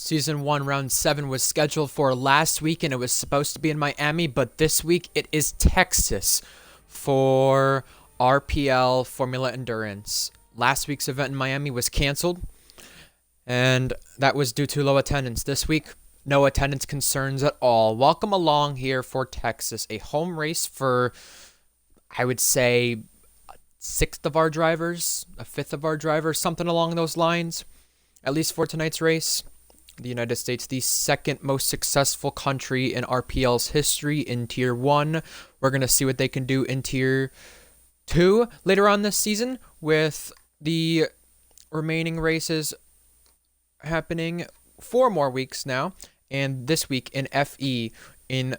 Season 1, Round 7 was scheduled for last week, and it was supposed to be in Miami, but this week it is Texas for RPL Formula Endurance. Last week's event in Miami was canceled, and that was due to low attendance. This week, no attendance concerns at all. Welcome along here for Texas, a home race for, I would say, a sixth of our drivers, a fifth of our drivers, something along those lines, at least for tonight's race. The United States, the second most successful country in RPL's history in Tier 1. We're going to see what they can do in Tier 2 later on this season, with the remaining races happening 4 more weeks now, and this week in FE in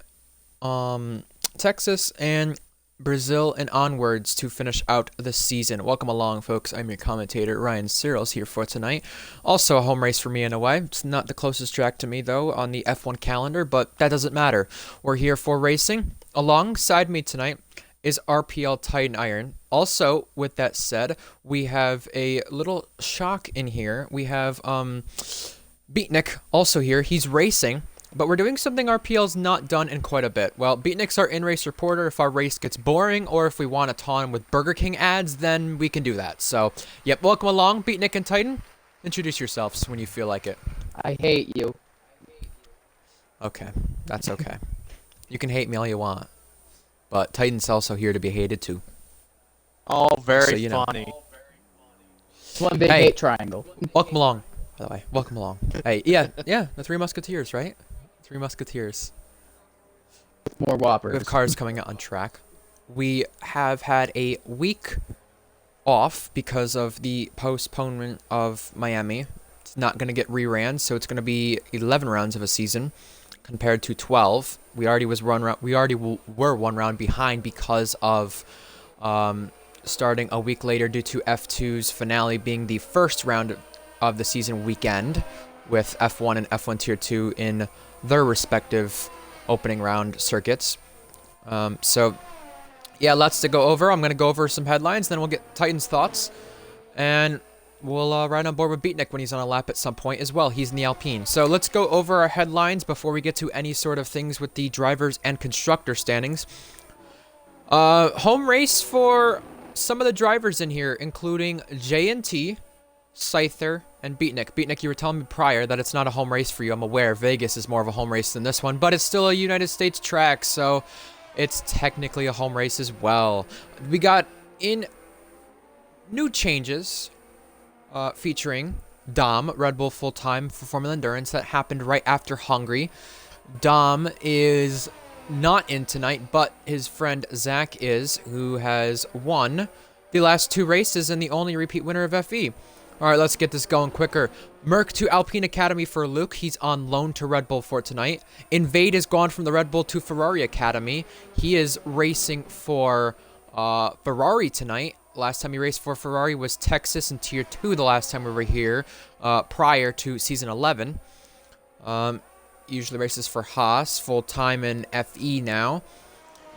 Texas and Brazil and onwards to finish out the season. Welcome along, folks. I'm your commentator, Ryan Searles, here for tonight. Also a home race for me in a way. It's not the closest track to me, though, on the F1 calendar, but that doesn't matter. We're here for racing. Alongside me tonight is RPL Titan Iron. Also, with that said, we have a little shock in here. We have Beatnik also here. He's racing. But we're doing something RPL's not done in quite a bit. Well, Beatnik's our in-race reporter. If our race gets boring, or if we want to taunt him with Burger King ads, then we can do that. So, yep, welcome along, Beatnik and Titan. Introduce yourselves when you feel like it. I hate you. Okay, that's okay. You can hate me all you want. But Titan's also here to be hated too. All very So, you know. funny. It's one big hate triangle. Welcome along, by the way. Welcome along. Hey, yeah, the Three Musketeers, right? Three Musketeers. More We whoppers. have cars coming out on track. We have had a week off because of the postponement of Miami. It's not going to get reran, so it's going to be 11 rounds of a season compared to 12. We already were one round behind because of starting a week later due to F2's finale being the first round of the season weekend, with F1 and F1 Tier 2 in their respective opening round circuits. So, yeah, lots to go over. I'm going to go over some headlines, then we'll get Titan's thoughts, and we'll ride on board with Beatnik when he's on a lap at some point as well. He's in the Alpine. So let's go over our headlines before we get to any sort of things with the drivers and constructor standings. Home race for some of the drivers in here, including J&T, Scyther, and Beatnik. Beatnik, you were telling me prior that it's not a home race for you. I'm aware Vegas is more of a home race than this one, but it's still a United States track, so it's technically a home race as well. We got in new changes featuring Dom, Red Bull full-time for Formula Endurance. That happened right after Hungary. Dom is not in tonight, but his friend Zach is, who has won the last 2 races and the only repeat winner of FE. All right, let's get this going quicker. Merc to Alpine Academy for Luke. He's on loan to Red Bull for tonight. Invade is gone from the Red Bull to Ferrari Academy. He is racing for Ferrari tonight. Last time he raced for Ferrari was Texas in Tier 2 the last time we were here, prior to Season 11. Usually races for Haas, full-time in FE now.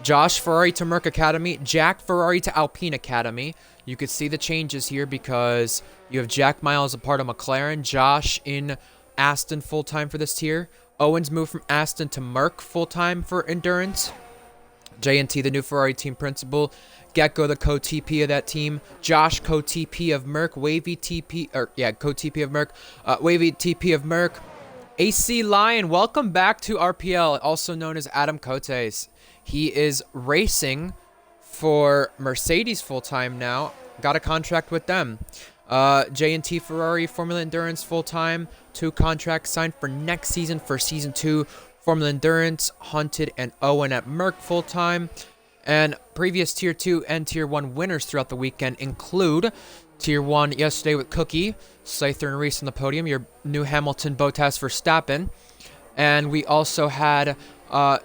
Josh Ferrari to Merc Academy. Jack Ferrari to Alpine Academy. You could see the changes here because you have Jack Miles a part of McLaren. Josh in Aston full-time for this tier. Owens moved from Aston to Merc full-time for Endurance. J&T, the new Ferrari team principal. Gecko, the co-TP of that team. Josh, co-TP of Merc. Wavy TP, co-TP of Merc. Wavy TP of Merc. AC Lion, welcome back to RPL, also known as Adam Cotes. He is racing for Mercedes full-time now. Got a contract with them. J&T Ferrari Formula Endurance full-time. 2 contracts signed for next season for Season 2. Formula Endurance, Hunted, and Owen at Merc full-time. And previous Tier 2 and Tier 1 winners throughout the weekend include Tier 1 yesterday with Cookie, Scyther and Reese on the podium, your new Hamilton, Bottas, Verstappen. And we also had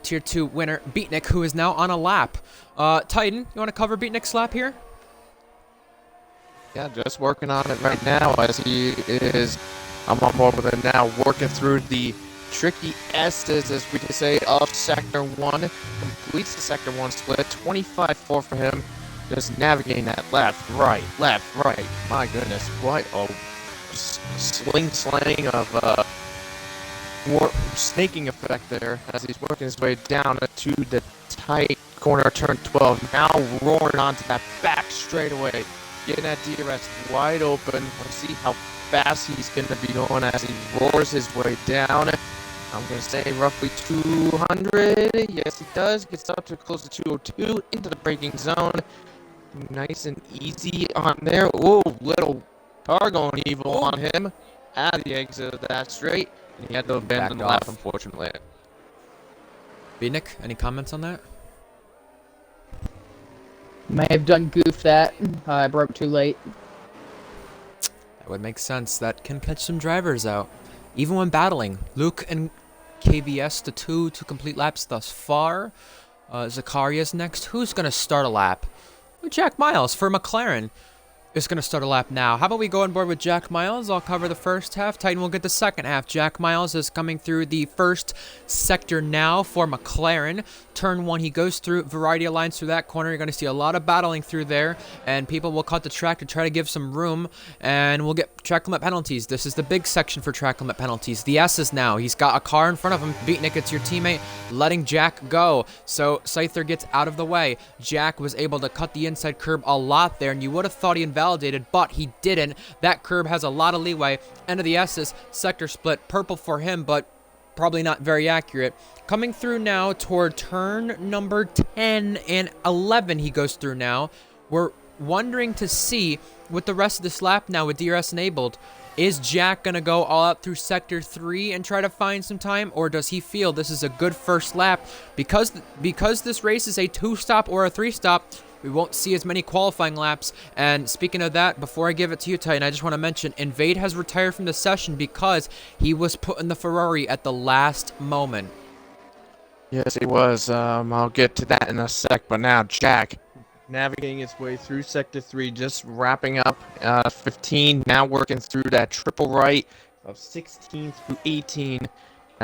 Tier 2 winner Beatnik, who is now on a lap. Titan, you want to cover Beatnik's lap here? Yeah, just working on it right now as he is. I'm on board with it now, working through the tricky S's, as we could say, of Sector 1. Completes the Sector 1 split, 25-4 for him. Just navigating that left, right. My goodness, what a sling slang of snaking effect there as he's working his way down to the tight corner turn 12. Now roaring onto that back straightaway, getting that DRS wide open. Let's see how fast he's going to be going as he roars his way down. I'm going to say roughly 200. Yes, he does. Gets up to close to 202 into the braking zone. Nice and easy on there. Ooh, little car going evil on him. Out of the exit of that straight. He had to abandon the lap, unfortunately. Beatnik, any comments on that? May have done goof that. I broke too late. That would make sense. That can catch some drivers out. Even when battling. Luke and KVS, the two to complete laps thus far. Zacharias next. Who's going to start a lap? Jack Miles for McLaren is going to start a lap now. How about we go on board with Jack Miles? I'll cover the first half. Titan will get the second half. Jack Miles is coming through the first sector now for McLaren. Turn 1, he goes through variety of lines through that corner. You're going to see a lot of battling through there, and people will cut the track to try to give some room, and we'll get track limit penalties. This is the big section for track limit penalties. The S's now. He's got a car in front of him. Beatnik, it's your teammate, letting Jack go. So Scyther gets out of the way. Jack was able to cut the inside curb a lot there, and you would have thought he invalidated, but he didn't. That curb has a lot of leeway. End of the S's, sector split, purple for him, but probably not very accurate. Coming through now toward turn number 10 and 11 he goes through now. We're wondering to see with the rest of this lap now with DRS enabled, is Jack going to go all out through sector 3 and try to find some time, or does he feel this is a good first lap? Because this race is a 2-stop or a 3-stop, we won't see as many qualifying laps. And speaking of that, before I give it to you, Titan, I just want to mention Invade has retired from the session because he was put in the Ferrari at the last moment. Yes, he was. I'll get to that in a sec, but now Jack navigating his way through Sector 3, just wrapping up 15, now working through that triple right of 16 through 18,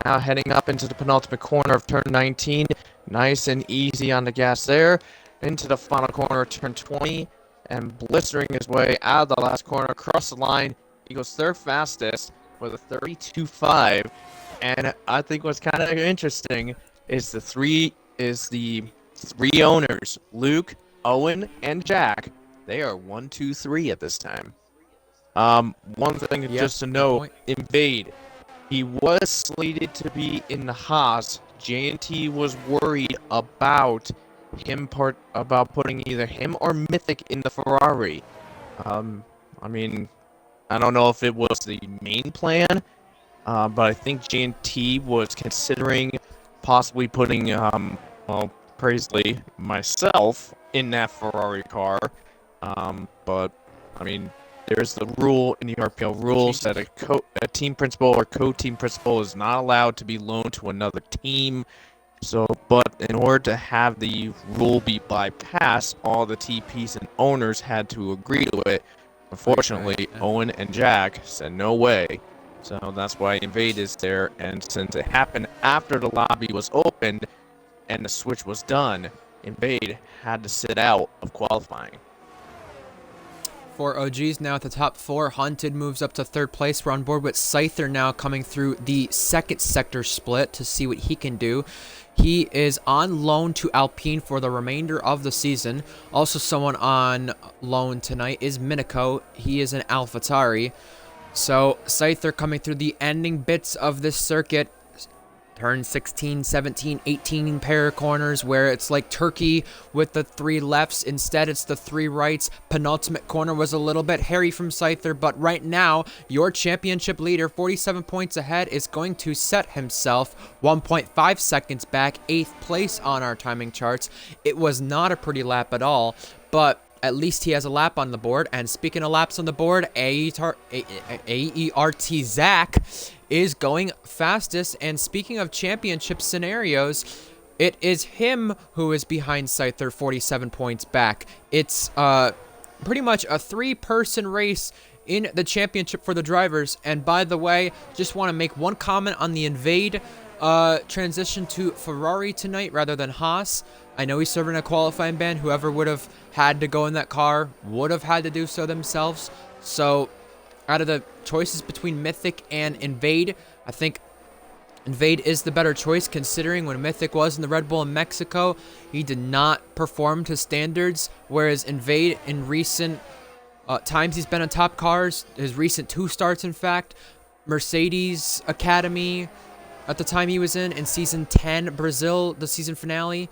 now heading up into the penultimate corner of turn 19, nice and easy on the gas there, into the final corner of turn 20, and blistering his way out of the last corner across the line. He goes third fastest with a 32.5, and I think what's kind of interesting is the three owners, Luke, Owen, and Jack. They are 1, 2, 3 at this time. One thing just to know, Invade, he was slated to be in the Haas. J&T was worried about putting either him or Mythic in the Ferrari. I mean, I don't know if it was the main plan, but I think J&T was considering possibly putting, Paisley, myself, in that Ferrari car. But, I mean, there's the rule in the RPL rules that a team principal or co-team principal is not allowed to be loaned to another team. So, but in order to have the rule be bypassed, all the TPs and owners had to agree to it. Unfortunately, Owen and Jack said no way. So that's why Invade is there, and since it happened after the lobby was opened and the switch was done, Invade had to sit out of qualifying. For OGs now at the top 4, Hunted moves up to 3rd place. We're on board with Scyther now coming through the 2nd sector split to see what he can do. He is on loan to Alpine for the remainder of the season. Also someone on loan tonight is Miniko. He is an AlphaTauri. So Scyther coming through the ending bits of this circuit. Turn 16, 17, 18 pair of corners where it's like Turkey with the 3 lefts. Instead, it's the 3 rights. Penultimate corner was a little bit hairy from Scyther, but right now, your championship leader, 47 points ahead, is going to set himself 1.5 seconds back, 8th place on our timing charts. It was not a pretty lap at all, but at least he has a lap on the board. And speaking of laps on the board, AERT Zach is going fastest. And speaking of championship scenarios, it is him who is behind Scyther, 47 points back. It's pretty much a 3-person race in the championship for the drivers. And by the way, just want to make one comment on the Invade transition to Ferrari tonight rather than Haas. I know he's serving a qualifying ban. Whoever would have had to go in that car would have had to do so themselves. So out of the choices between Mythic and Invade, I think Invade is the better choice, considering when Mythic was in the Red Bull in Mexico, he did not perform to standards, whereas Invade in recent times he's been on top cars, his recent 2 starts in fact, Mercedes Academy at the time he was in Season 10, Brazil, the season finale,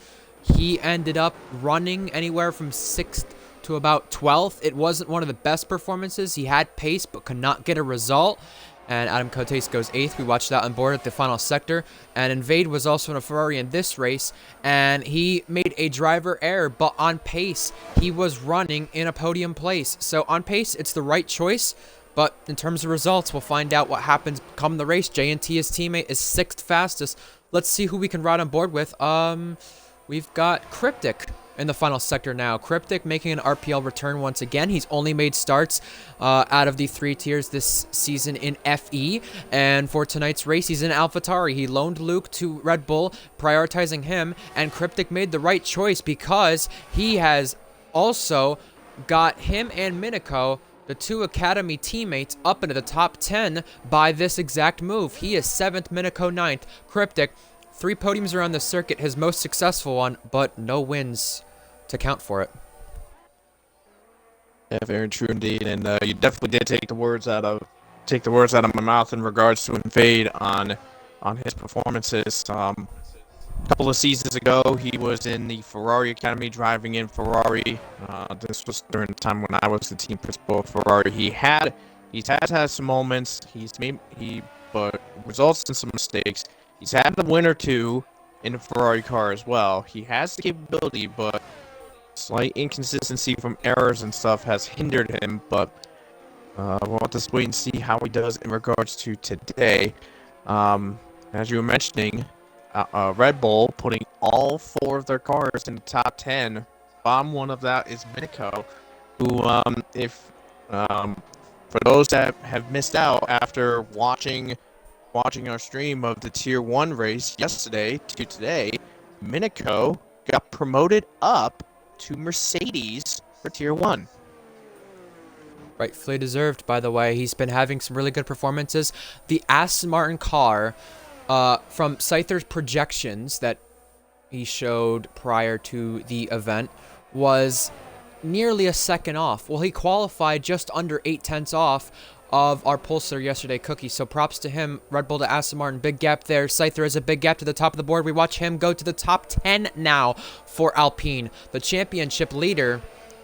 he ended up running anywhere from 6th to about 12th. It wasn't one of the best performances. He had pace but could not get a result. And Adam Cotes goes 8th. We watched that on board at the final sector. And Invade was also in a Ferrari in this race, and he made a driver error, but on pace, he was running in a podium place. So on pace, it's the right choice, but in terms of results, we'll find out what happens come the race. JNT, his teammate, is 6th fastest. Let's see who we can ride on board with. We've got Cryptic in the final sector now. Cryptic making an RPL return once again. He's only made starts out of the 3 tiers this season in FE. And for tonight's race, he's in AlphaTauri. He loaned Luke to Red Bull, prioritizing him. And Cryptic made the right choice because he has also got him and Minico, the 2 Academy teammates, up into the top 10 by this exact move. He is 7th, Minico 9th. Cryptic, 3 podiums around the circuit, his most successful one, but no wins to count for it. Yeah, very true indeed. And you definitely did take the words out of my mouth in regards to Invade on his performances. A couple of seasons ago, he was in the Ferrari Academy, driving in Ferrari. This was during the time when I was the team principal of Ferrari. He's had some moments. But results in some mistakes. He's had a win or 2 in a Ferrari car as well. He has the capability, but slight inconsistency from errors and stuff has hindered him. But we'll have to wait and see how he does in regards to today. As you were mentioning, Red Bull putting all 4 of their cars in the top 10. Bottom one of that is Minico, who, for those that have missed out after watching our stream of the Tier 1 race yesterday to today, Minico got promoted up to Mercedes for Tier 1. Rightfully deserved, by the way. He's been having some really good performances. The Aston Martin car, from Scyther's projections that he showed prior to the event, was nearly a second off. Well, he qualified just under 8/10 off of our Pulsar yesterday, Cookie. So props to him. Red Bull to Aston Martin, big gap there. Scyther has a big gap to the top of the board. We watch him go to the top 10 now for Alpine. The championship leader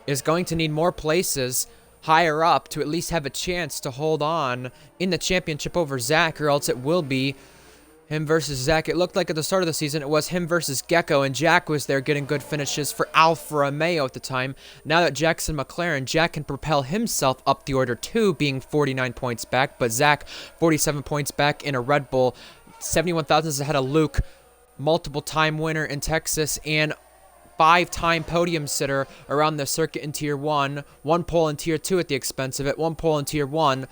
is going to need more places higher up to at least have a chance to hold on in the championship over Zach, or else it will be him versus Zach. It looked like at the start of the season it was him versus Gecko, and Jack was there getting good finishes for Alfa Romeo at the time. Now that Jack's in McLaren, Jack can propel himself up the order too, being 49 points back, but Zach 47 points back in a Red Bull, 71 thousandths ahead of Luke, multiple time winner in Texas, and 5-time podium sitter around the circuit in Tier 1, 1 pole in Tier 2 at the expense of it, 1 pole in Tier 1.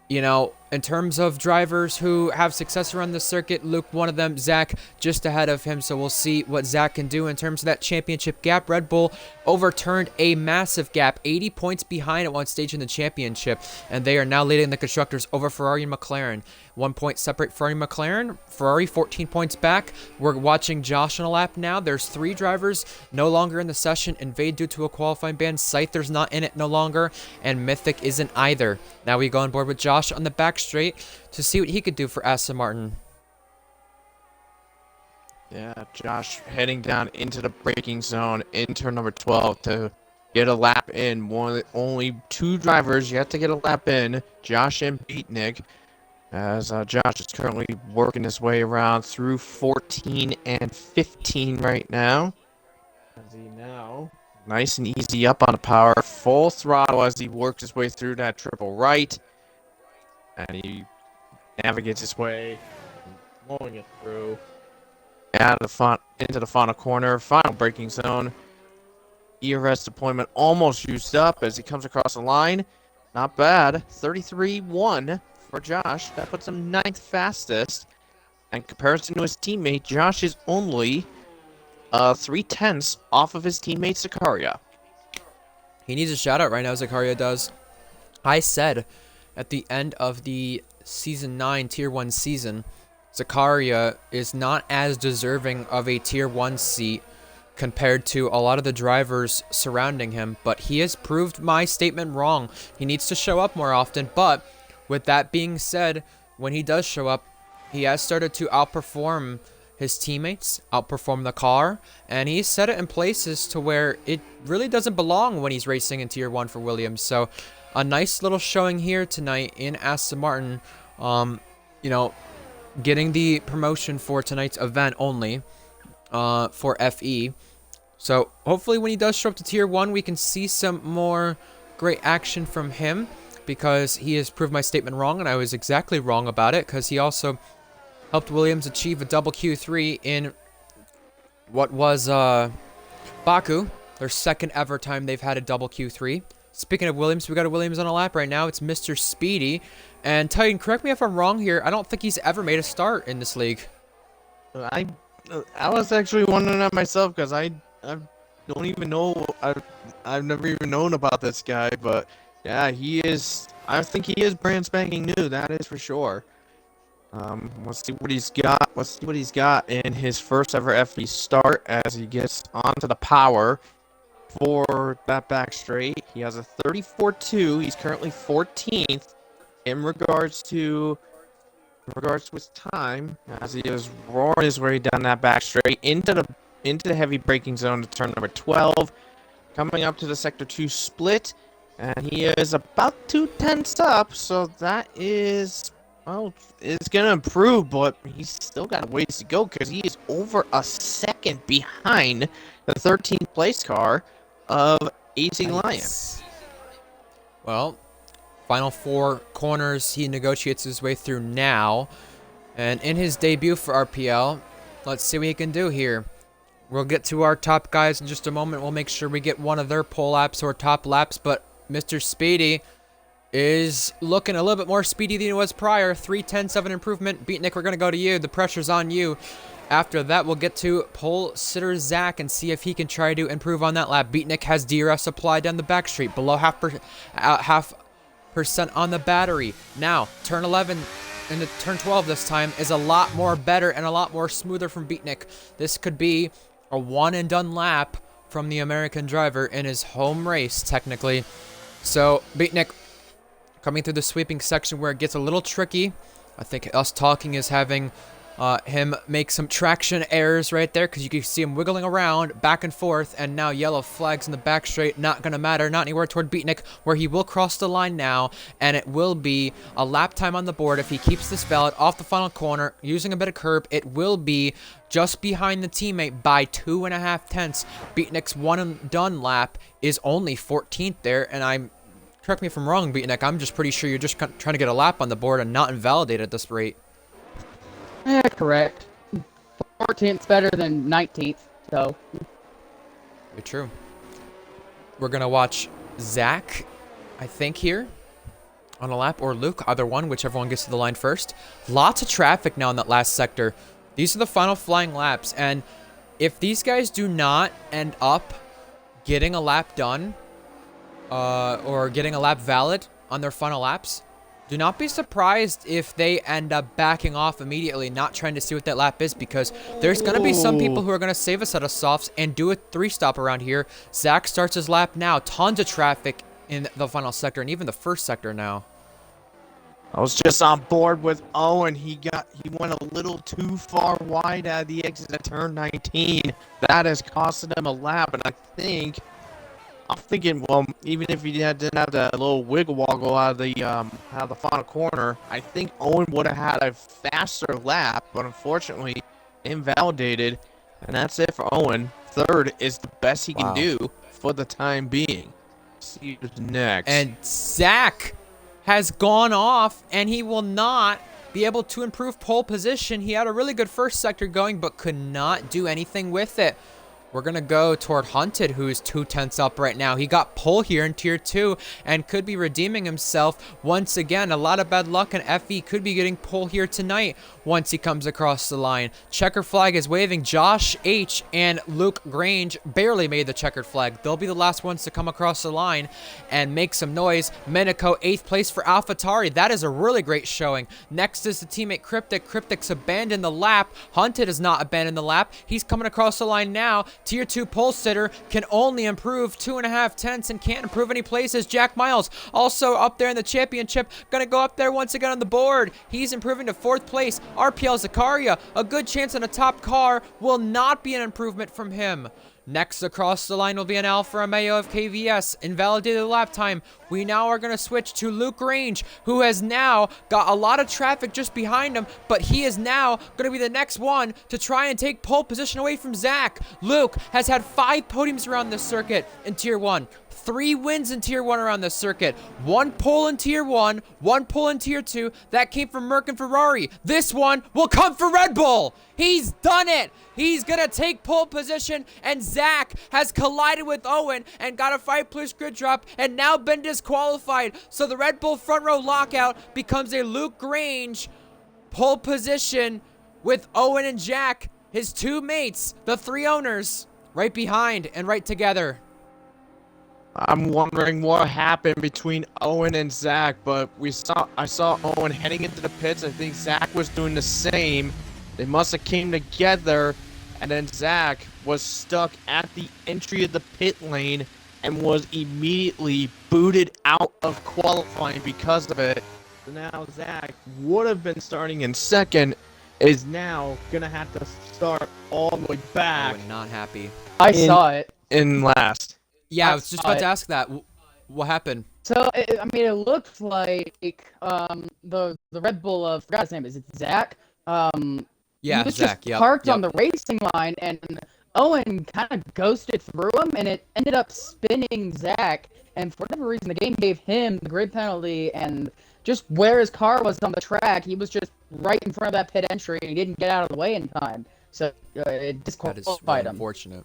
You know, in terms of drivers who have success around the circuit, Luke one of them, Zach just ahead of him, so we'll see what Zach can do in terms of that championship gap. Red Bull overturned a massive gap, 80 points behind at one stage in the championship, and they are now leading the constructors over Ferrari and McLaren. 1 point separate Ferrari and McLaren. Ferrari 14 points back. We're watching Josh on a lap now. There's 3 drivers no longer in the session. Invade due to a qualifying ban. Scyther's not in it no longer, and Mythic isn't either. Now we go on board with Josh on the back straight to see what he could do for Aston Martin. Yeah, Josh heading down into the braking zone in turn number 12 to get a lap in. Only 2 drivers yet to get a lap in, Josh and Beatnik, as Josh is currently working his way around through 14 and 15 right now. As he now nice and easy up on the power, full throttle as he works his way through that triple right. And he navigates his way, blowing it through out of the front into the final corner, final braking zone. ERS deployment almost used up as he comes across the line. Not bad. 33-1 for Josh. That puts him 9th fastest. In comparison to his teammate, Josh is only 3/10 off of his teammate Zakaria. He needs a shout out right now, Zakaria does. I said at the end of the Season 9 Tier 1 season Zakaria is not as deserving of a tier 1 seat compared to a lot of the drivers surrounding him, but he has proved my statement wrong. He needs to show up more often, but with that being said, when he does show up, he has started to outperform his teammates, outperform the car, and he's set it in places to where it really doesn't belong when he's racing in tier 1 for Williams. So a nice little showing here tonight in Aston Martin, you know, getting the promotion for tonight's event only for FE. So hopefully when he does show up to tier 1, we can see some more great action from him, because he has proved my statement wrong, and I was exactly wrong about it, because he also helped Williams achieve a double Q3 in what was Baku, their second ever time they've had a double Q3. Speaking of Williams, we got a Williams on a lap right now. It's Mr. Speedy. And Titan, correct me if I'm wrong here, I don't think he's ever made a start in this league. I was actually wondering that myself, because I don't even know. I've never even known about this guy, but yeah, he is. I think he is brand spanking new. That is for sure. Let's see what he's got. Let's see what he's got in his first ever FE start as he gets onto the power for that back straight. He has a 34.2. He's currently 14th in regards to his time, as he is roaring his way down that back straight into the heavy braking zone to turn number 12, coming up to the sector 2 split, and he is about 2/10 up, so that is, well, it's gonna improve, but he's still got a ways to go, because he is over a second behind the 13th place car of AC Lion. Well, final 4 corners he negotiates his way through now. And in his debut for RPL, let's see what he can do here. We'll get to our top guys in just a moment. We'll make sure we get one of their pole laps or top laps. But Mr. Speedy is looking a little bit more speedy than he was prior. 3:10.7 improvement. Beatnik, we're going to go to you. The pressure's on you. After that, we'll get to pole sitter Zach and see if he can try to improve on that lap. Beatnik has DRS applied down the back straight, below half percent on the battery. Now, turn 11 into turn 12 this time is a lot more better and a lot more smoother from Beatnik. This could be a one and done lap from the American driver in his home race, technically. So, Beatnik coming through the sweeping section where it gets a little tricky. I think us talking is having him make some traction errors right there, because you can see him wiggling around back and forth, and now yellow flags in the back straight. Not gonna matter, not anywhere toward Beatnik, where he will cross the line now, and it will be a lap time on the board if he keeps this valid off the final corner using a bit of curb. It will be just behind the teammate by 2.5 tenths. Beatnik's one and done lap is only 14th there, and I'm, correct me if I'm wrong, Beatnik, I'm just pretty sure you're just trying to get a lap on the board and not invalidate at this rate. Yeah, correct. 14th's better than 19th, so. Very true. We're going to watch Zach, I think, here on a lap, or Luke, either one, whichever one gets to the line first. Lots of traffic now in that last sector. These are the final flying laps, and if these guys do not end up getting a lap done, or getting a lap valid on their final laps, do not be surprised if they end up backing off immediately, not trying to see what that lap is, because there's going to be some people who are going to save a set of softs and do a 3-stop around here. Zach starts his lap now. Tons of traffic in the final sector and even the first sector now. I was just on board with Owen. He went a little too far wide out of the exit at turn 19. That has costed him a lap, and I'm thinking, well, even if he didn't have that little wiggle woggle out of the final corner, I think Owen would have had a faster lap, but unfortunately invalidated, and that's it for Owen. Third is the best he can do for the time being. See who's next. And Zach has gone off, and he will not be able to improve pole position. He had a really good first sector going, but could not do anything with it. We're going to go toward Hunted, who's 2/10 up right now. He got pole here in Tier 2 and could be redeeming himself once again. A lot of bad luck, and FE could be getting pole here tonight once he comes across the line. Checker flag is waving. Josh H. and Luke Grange barely made the checkered flag. They'll be the last ones to come across the line and make some noise. Minico, 8th place for AlphaTauri. That is a really great showing. Next is the teammate Cryptic. Cryptic's abandoned the lap. Hunted has not abandoned the lap. He's coming across the line now. Tier 2 pole sitter can only improve 2.5 tenths and can't improve any places. Jack Miles also up there in the championship. Gonna go up there once again on the board. He's improving to 4th place. RPL Zakaria, a good chance on a top car, will not be an improvement from him. Next across the line will be an Alfa Romeo of KVS. Invalidated lap time. We now are going to switch to Luke Range, who has now got a lot of traffic just behind him, but he is now going to be the next one to try and take pole position away from Zach. Luke has had 5 podiums around this circuit in Tier 1. 3 wins in Tier 1 around this circuit. 1 pole in Tier 1, 1 pole in Tier 2. That came from Merck and Ferrari. This one will come for Red Bull. He's done it. He's going to take pole position, and Zach has collided with Owen and got a 5+ grid drop and now been disqualified. So the Red Bull front row lockout becomes a Luke Grange pole position with Owen and Jack, his 2 mates, the 3 owners, right behind and right together. I'm wondering what happened between Owen and Zach, but I saw Owen heading into the pits. I think Zach was doing the same. They must have came together, and then Zach was stuck at the entry of the pit lane and was immediately booted out of qualifying because of it. So now Zach would have been starting in 2nd, is now gonna have to start all the way back. Owen not happy. I saw it. In last. Yeah, I was just about to ask that. What happened? So, it looked like the Red Bull of, I forgot his name, is it Zach? Yeah, he was Zach, just parked on the racing line, and Owen kind of ghosted through him, and it ended up spinning Zach, and for whatever reason, the game gave him the grid penalty, and just where his car was on the track, he was just right in front of that pit entry, and he didn't get out of the way in time, so it disqualified That is really him. unfortunate.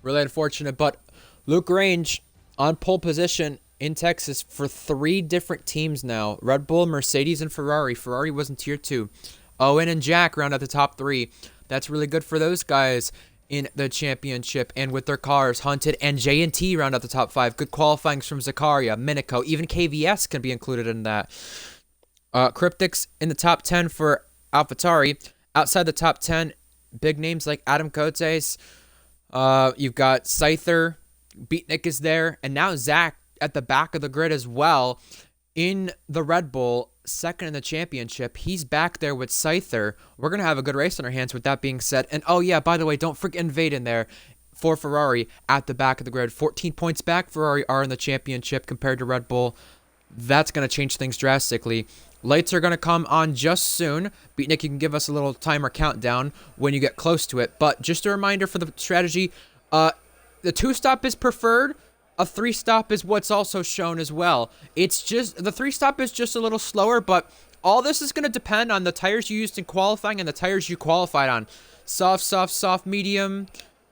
Really unfortunate, but Luke Range on pole position in Texas for 3 different teams now. Red Bull, Mercedes, and Ferrari. Ferrari was in Tier 2. Owen and Jack round out the top 3. That's really good for those guys in the championship and with their cars. Hunted and J&T round out the top 5. Good qualifying from Zakaria, Minico, even KVS can be included in that. Cryptics in the top 10 for AlphaTauri. Outside the top 10, big names like Adam Coates. You've got Scyther, Beatnik is there, and now Zach at the back of the grid as well in the Red Bull, 2nd in the championship. He's back there with Scyther. We're going to have a good race on our hands with that being said. And oh yeah, by the way, don't forget Invade in there for Ferrari at the back of the grid. 14 points back Ferrari are in the championship compared to Red Bull. That's going to change things drastically. Lights are going to come on just soon. Beatnik, you can give us a little timer countdown when you get close to it. But just a reminder for the strategy, the 2-stop is preferred. A 3-stop is what's also shown as well. It's just, the 3-stop is just a little slower, but all this is going to depend on the tires you used in qualifying and the tires you qualified on. Soft, soft, soft, medium,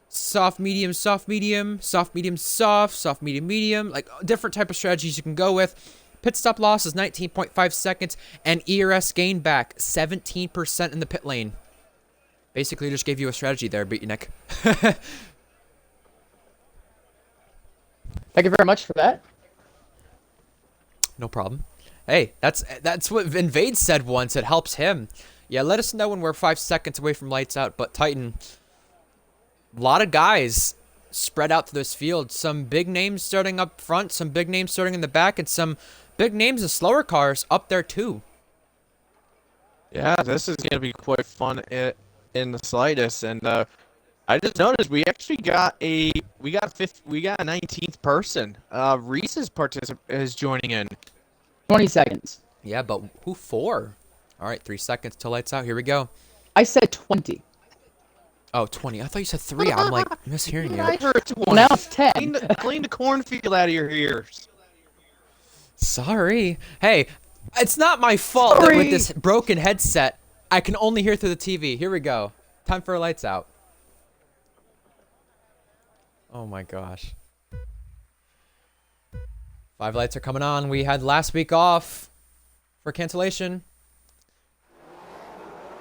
soft, medium, soft, medium, soft, medium, soft, soft, medium, medium. Like different type of strategies you can go with. Pit stop loss is 19.5 seconds, and ERS gain back 17% in the pit lane. Basically, just gave you a strategy there, Beatnik. Thank you very much for that. No problem. Hey, that's what Invade said once. It helps him. Yeah, let us know when we're 5 seconds away from lights out. But Titan, a lot of guys spread out to this field. Some big names starting up front, some big names starting in the back, and some big names in slower cars up there too. Yeah, this is gonna be quite fun in the slightest, and I just noticed we actually got a 19th person. Reese is joining in. 20 seconds. Yeah, but who for? All right, 3 seconds till lights out. Here we go. I said 20. Oh, 20. I thought you said 3. I'm like mishearing you. I heard 20. Well, now it's 10. Clean the cornfield out of your ears. Sorry. Hey, it's not my fault that Sorry. with this broken headset, I can only hear through the TV. Here we go. Time for lights out. Oh my gosh. 5 lights are coming on. We had last week off for cancellation.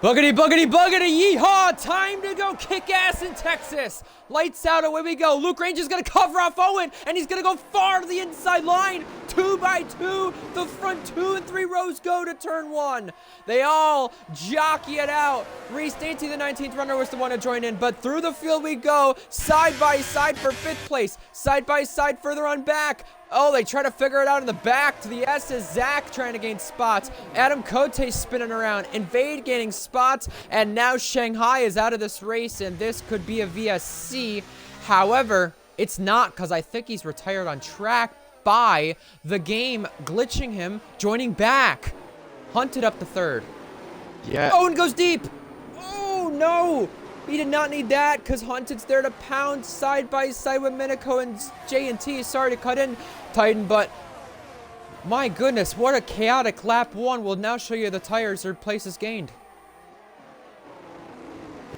Boogity, boogity, boogity, yeehaw! Time to go kick ass in Texas! Lights out, away we go. Luke Range is gonna cover off Owen, and he's gonna go far to the inside line. 2 by 2, the front 2 and 3 rows go to turn 1. They all jockey it out. Reese Dainty, the 19th runner, was the one to join in, but through the field we go, side by side for 5th place, side by side further on back. Oh, they try to figure it out in the back. To the S is Zach trying to gain spots. Adam Cote spinning around. Invade gaining spots. And now Shanghai is out of this race, and this could be a VSC. However, it's not, because I think he's retired on track by the game glitching him, joining back. Hunted up to 3rd. Yeah. Oh, and goes deep. Oh, no. He did not need that, because Hunted's there to pound side by side with Minico and J&T. Sorry to cut in, Titan, but my goodness, what a chaotic lap 1. We'll now show you the tires or places gained.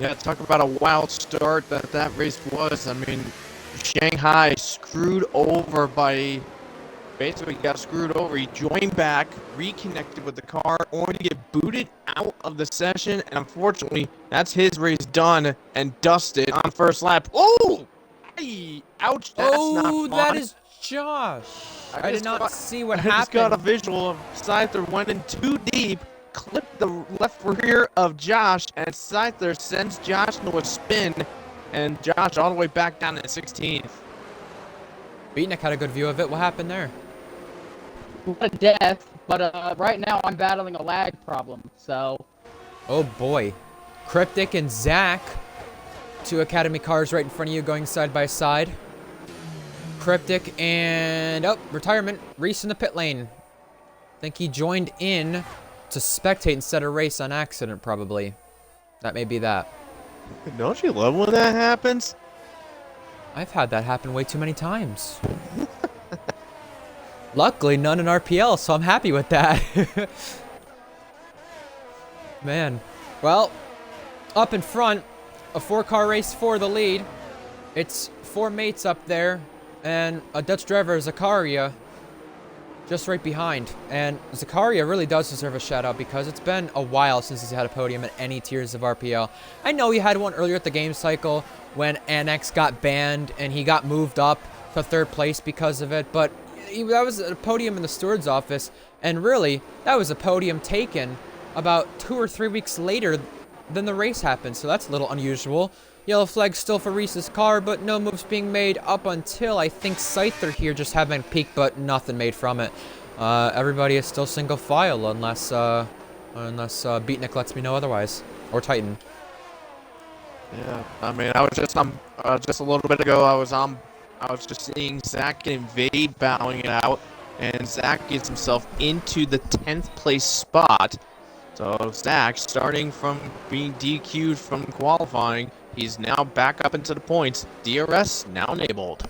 Yeah, talk about a wild start that race was. I mean, Shanghai screwed over by... Basically, got screwed over. He joined back, reconnected with the car, only to get booted out of the session. And unfortunately, that's his race done and dusted on first lap. Oh! Hey, ouch, that's not fun. That is Josh. I did not see what happened. I just got a visual of Scyther went in too deep, clipped the left rear of Josh, and Scyther sends Josh into a spin, and Josh all the way back down to 16th. Beatnik had a good view of it. What happened there? A death, but right now I'm battling a lag problem, so... Oh boy. Cryptic and Zach, 2 Academy cars right in front of you going side by side. Cryptic and... oh, retirement. Reese in the pit lane. I think he joined in to spectate instead of race on accident, probably. That may be that. Don't you love when that happens? I've had that happen way too many times. Luckily, none in RPL, so I'm happy with that. Man. Well, up in front, a 4-car race for the lead. It's 4 mates up there, and a Dutch driver, Zakaria, just right behind. And Zakaria really does deserve a shout out because it's been a while since he's had a podium in any tiers of RPL. I know he had one earlier at the game cycle when Annex got banned and he got moved up to 3rd place because of it, but that was a podium in the steward's office, and really, that was a podium taken about 2 or 3 weeks later than the race happened, so that's a little unusual. Yellow flag still for Reese's car, but no moves being made up until I think Scyther here just having a peek, but nothing made from it. Everybody is still single file unless Beatnik lets me know otherwise, or Titan. Yeah, I mean, I was just a little bit ago. I was just seeing Zach and Invade bowing it out, and Zach gets himself into the 10th place spot. So Zach, starting from being DQ'd from qualifying, he's now back up into the points. DRS now enabled.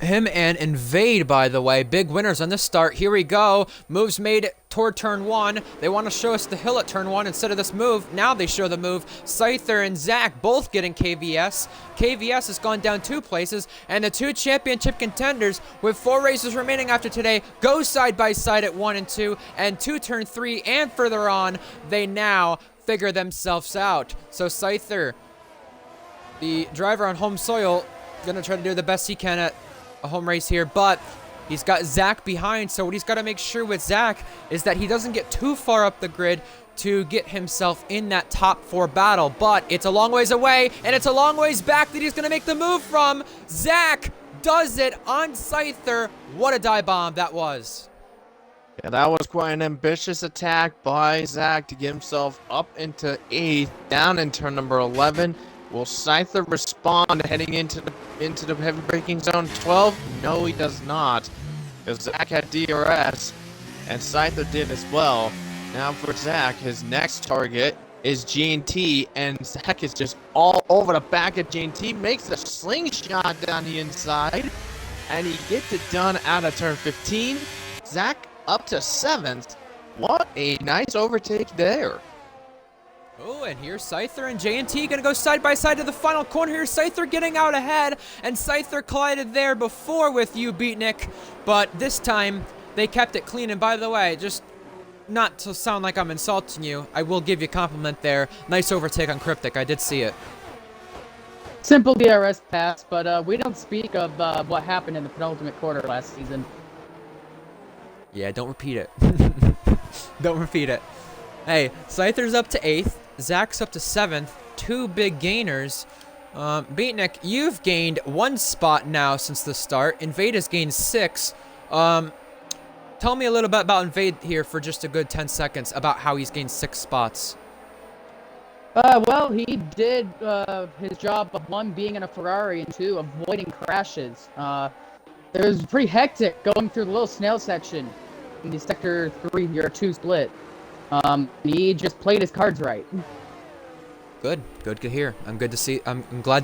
Him and Invade, by the way, big winners on this start. Here we go. Moves made toward turn 1. They want to show us the hill at turn 1 instead of this move. Now they show the move. Scyther and Zach both getting KVS. KVS has gone down 2 places, and the 2 championship contenders with 4 races remaining after today go side by side at 1 and 2, and 2 turn 3 and further on, they now figure themselves out. So Scyther, the driver on home soil, gonna try to do the best he can at a home race here, but he's got Zach behind, so what he's got to make sure with Zach is that he doesn't get too far up the grid to get himself in that top 4 battle, but it's a long ways away, and it's a long ways back that he's going to make the move from. Zach does it on Scyther. What a dive bomb that was. Yeah, that was quite an ambitious attack by Zach to get himself up into 8th, down in turn number 11. Will Scyther respond heading into the heavy braking zone 12? No, he does not. Because Zach had DRS, and Scyther did as well. Now for Zach, his next target is G&T, and Zach is just all over the back of G&T, makes a slingshot down the inside, and he gets it done out of turn 15. Zach up to 7th. What a nice overtake there. Oh, and here's Scyther and J&T gonna go side by side to the final corner here. Scyther getting out ahead, and Scyther collided there before with you, Beatnik, but this time they kept it clean. And by the way, just not to sound like I'm insulting you, I will give you a compliment there. Nice overtake on Cryptic, I did see it. Simple DRS pass, but we don't speak of what happened in the penultimate quarter last season. Yeah, don't repeat it. Don't repeat it. Hey, Scyther's up to 8th, Zach's up to 7th, 2 big gainers. Beatnik, you've gained 1 spot now since the start. Invade has gained 6. Tell me a little bit about Invade here for just a good 10 seconds about how he's gained 6 spots. Well, he did his job of 1, being in a Ferrari, and 2, avoiding crashes. It was pretty hectic going through the little snail section in the Sector 3 or 2 split. He just played his cards right. Good to hear. I'm glad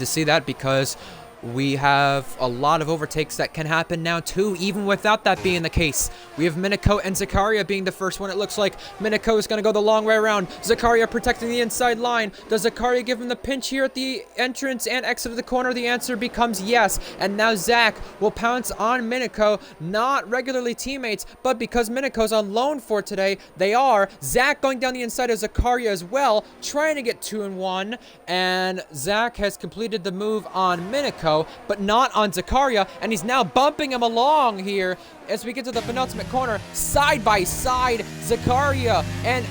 to see that, because we have a lot of overtakes that can happen now too, even without that being the case. We have Minako and Zakaria being the first one. It looks like Minako is going to go the long way around. Zakaria protecting the inside line. Does Zakaria give him the pinch here at the entrance and exit of the corner? The answer becomes yes. And now Zach will pounce on Minako. Not regularly teammates, but because Minako's on loan for today, they are. Zach going down the inside of Zakaria as well, trying to get 2 and 1. And Zach has completed the move on Minako, but not on Zakaria, and he's now bumping him along here as we get to the penultimate corner. Side by side, Zakaria and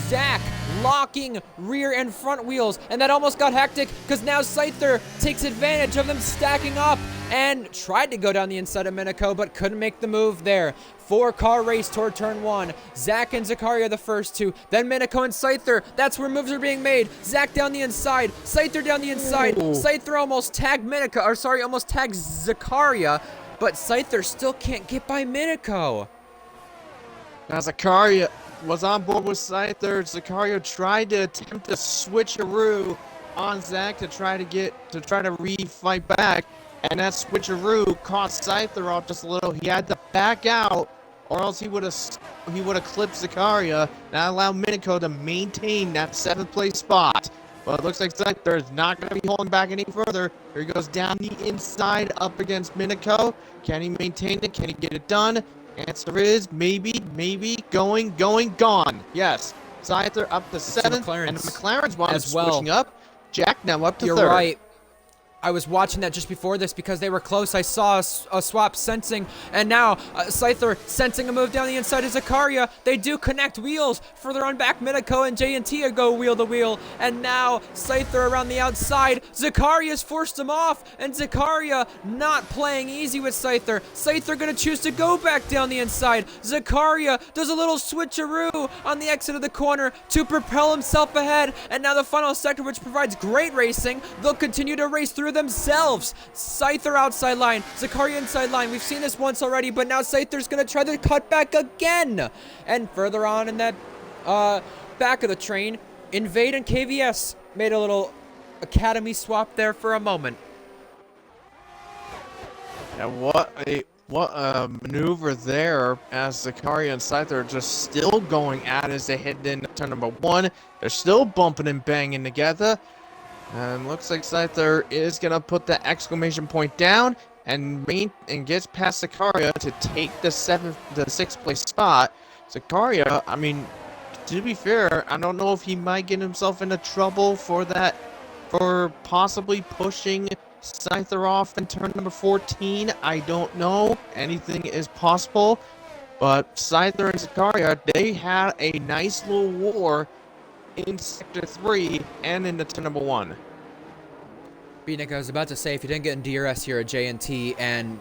Zach locking rear and front wheels, and that almost got hectic because now Scyther takes advantage of them stacking up and tried to go down the inside of Minako, but couldn't make the move there. 4-car race toward turn 1. Zach and Zakaria the first 2. Then Minako and Scyther. That's where moves are being made. Zach down the inside. Scyther down the inside. Ooh. Scyther almost tagged almost tagged Zakaria, but Scyther still can't get by Minako. Now Zakaria was on board with Scyther. Zakaria tried to attempt a switcheroo on Zach to try to re-fight back, and that switcheroo caught Scyther off just a little. He had to back out, or else he would have clipped Zakaria. That allowed Minako to maintain that 7th place spot. But it looks like Scyther is not going to be holding back any further. Here he goes down the inside up against Minako. Can he maintain it? Can he get it done? Answer is maybe, going, gone. Yes. Scyther up to 7th, and the McLaren's one is switching up. Jack now up to 3rd. You're right. I was watching that just before this because they were close. I saw a swap sensing, and now Scyther sensing a move down the inside of Zakaria. They do connect wheels. Further on back, Minako and J&T go wheel to wheel, and now Scyther around the outside. Zakaria's forced him off, and Zakaria not playing easy with Scyther. Scyther gonna choose to go back down the inside. Zakaria does a little switcheroo on the exit of the corner to propel himself ahead, and now the final sector, which provides great racing. They'll continue to race through themselves. Scyther outside line, Zakaria inside line. We've seen this once already, but now Scyther's gonna try to cut back again. And further on in that back of the train, Invade and KVS made a little academy swap there for a moment. And what a maneuver there, as Zakaria and Scyther are just still going at it as they head into turn number 1. They're still bumping and banging together. And looks like Scyther is going to put the exclamation point down and gets past Zakaria to take the 6th place spot. Zakaria, I mean, to be fair, I don't know if he might get himself into trouble for possibly pushing Scyther off in turn number 14. I don't know. Anything is possible. But Scyther and Zakaria, they had a nice little war in Sector 3 and in the turn number 1. Beatnik, I was about to say, if you didn't get in DRS here at J&T and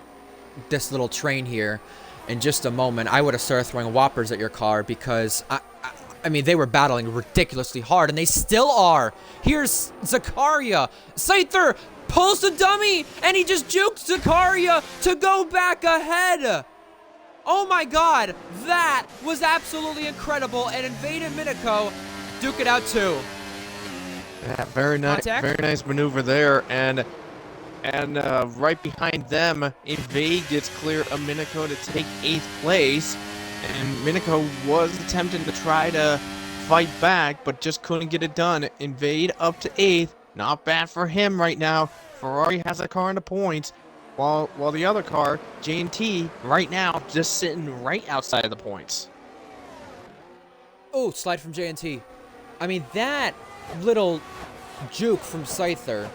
this little train here in just a moment, I would have started throwing whoppers at your car, because I mean, they were battling ridiculously hard, and they still are. Here's Zakaria. Scyther pulls the dummy, and he just jukes Zakaria to go back ahead. Oh my god, that was absolutely incredible, and Invade and Minako duke it out too. Yeah, very nice maneuver there, and right behind them, Invade gets clear of Minako to take 8th place, and Minako was attempting to try to fight back, but just couldn't get it done. Invade up to 8th. Not bad for him right now. Ferrari has a car in the points, while the other car, J&T, right now just sitting right outside of the points. Oh, slide from J&T. I mean, that little juke from Scyther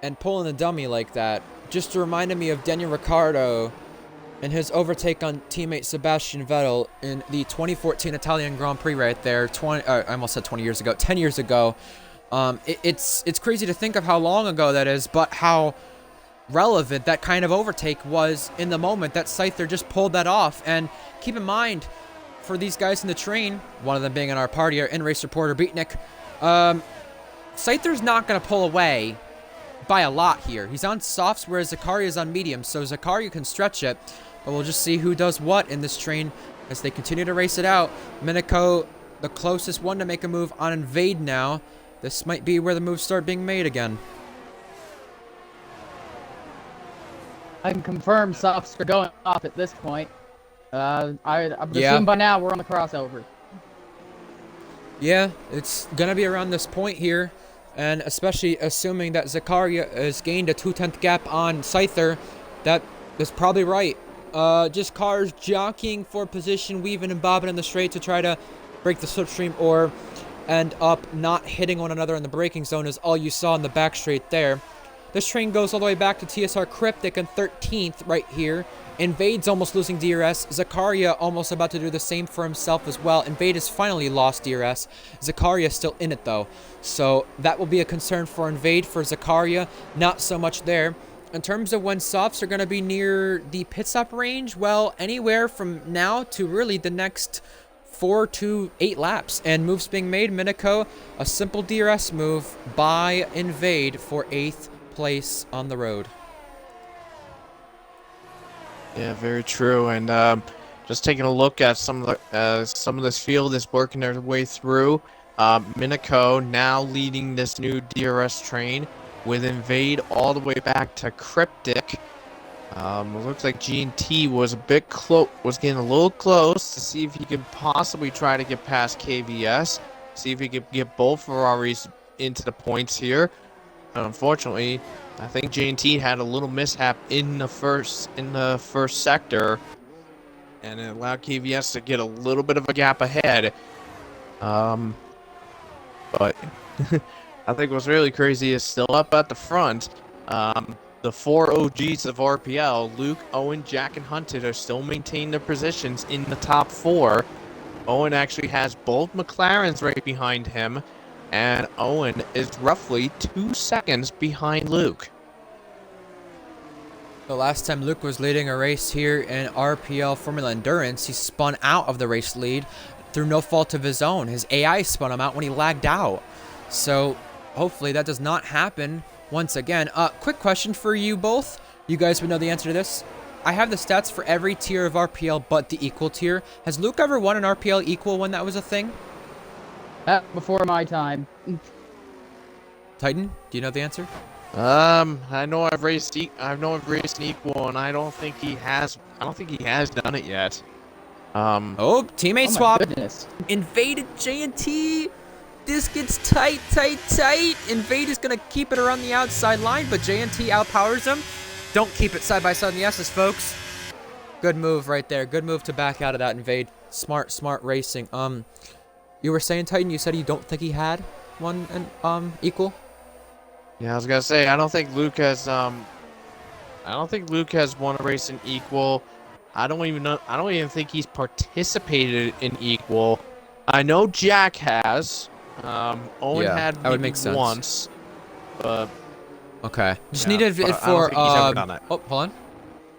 and pulling the dummy like that just reminded me of Daniel Ricciardo and his overtake on teammate Sebastian Vettel in the 2014 Italian Grand Prix right there. I almost said 20 years ago, 10 years ago. It's crazy to think of how long ago that is, but how relevant that kind of overtake was in the moment that Scyther just pulled that off. And keep in mind, for these guys in the train, one of them being in our party, our in-race reporter, Beatnik, Scyther's not going to pull away by a lot here. He's on softs, whereas Zakaria is on mediums, so Zakaria can stretch it, but we'll just see who does what in this train as they continue to race it out. Minico, the closest one to make a move on Invade now. This might be where the moves start being made again. I can confirm softs are going off at this point. I'm Yeah. assuming by now we're on the crossover. Yeah, it's gonna be around this point here, and especially assuming that Zakaria has gained a 2/10 gap on Scyther, that is probably right. Just cars jockeying for position, weaving and bobbing in the straight to try to break the slipstream or end up not hitting one another in the braking zone is all you saw in the back straight there. This train goes all the way back to TSR Cryptic in 13th right here. Invade's almost losing DRS. Zakaria almost about to do the same for himself as well. Invade has finally lost DRS. Zakaria still in it though. So that will be a concern for Invade. For Zakaria, not so much there. In terms of when softs are going to be near the pit stop range, well, anywhere from now to really the next 4 to 8 laps. And moves being made. Minico, a simple DRS move by Invade for 8th place on the road. Yeah, very true. And just taking a look at some of this field is working their way through. Minico now leading this new DRS train with Invade all the way back to Cryptic. It looks like G&T was a bit close, was getting a little close to see if he could possibly try to get past KVS, see if he could get both Ferraris into the points here. Unfortunately, I think J&T had a little mishap in the first sector, and it allowed KVS to get a little bit of a gap ahead. But I think what's really crazy is still up at the front. The 4 OGs of RPL, Luke, Owen, Jack, and Hunted, are still maintaining their positions in the top 4. Owen actually has both McLarens right behind him, and Owen is roughly 2 seconds behind Luke. The last time Luke was leading a race here in RPL Formula Endurance, he spun out of the race lead through no fault of his own. His AI spun him out when he lagged out. So hopefully that does not happen once again. Quick question for you both. You guys would know the answer to this. I have the stats for every tier of RPL but the equal tier. Has Luke ever won an RPL equal when that was a thing? Before my time. Titan, do you know the answer? I know I've raced an equal, and I don't think he has done it yet. Oh, teammate Oh my swap. goodness. Invaded J&T. This gets tight. Invade is going to keep it around the outside line, but J&T outpowers him. Don't keep it side by side in the S's, folks. Good move right there. Good move to back out of that Invade. Smart racing. You were saying, Titan, you said you don't think he had one equal? Yeah, I was gonna say I don't think Luke has won a race in equal. I don't even think he's participated in equal. I know Jack has. Owen had that would make sense. once. But okay. Just yeah, needed it I for don't think he's ever done it. oh, hold on.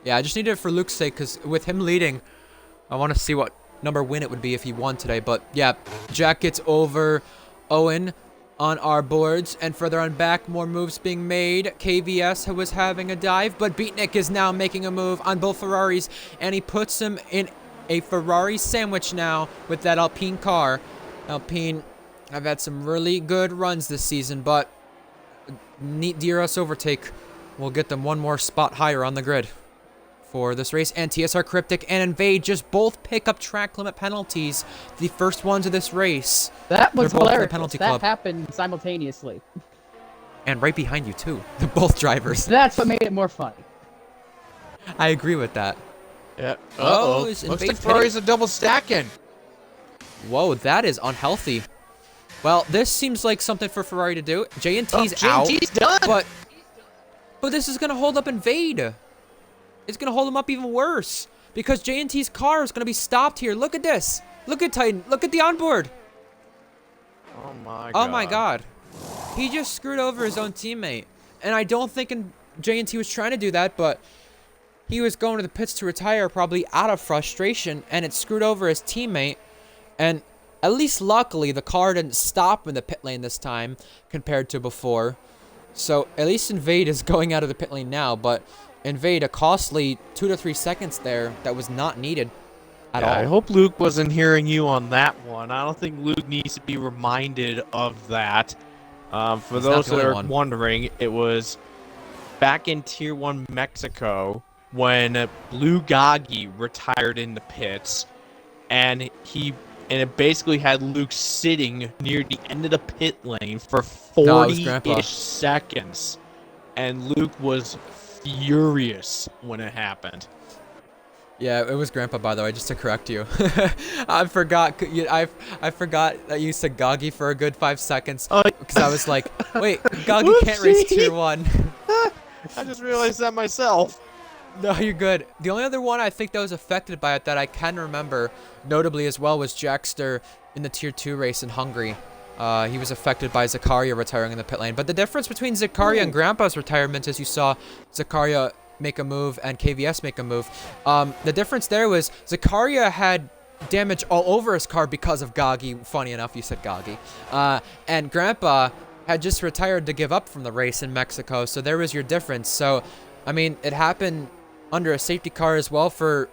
Yeah, I just needed it for Luke's sake, because with him leading, I want to see what number win it would be if he won today. But yeah, Jack gets over Owen on our boards, and further on back, more moves being made. KVS who was having a dive, but Beatnik is now making a move on both Ferraris, and he puts him in a Ferrari sandwich now with that Alpine car. Alpine have had some really good runs this season, but neat DRS overtake will get them one more spot higher on the grid. for this race. And TSR Cryptic and Invade just both pick up track limit penalties. The first ones of this race. That was They're both in the hilarious. penalty That club. happened simultaneously. And right behind you, too. They're both drivers. That's what made it more funny. I agree with that. Yeah. Oh, Uh-oh. is Looks Invade like Ferrari's a double stacking. Whoa, that is unhealthy. Well, this seems like something for Ferrari to do. J&T's out. JNT's done. But this is going to hold up Invade. It's going to hold him up even worse. Because J&T's car is going to be stopped here. Look at this. Look at Titan. Look at the onboard. Oh my god. Oh my god. He just screwed over his own teammate. And I don't think J&T was trying to do that, but he was going to the pits to retire probably out of frustration, and it screwed over his teammate. And at least luckily, the car didn't stop in the pit lane this time compared to before. So at least Invade is going out of the pit lane now, but Invade, a costly 2 to 3 seconds there that was not needed at all. I hope Luke wasn't hearing you on that one. I don't think Luke needs to be reminded of that. For He's those not the that only are one. wondering, it was back in Tier 1 Mexico when Blue Gagi retired in the pits, and it basically had Luke sitting near the end of the pit lane for No, it was Grandpa. 40-ish seconds, and Luke was furious when it happened. Yeah, it was Grandpa, by the way, just to correct you. I forgot that you said Gagi for a good 5 seconds. Oh, Because I was like, wait, Gagi can't race Whoopsie. Tier 1. I just realized that myself. No, you're good. The only other one I think that was affected by it that I can remember, notably as well, was Jackster in the Tier 2 race in Hungary. He was affected by Zakaria retiring in the pit lane. But the difference between Zakaria and Grandpa's retirement, as you saw Zakaria make a move and KVS make a move, the difference there was Zakaria had damage all over his car because of Gagi. Funny enough, you said Gagi. And Grandpa had just retired to give up from the race in Mexico, so there was your difference. So, I mean, it happened under a safety car as well for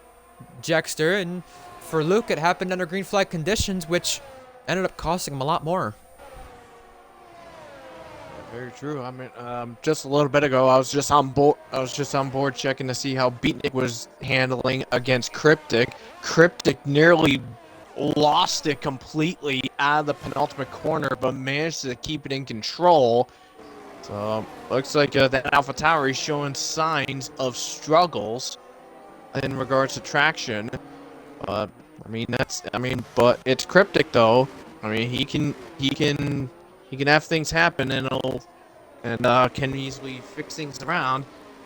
Jackster, and for Luke, it happened under green flag conditions, which ended up costing him a lot more. Very true. I mean, just a little bit ago, I was just on board checking to see how Beatnik was handling against Cryptic. Cryptic nearly lost it completely out of the penultimate corner, but managed to keep it in control. So looks like that Alpha Tower is showing signs of struggles in regards to traction. But but it's Cryptic though. I mean, he can have things happen, and can easily fix things around.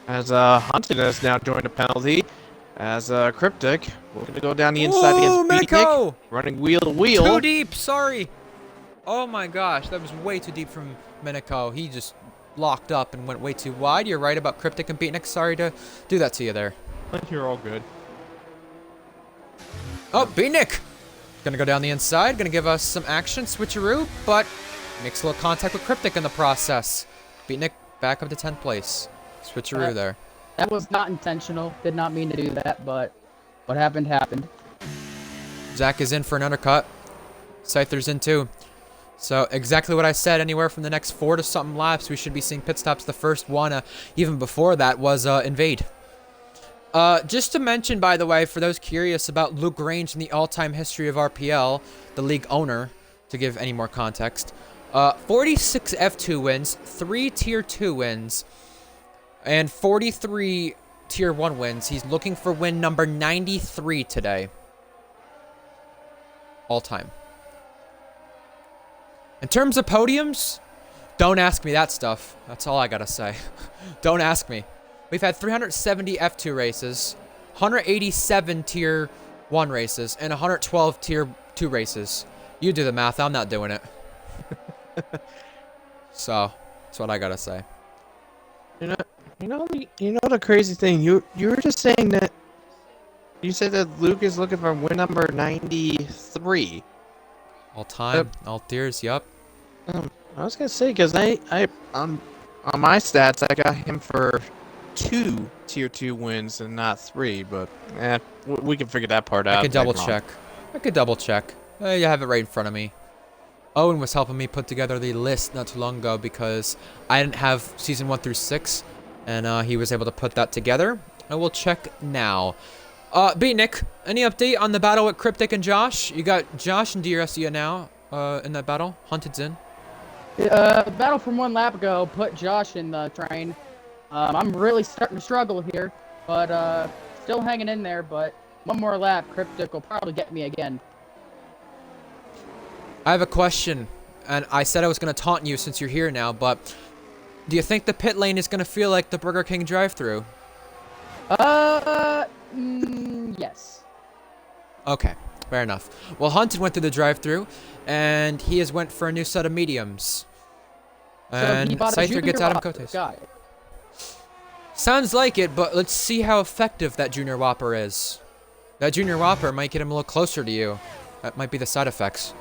As Hunted has now joined a penalty, as Cryptic looking to go down the inside Ooh, against Miko! Beatnik, running wheel to wheel. Too deep, sorry. Oh my gosh, that was way too deep from Miniko. He just locked up and went way too wide. You're right about Cryptic and Beatnik. Sorry to do that to you there. You're all good. Oh, Beatnik! Gonna go down the inside, gonna give us some action, switcheroo, but makes a little contact with Cryptic in the process. Beatnik back up to 10th place. Switcheroo there. That was not intentional. Did not mean to do that, but what happened happened. Zach is in for an undercut. Scyther's in too. So exactly what I said, anywhere from the next 4 to something laps, we should be seeing pit stops. The first one, even before that, was Invade. Just to mention, by the way, for those curious about Luke Grange in the all-time history of RPL, the league owner, to give any more context, 46 F2 wins, 3 Tier 2 wins, and 43 Tier 1 wins. He's looking for win number 93 today. All-time. In terms of podiums, don't ask me that stuff. That's all I gotta say. Don't ask me. We've had 370 F2 races, 187 Tier 1 races, and 112 Tier 2 races. You do the math. I'm not doing it. So, that's what I gotta say. You know the crazy thing. You were just saying that. You said that Luke is looking for win number 93. All time, all tiers, yup. I was gonna say because I on my stats I got him for 2 Tier 2 wins and not 3, but we can figure that part out. I could double check. You have it right in front of me. Owen was helping me put together the list not too long ago because I didn't have season 1 through 6, and he was able to put that together. I will check now. Beatnik, any update on the battle with Cryptic and Josh? You got Josh and DRSU now in that battle. Hunted's in. The battle from 1 lap ago put Josh in the train. I'm really starting to struggle here, but still hanging in there. But one more lap, Cryptic will probably get me again. I have a question, and I said I was going to taunt you since you're here now, but do you think the pit lane is going to feel like the Burger King drive-thru? Yes. Okay, fair enough. Well, Hunted went through the drive-thru, and he has went for a new set of mediums. And Scyther gets Adam Cotes. Sounds like it, but let's see how effective that Junior Whopper is. That Junior Whopper might get him a little closer to you. That might be the side effects.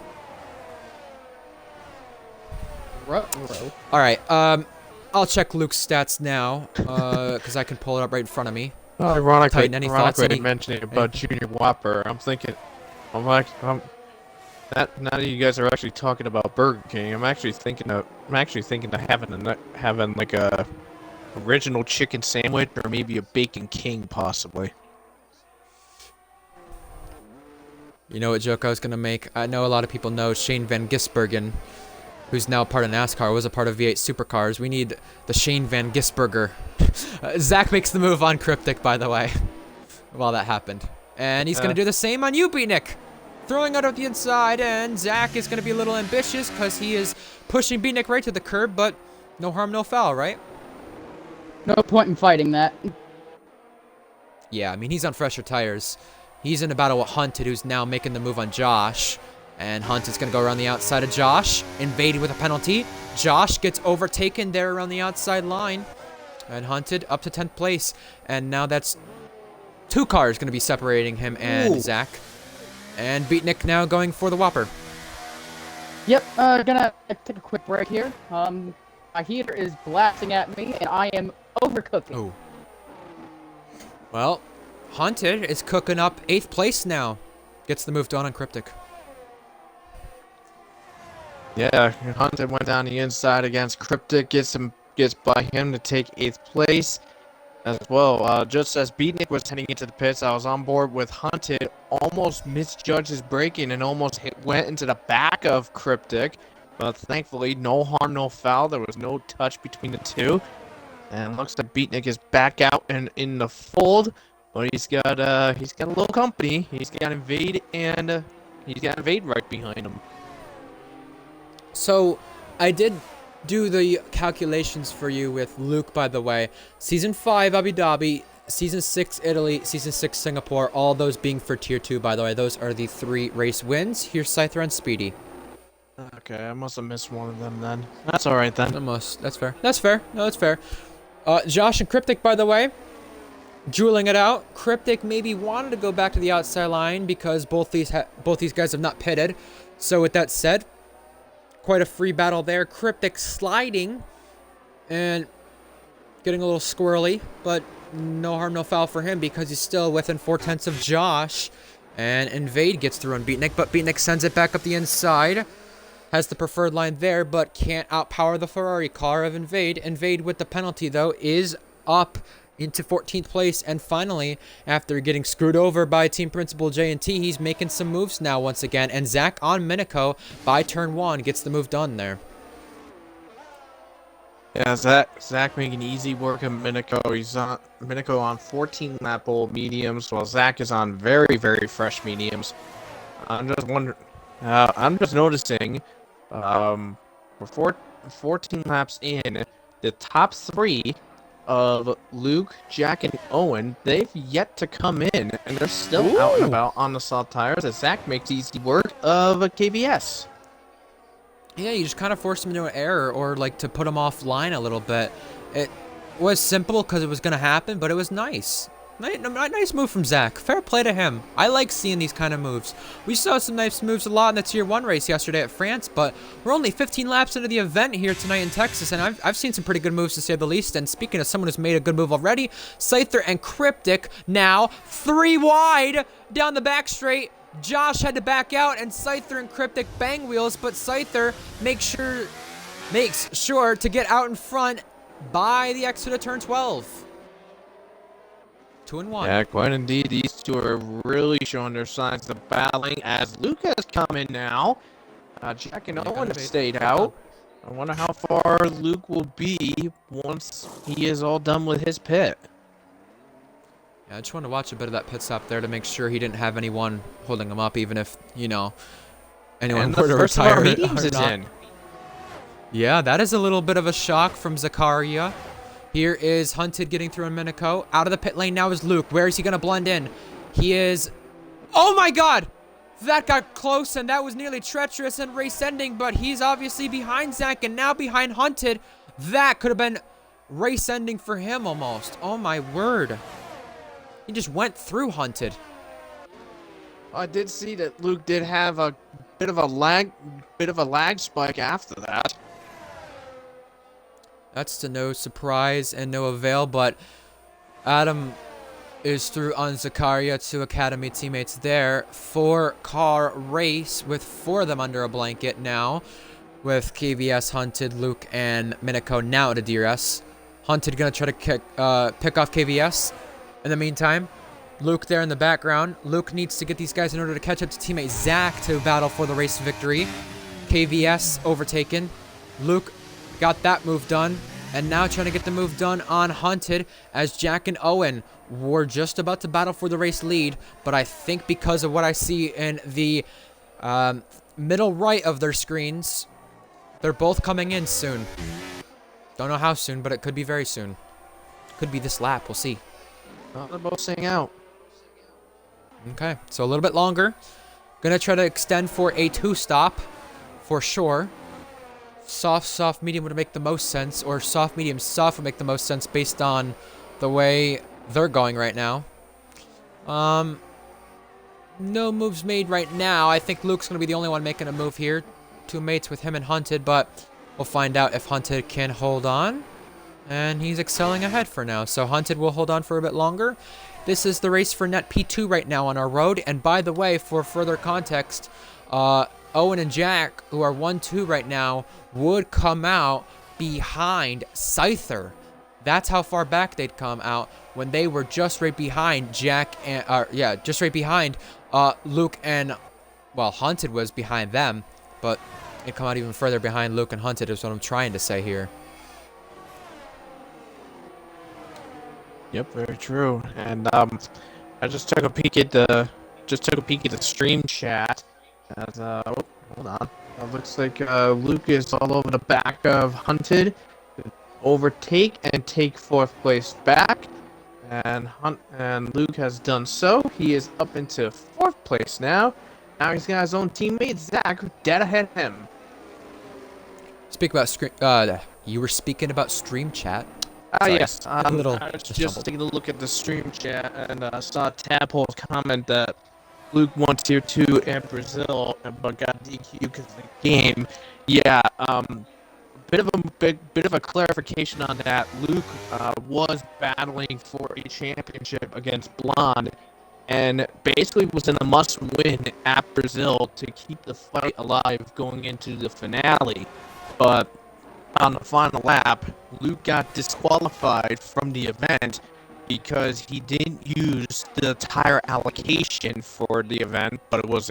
Alright, I'll check Luke's stats now, because I can pull it up right in front of me. Well, ironically, Titan, any thoughts? mentioning about Junior Whopper, I'm thinking, now that you guys are actually talking about Burger King, I'm actually thinking of having like a original chicken sandwich or maybe a Bacon King possibly. You know what joke I was gonna make? I know a lot of people know Shane Van Gisbergen, who's now part of NASCAR, was a part of V8 Supercars. We need the Shane Van Gisberger. Zach makes the move on Cryptic, by the way, while that happened. And he's going to do the same on you, Beatnik. Throwing out of the inside, and Zach is going to be a little ambitious because he is pushing Beatnik right to the curb, but no harm, no foul, right? No point in fighting that. Yeah, I mean, he's on fresher tires. He's in a battle with Hunted, who's now making the move on Josh. And Hunt is going to go around the outside of Josh, invading with a penalty. Josh gets overtaken there around the outside line. And Hunted up to 10th place. And now that's 2 cars going to be separating him and Zach. And Beatnik now going for the Whopper. Yep, gonna take a quick break here. My heater is blasting at me, and I am overcooking. Oh. Well, Hunted is cooking up 8th place now. Gets the move done on Cryptic. Yeah, Hunted went down the inside against Cryptic, gets by him to take 8th place as well. Just as Beatnik was heading into the pits, I was on board with Hunted, almost misjudged his braking and almost went into the back of Cryptic. But thankfully, no harm, no foul. There was no touch between the two. And looks like Beatnik is back out and in the fold. But he's got a little company. He's got Invade and he's got Invade right behind him. So, I did do the calculations for you with Luke, by the way. Season 5 Abu Dhabi, Season 6 Italy, Season 6 Singapore, all those being for Tier 2, by the way. Those are the 3 race wins. Here's Scyther and Speedy. Okay, I must have missed one of them then. That's alright then. Almost. That's fair. That's fair. No, that's fair. Josh and Cryptic, by the way, dueling it out. Cryptic maybe wanted to go back to the outside line because both these guys have not pitted. So with that said, quite a free battle there. Cryptic sliding and getting a little squirrely, but no harm, no foul for him because he's still within 4/10 of Josh. And Invade gets through on Beatnik, but Beatnik sends it back up the inside. Has the preferred line there, but can't outpower the Ferrari car of Invade. Invade with the penalty, though, is up into 14th place. And finally, after getting screwed over by team principal J&T, he's making some moves now once again. And Zach on Minico by turn 1 gets the move done there. Yeah, Zach making easy work of Minico. He's on Minico on 14 lap old mediums, while Zach is on very, very fresh mediums. I'm just noticing, we're 14 laps in, the top 3 of Luke, Jack, and Owen, they've yet to come in, and they're still out and about on the soft tires as Zach makes easy work of a KBS. Yeah, you just kind of forced him into an error or like to put him offline a little bit. It was simple because it was going to happen, but it was nice. Nice move from Zach. Fair play to him. I like seeing these kind of moves. We saw some nice moves a lot in the Tier 1 race yesterday at France, but we're only 15 laps into the event here tonight in Texas, and I've seen some pretty good moves to say the least. And speaking of someone who's made a good move already, Scyther and Cryptic now 3 wide down the back straight. Josh had to back out, and Scyther and Cryptic bang wheels, but Scyther makes sure to get out in front by the exit of turn 12. 2-1. Yeah, quite indeed. These two are really showing their signs of battling as Luke has come in now. Jack and Owen have stayed out. I wonder how far Luke will be once he is all done with his pit. Yeah, I just want to watch a bit of that pit stop there to make sure he didn't have anyone holding him up, even if, you know, anyone And were the to first of retire our or meetings is not. in. Yeah, that is a little bit of a shock from Zakaria. Here is Hunted getting through in Minico. Out of the pit lane now is Luke. Where is he going to blend in? He is... Oh my god! That got close, and that was nearly treacherous and race-ending, but he's obviously behind Zach and now behind Hunted. That could have been race-ending for him almost. Oh my word. He just went through Hunted. I did see that Luke did have a bit of a lag spike after that. That's to no surprise and no avail, but Adam is through on Zakaria, 2 Academy teammates there. 4-car race with 4 of them under a blanket now, with KVS, Hunted, Luke, and Minico now at a DRS. Hunted gonna try to pick off KVS. In the meantime, Luke there in the background. Luke needs to get these guys in order to catch up to teammate Zach to battle for the race victory. KVS overtaken. Luke got that move done, and now trying to get the move done on Hunted as Jack and Owen were just about to battle for the race lead, but I think because of what I see in the middle right of their screens, they're both coming in soon. Don't know how soon, but it could be very soon. Could be this lap, we'll see. They're both staying out. Okay, so a little bit longer. Gonna try to extend for a 2-stop for sure. Soft, medium would make the most sense, or soft, medium, soft would make the most sense based on the way they're going right now. No moves made right now. I think Luke's going to be the only one making a move here. 2 mates with him and Hunted, but we'll find out if Hunted can hold on. And he's excelling ahead for now, so Hunted will hold on for a bit longer. This is the race for net P2 right now on our road, and by the way, for further context, Owen and Jack, who are 1-2 right now, would come out behind Scyther. That's how far back they'd come out when they were just right behind Jack and just right behind Luke and, well, Hunted was behind them, but they'd come out even further behind Luke and Hunted is what I'm trying to say here. Yep, very true. And I just took a peek at the stream chat. As, hold on. It looks like Luke is all over the back of Hunted. Overtake and take 4th place back, and Luke has done so. He is up into 4th place now. Now he's got his own teammate Zach dead ahead of him. Speak about you were speaking about stream chat. Yes. A little I was just taking a look at the stream chat and saw Tadpole's comment that Luke won Tier 2 in Brazil, but got DQ because of the game. Yeah. Bit of a clarification on that. Luke was battling for a championship against Blonde, and basically was in a must-win at Brazil to keep the fight alive going into the finale. But on the final lap, Luke got disqualified from the event because he didn't use the tire allocation for the event, but it was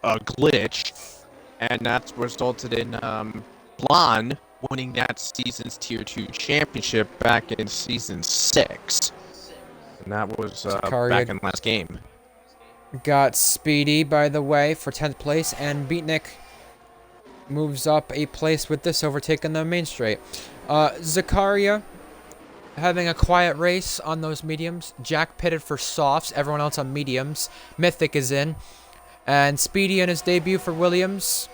a glitch, and that's resulted in Blonde winning that season's Tier 2 championship back in Season 6. And that was back in last game. Got Speedy, by the way, for 10th place, and Beatnik moves up a place with this overtake on the main straight. Zakaria having a quiet race on those mediums. Jack pitted for softs, everyone else on mediums. Mythic is in. And Speedy in his debut for Williams.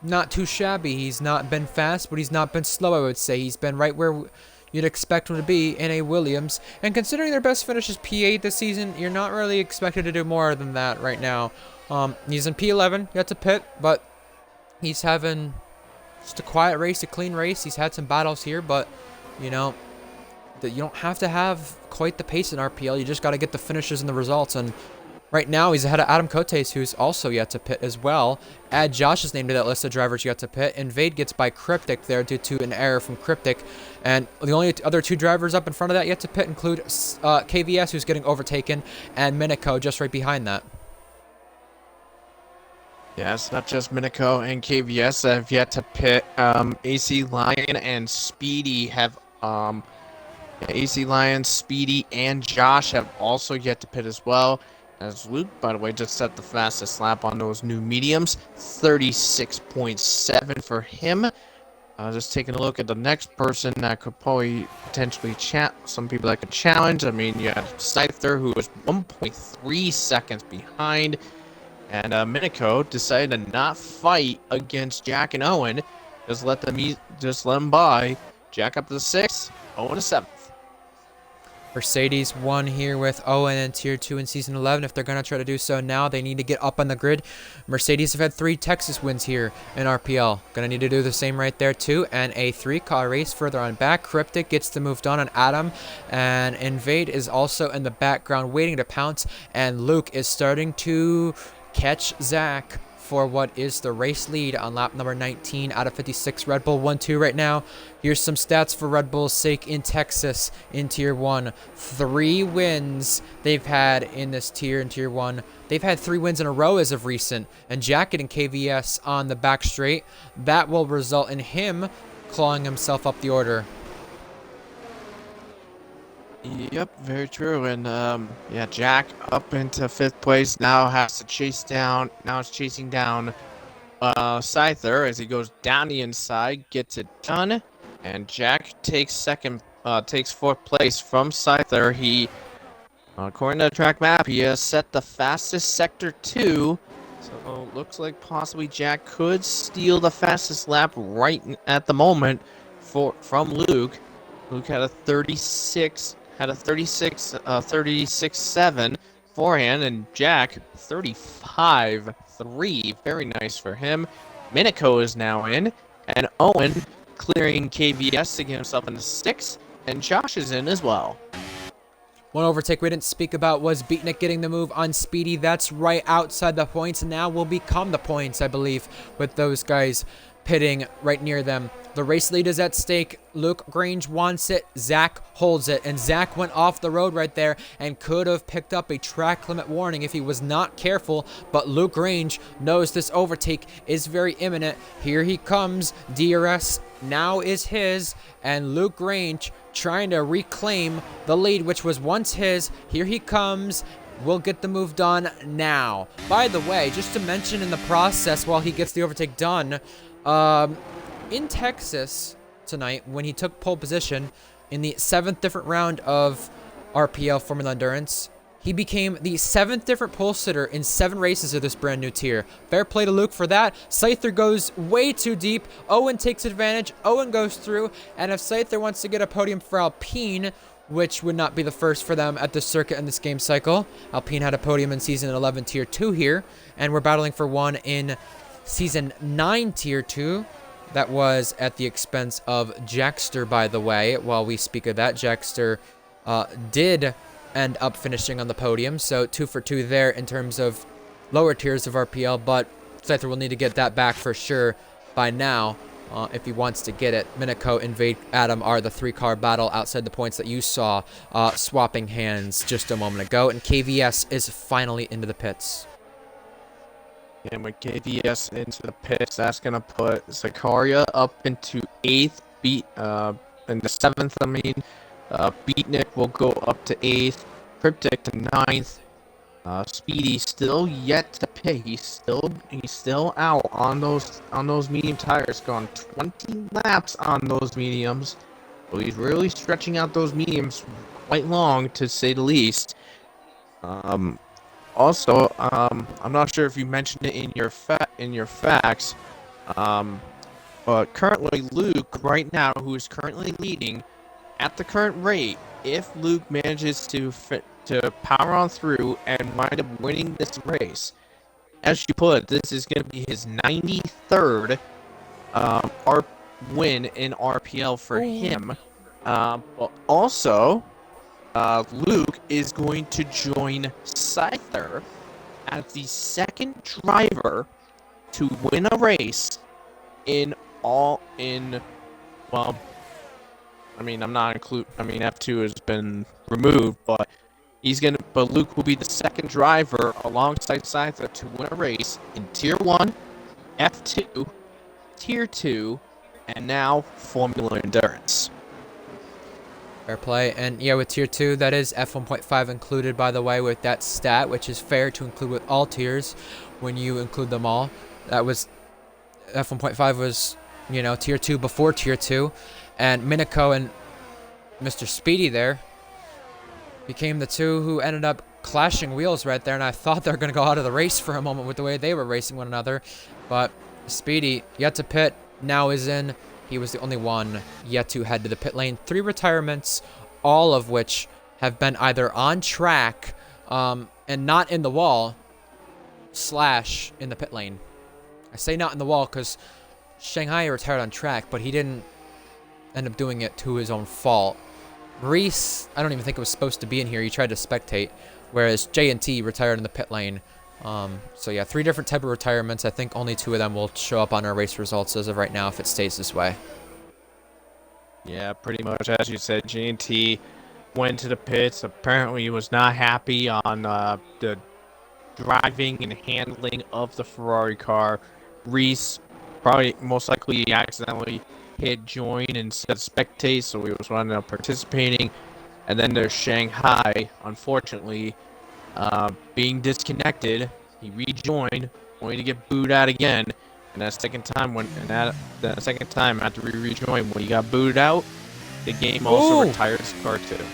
Not too shabby. He's not been fast, but he's not been slow, I would say. He's been right where you'd expect him to be in a Williams. And considering their best finish is P8 this season, you're not really expected to do more than that right now. He's in P11. He had to pit, but he's having just a quiet race, a clean race. He's had some battles here, but, you know, you don't have to have quite the pace in RPL. You just got to get the finishes and the results. And Right now, he's ahead of Adam Cotes, who's also yet to pit as well. Add Josh's name to that list of drivers yet to pit. Invade gets by Cryptic there due to an error from Cryptic. And the only other two drivers up in front of that yet to pit include KVS, who's getting overtaken, and Minico just right behind that. Yeah, it's not just Minico and KVS that have yet to pit. AC Lion and Speedy have AC Lion, Speedy, and Josh have also yet to pit as well. As Luke, by the way, just set the fastest lap on those new mediums, 36.7 for him. Just taking a look at the next person that could probably potentially some people that could challenge. I mean, you have Scyther, who was 1.3 seconds behind. And Minico decided to not fight against Jack and Owen. Just let them by. Jack up to the 6th, Owen to 7th. Mercedes won here with Owen in Tier 2 in Season 11. If they're going to try to do so now, they need to get up on the grid. Mercedes have had 3 Texas wins here in RPL. Going to need to do the same right there too. And a 3-car race further on back. Cryptic gets the move done on Adam. And Invade is also in the background waiting to pounce. And Luke is starting to catch Zach for what is the race lead on lap number 19 out of 56. Red Bull 1-2 right now. Here's some stats for Red Bull's sake in Texas in Tier 1. 3 wins they've had in this tier in Tier 1. They've had 3 wins in a row as of recent. And Jacket and KVS on the back straight. That will result in him clawing himself up the order. Yep, very true. And yeah, Jack up into 5th place now has to chase down. Now it's chasing down Scyther as he goes down the inside, gets it done, and Jack takes 4th place from Scyther. He, according to the track map, he has set the fastest sector 2. So it looks like possibly Jack could steal the fastest lap right at the moment from Luke. Luke had a 36.7 forehand, and Jack 35.3. Very nice for him. Minico is now in, and Owen clearing KVS to get himself into 6th, and Josh is in as well. One overtake we didn't speak about was Beatnik getting the move on Speedy. That's right outside the points, and now will become the points, I believe, with those guys pitting right near them. The race lead is at stake. Luke Grange wants it. Zach holds it. And Zach went off the road right there and could have picked up a track limit warning if he was not careful. But Luke Grange knows this overtake is very imminent. Here he comes. DRS now is his. And Luke Grange trying to reclaim the lead, which was once his. Here he comes. We'll get the move done now. By the way, just to mention in the process while he gets the overtake done, in Texas tonight, when he took pole position in the 7th different round of RPL Formula Endurance, he became the 7th different pole sitter in 7 races of this brand new tier. Fair play to Luke for that. Scyther goes way too deep. Owen takes advantage. Owen goes through. And if Scyther wants to get a podium for Alpine, which would not be the first for them at this circuit in this game cycle. Alpine had a podium in Season 11 Tier 2 here, and we're battling for one in Season 9 Tier 2. That was at the expense of Jackster, by the way. While we speak of that, Jackster did end up finishing on the podium, so 2 for 2 there in terms of lower tiers of RPL, but Scyther will need to get that back for sure by now. If he wants to get it. Minico, Invade, Adam are the 3-car battle outside the points that you saw swapping hands just a moment ago. And KVS is finally into the pits. And with KVS into the pits, that's going to put Zakaria up into 8th. In the 7th, I mean. Beatnik will go up to 8th. Cryptic to 9th. Speedy still yet to pit. He's still out on those medium tires. Gone 20 laps on those mediums. So he's really stretching out those mediums quite long, to say the least. Also, I'm not sure if you mentioned it in your facts, but currently Luke right now, who is currently leading at the current rate, if Luke manages to power on through and wind up winning this race, as you put, this is going to be his 93rd win in RPL for him. But also, Luke is going to join Scyther as the second driver to win a race well, I mean, F2 has been removed, but Luke will be the second driver alongside Scyther to win a race in Tier 1, F2, Tier 2, and now Formula Endurance. Fair play. And yeah, with Tier 2, that is F1.5 included, by the way, with that stat, which is fair to include with all tiers when you include them all. That was F1.5 was, Tier 2 before Tier 2. And Miniko and Mr. Speedy there became the two who ended up clashing wheels right there. And I thought they were going to go out of the race for a moment with the way they were racing one another. But Speedy, yet to pit, now is in. He was the only one yet to head to the pit lane. 3 retirements, all of which have been either on track and not in the wall, / in the pit lane. I say not in the wall because Shanghai retired on track, but he didn't end up doing it to his own fault. Reese, I don't even think it was supposed to be in here. He tried to spectate, whereas J&T retired in the pit lane. So yeah, 3 different type of retirements. I think only 2 of them will show up on our race results as of right now if it stays this way. Yeah, pretty much as you said, J&T went to the pits. Apparently he was not happy on the driving and handling of the Ferrari car. Reese probably most likely accidentally hit join instead of spectate, so he was running up participating. And then there's Shanghai, unfortunately, being disconnected. He rejoined, only to get booed out again. And that second time after we rejoined, when he got booed out, the game also retired his car too.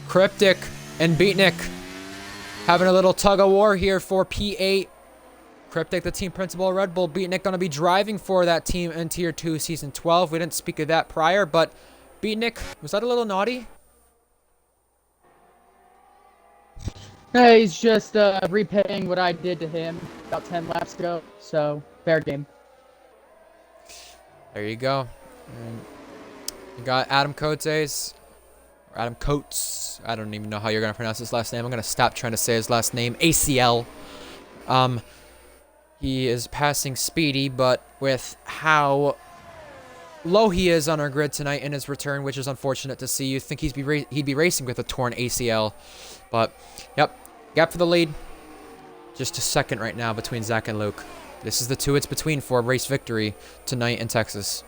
Cryptic and Beatnik having a little tug of war here for P8. Cryptic, the team principal of Red Bull. Beatnik going to be driving for that team in Tier 2 Season 12. We didn't speak of that prior, but Beatnik, was that a little naughty? Hey, he's just repaying what I did to him about 10 laps ago, so fair game. There you go. And you got Adam Coates. Adam Coates. I don't even know how you're going to pronounce his last name. I'm going to stop trying to say his last name. ACL. He is passing Speedy, but with how low he is on our grid tonight in his return, which is unfortunate to see. You'd think he'd be racing with a torn ACL. But, yep, gap for the lead. Just a second right now between Zach and Luke. This is the 2 it's between for a race victory tonight in Texas.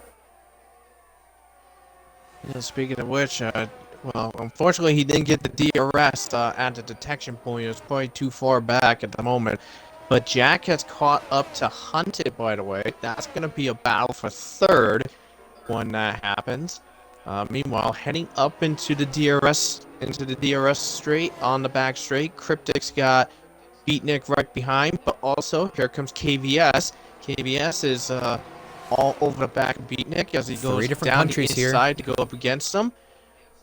Speaking of which, well, unfortunately he didn't get the DRS at the detection point. It was probably too far back at the moment. But Jack has caught up to Hunted, by the way. That's going to be a battle for 3rd when that happens. Meanwhile, heading up into the DRS straight on the back straight. Cryptic's got Beatnik right behind, but also here comes KVS. KVS is all over the back of Beatnik as he goes down the inside to go up against him.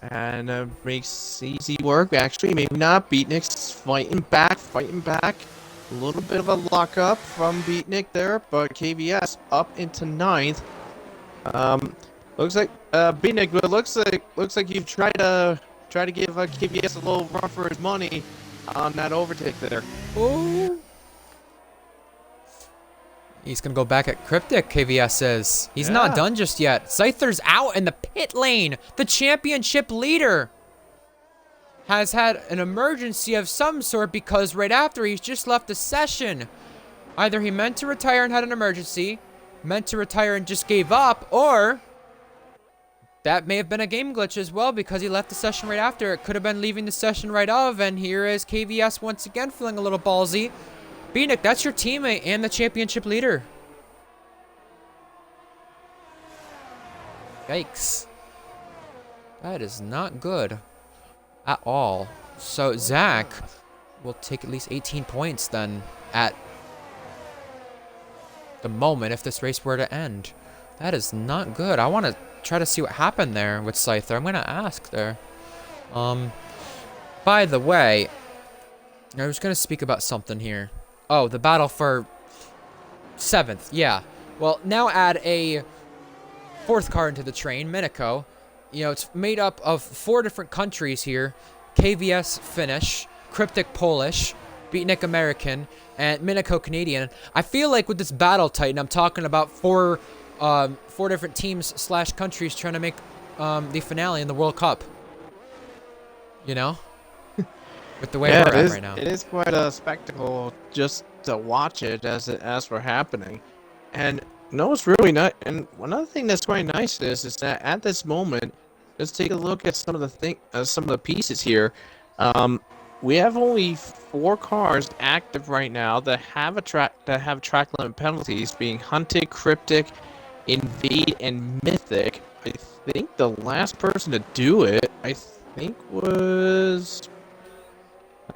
And makes easy work, actually. Maybe not. Beatnik's fighting back. A little bit of a lockup from Beatnik there, but KVS up into 9th. Looks like Beatnik, but looks like you've tried to give KVS a little run for his money on that overtake there. Ooh. He's gonna go back at Cryptic, KVS says. He's not done just yet. Scyther's out in the pit lane. The championship leader has had an emergency of some sort because right after he's just left the session. Either he meant to retire and had an emergency, meant to retire and just gave up, or that may have been a game glitch as well because he left the session right after. It could have been leaving the session right of, and here is KVS once again feeling a little ballsy. Beatnik, that's your teammate and the championship leader. Yikes. That is not good at all. So Zach will take at least 18 points then at the moment if this race were to end. That is not good. I want to try to see what happened there with Scyther. I'm going to ask there. By the way, I was going to speak about something here. Oh, the battle for 7th. Yeah. Well, now add a 4th car into the train, Miniko. You know, it's made up of 4 different countries here. KVS Finnish, Cryptic Polish, Beatnik American, and Minico Canadian. I feel like with this battle, Titan, I'm talking about four different teams / countries trying to make the finale in the World Cup. You know? With the way we're at right now. It is quite a spectacle just to watch it as we're happening. And no, it's really not. And another thing that's quite nice is that at this moment, let's take a look at some of the pieces here. We have only 4 cars active right now that have track limit penalties, being Hunted, Cryptic, Invade, and Mythic. I think the last person to do it, was.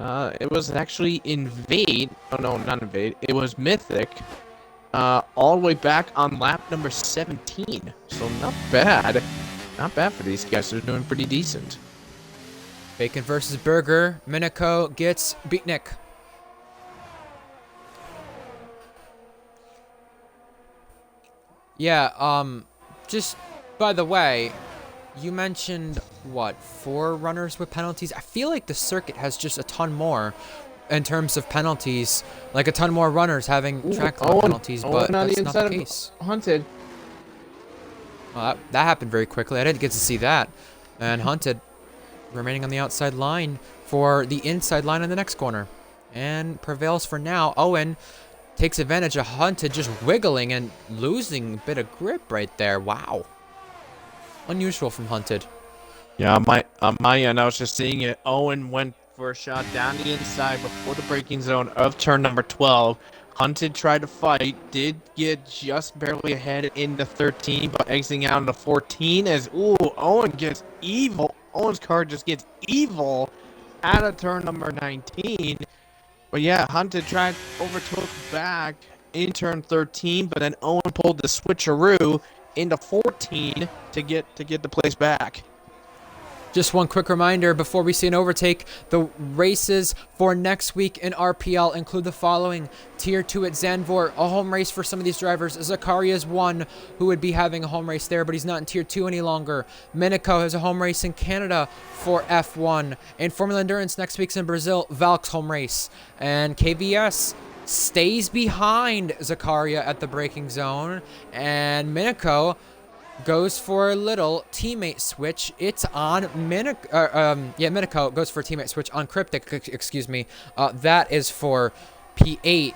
It was actually Invade. Oh no, not Invade. It was Mythic. All the way back on lap number 17. So not bad. Not bad for these guys. They're doing pretty decent. Bacon versus Burger. Minico gets Beatnik. Yeah, just by the way, you mentioned, what, 4 runners with penalties? I feel like the circuit has just a ton more in terms of penalties, like a ton more runners having track limit penalties, but that's not the case. Hunted. Well, that happened very quickly. I didn't get to see that. And Hunted remaining on the outside line for the inside line in the next corner. And prevails for now. Owen takes advantage of Hunted just wiggling and losing a bit of grip right there. Wow. Unusual from Hunted. Yeah, on my end, I was just seeing it. Owen went for a shot down the inside before the braking zone of turn number 12. Hunted tried to fight, did get just barely ahead into 13, but exiting out into 14 as, Owen gets evil. Owen's car just gets evil out of turn number 19. But yeah, Hunted overtook back in turn 13, but then Owen pulled the switcheroo into 14 to get the place back. Just one quick reminder before we see an overtake, the races for next week in RPL include the following. Tier 2 at Zandvoort, a home race for some of these drivers. Zacharias 1, who would be having a home race there, but he's not in Tier 2 any longer. Minico has a home race in Canada for F1. And Formula Endurance next week's in Brazil, Valk's home race. And KVS stays behind Zakaria at the braking zone. And Minico goes for a little teammate switch. It's on Minico goes for a teammate switch on Cryptic, excuse me. That is for P8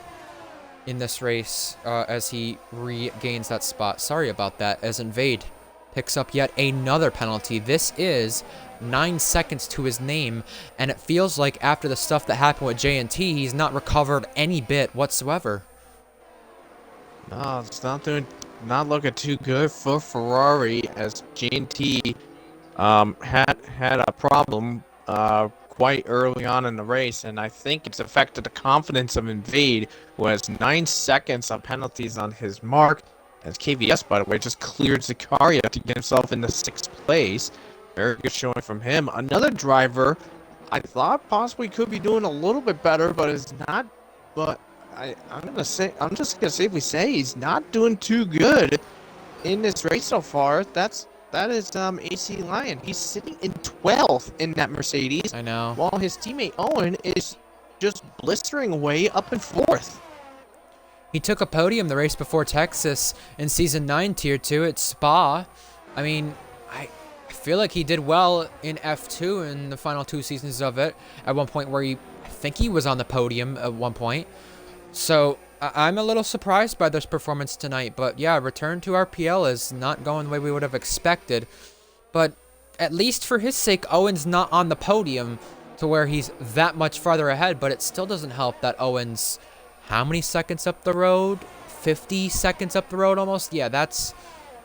in this race as he regains that spot. Sorry about that, as Invade picks up yet another penalty. This is 9 seconds to his name, and it feels like after the stuff that happened with J&T, he's not recovered any bit whatsoever. No, it's not looking too good for Ferrari, as J&T had a problem quite early on in the race, and I think it's affected the confidence of Invade, who has 9 seconds of penalties on his mark, as KVS, by the way, just cleared Zakaria to get himself into 6th place. Very good showing from him. Another driver I thought possibly could be doing a little bit better, but is not. But I'm just gonna safely say he's not doing too good in this race so far. That is AC Lion. He's sitting in 12th in that Mercedes. I know. While his teammate Owen is just blistering away up in 4th. He took a podium the race before Texas in Season 9 Tier 2 at Spa. I mean, I feel like he did well in F2 in the final 2 seasons of it. At one point where I think he was on the podium at one point. So I'm a little surprised by this performance tonight. But yeah, return to RPL is not going the way we would have expected. But at least for his sake, Owen's not on the podium to where he's that much farther ahead. But it still doesn't help that Owen's how many seconds up the road? 50 seconds up the road almost? Yeah, that's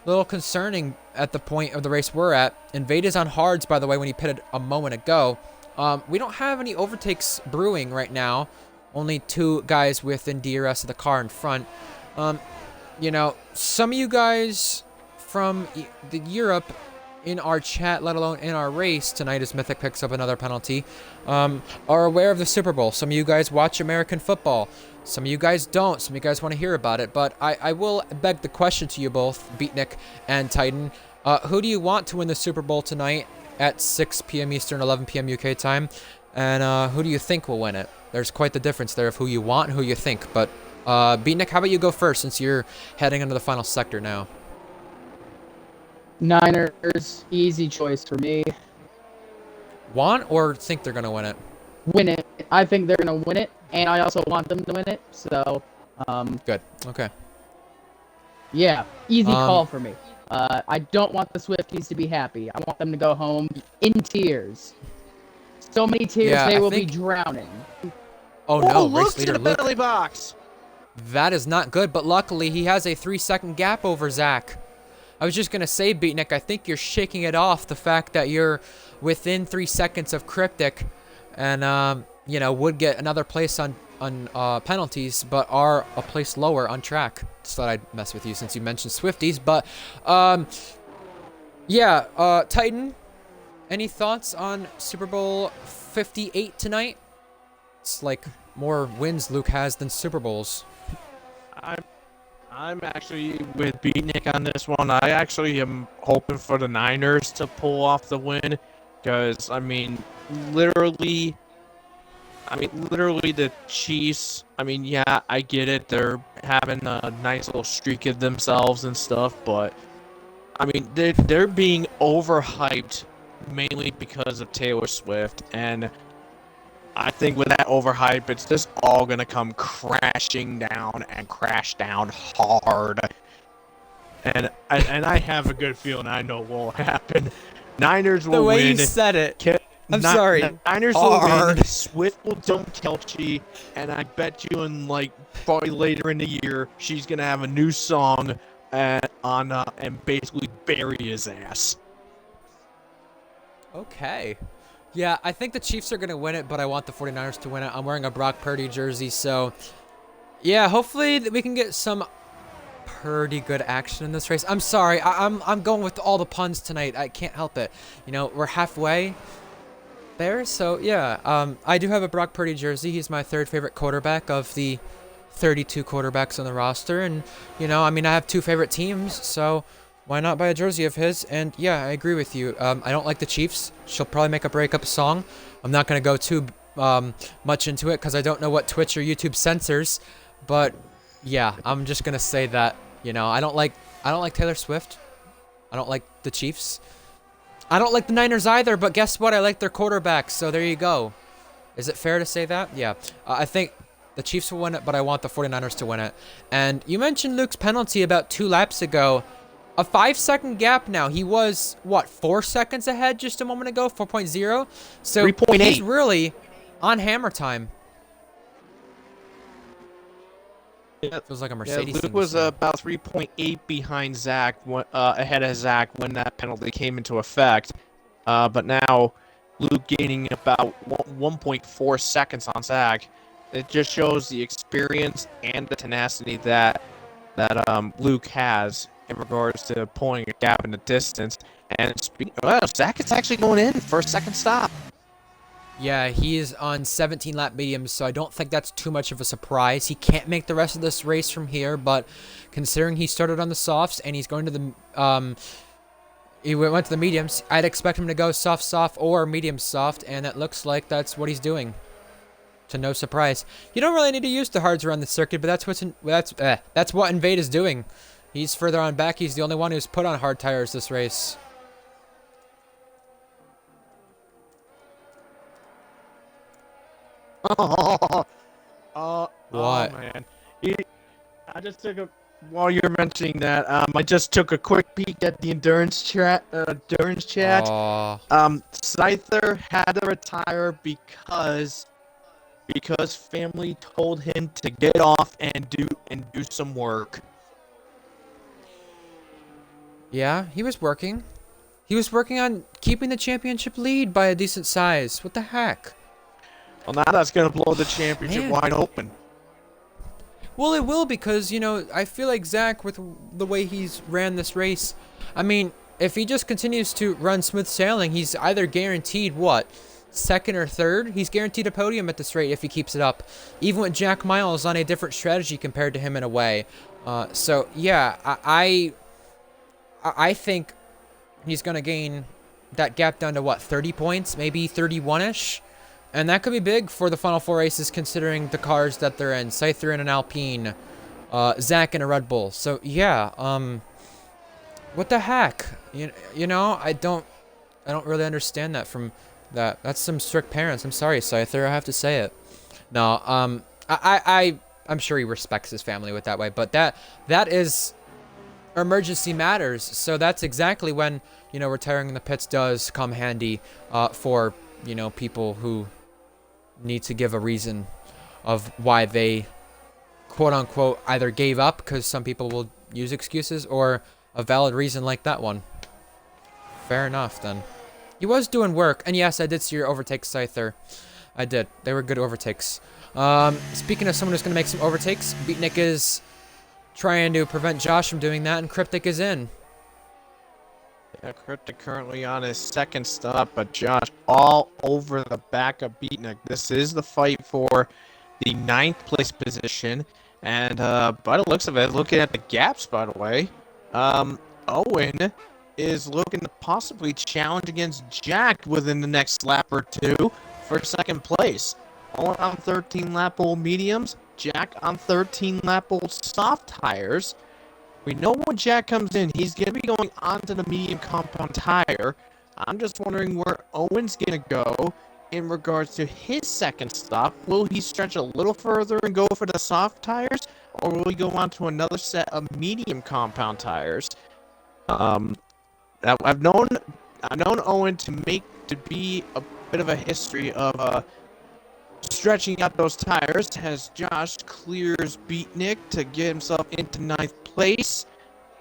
a little concerning at the point of the race we're at. Invade is on hards, by the way, when he pitted a moment ago. We don't have any overtakes brewing right now. Only 2 guys within DRS of the car in front. You know, some of you guys from Europe in our chat, let alone in our race tonight as Mythic picks up another penalty, are aware of the Super Bowl. Some of you guys watch American football. Some of you guys don't. Some of you guys want to hear about it. But I will beg the question to you both, Beatnik and Titan. Who do you want to win the Super Bowl tonight at 6 p.m. Eastern, 11 p.m. UK time? And who do you think will win it? there's quite the difference there of who you want and who you think. But Beatnik, how about you go first since you're heading into the final sector now? Niners, easy choice for me. Want or think they're gonna win it? Win it. I think they're gonna win it, and I also want them to win it. So, Good. Okay. yeah, easy call for me. I don't want the Swifties to be happy. I want them to go home in tears. So many tears Yeah, they I will think- be drowning. Oh no, race Luke's leader in the Luke. penalty box. That is not good, but luckily he has a 3-second gap over Zach. I was just gonna say, Beatnik, I think you're shaking it off the fact that you're within 3 seconds of Cryptic, and you know, would get another place on penalties, but are a place lower on track. Just thought I'd mess with you since you mentioned Swifties, but yeah, Titan, any thoughts on Super Bowl 58 tonight? It's like more wins Luke has than Super Bowls. I'm actually with Beatnik on this one. I actually am hoping for the Niners to pull off the win, because literally the Chiefs. Yeah, I get it. They're having a nice little streak of themselves and stuff, but they're being overhyped mainly because of Taylor Swift, and I think with that overhype, it's just all gonna come crashing down and crash down hard. And I have a good feeling I know what will happen. Niners will The way win. you said it. I'm Ni- sorry. Niners will win. Hard. Swift will dump Kelce, and I bet you in probably later in the year, she's gonna have a new song and basically bury his ass. Okay. Yeah, I think the Chiefs are going to win it, but I want the 49ers to win it. I'm wearing a Brock Purdy jersey, so yeah, hopefully we can get some pretty good action in this race. I'm sorry. I'm going with all the puns tonight. I can't help it. You know, we're halfway there, so yeah. I do have a Brock Purdy jersey. He's my third favorite quarterback of the 32 quarterbacks on the roster, and you know, I have 2 favorite teams, so why not buy a jersey of his? And yeah, I agree with you. I don't like the Chiefs. She'll probably make a breakup song. I'm not going to go too much into it because I don't know what Twitch or YouTube censors. But yeah, I'm just going to say that, you know, I don't like Taylor Swift. I don't like the Chiefs. I don't like the Niners either, but guess what? I like their quarterbacks, so there you go. Is it fair to say that? Yeah. I think the Chiefs will win it, but I want the 49ers to win it. And you mentioned Luke's penalty about 2 laps ago. A 5-second gap now. He was, what, 4 seconds ahead just a moment ago? 4.0? So 3.8. he's really on hammer time. Yeah, Feels like a Mercedes Luke thing to was say. about 3.8 behind Zach, ahead of Zach when that penalty came into effect. But now Luke gaining about 1.4 seconds on Zach. It just shows the experience and the tenacity that Luke has in regards to pulling a gap in the distance. And Zach is actually going in for a second stop. Yeah, he is on 17 lap mediums, so I don't think that's too much of a surprise. He can't make the rest of this race from here, but considering he started on the softs and he's going to the he went to the mediums, I'd expect him to go soft or medium soft, and it looks like that's what he's doing. To no surprise. You don't really need to use the hards around the circuit, but that's what Invade is doing. He's further on back. He's the only one who's put on hard tires this race. What? What? Oh, man. While you're mentioning that, I just took a quick peek at the endurance chat. Aw. Scyther had to retire because family told him to get off and do some work. Yeah, he was working. He was working on keeping the championship lead by a decent size. What the heck? Well, now that's gonna blow the championship Man. wide open. Well, it will because, you know, I feel like Zach, with the way he's ran this race, if he just continues to run smooth sailing, he's either guaranteed, what, second or third? He's guaranteed a podium at this rate if he keeps it up. Even with Jack Miles on a different strategy compared to him in a way. So, yeah, I think he's going to gain that gap down to, what, 30 points? Maybe 31-ish? And that could be big for the Final Four races considering the cars that they're in. Scyther in an Alpine, Zach in a Red Bull. So, yeah, what the heck? You know, I don't really understand that from that. That's some strict parents. I'm sorry, Scyther, I have to say it. No, I'm sure he respects his family with that way, but that is emergency matters. So that's exactly when, you know, retiring in the pits does come handy for, you know, people who need to give a reason of why they quote unquote either gave up, because some people will use excuses, or a valid reason like that one. Fair enough then. He was doing work, and yes, I did see your overtake, Scyther. I did. They were good overtakes. Speaking of someone who's going to make some overtakes, Beatnik is trying to prevent Josh from doing that, and Cryptic is in. Yeah, Cryptic currently on his second stop, but Josh all over the back of Beatnik. This is the fight for the 9th place position, and by the looks of it, looking at the gaps, by the way, Owen is looking to possibly challenge against Jack within the next lap or two for second place. Owen on 13 lap old mediums, Jack on 13 lap old soft tires. We know when Jack comes in, he's going to be going onto the medium compound tire. I'm just wondering where Owen's going to go in regards to his second stop. Will he stretch a little further and go for the soft tires, or will he go on to another set of medium compound tires? I've known Owen to be a bit of a history of stretching out those tires as Josh clears Beatnik to get himself into 9th place.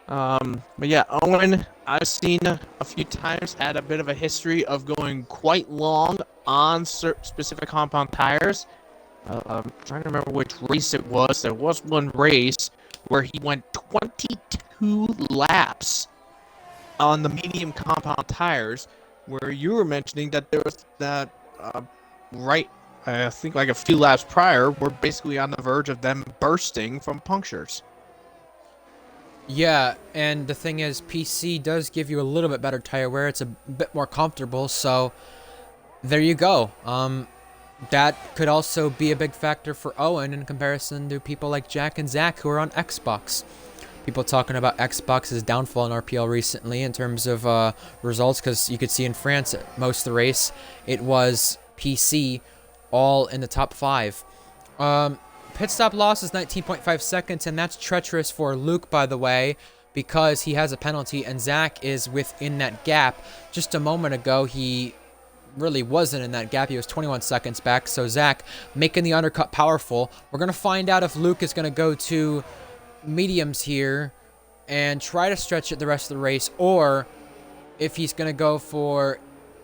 But yeah, Owen, I've seen a few times, had a bit of a history of going quite long on specific compound tires. I'm trying to remember which race it was. There was one race where he went 22 laps on the medium compound tires, where you were mentioning that there was that, I think like a few laps prior, we're basically on the verge of them bursting from punctures. Yeah, and the thing is, PC does give you a little bit better tire wear. It's a bit more comfortable, so there you go. That could also be a big factor for Owen in comparison to people like Jack and Zach who are on Xbox. People talking about Xbox's downfall in RPL recently in terms of results, because you could see in France at most of the race, it was PC all in the top 5. Pit stop loss is 19.5 seconds, and that's treacherous for Luke, by the way, because he has a penalty, and Zach is within that gap. Just a moment ago, he really wasn't in that gap. He was 21 seconds back, so Zach making the undercut powerful. We're going to find out if Luke is going to go to mediums here and try to stretch it the rest of the race, or if he's going to go for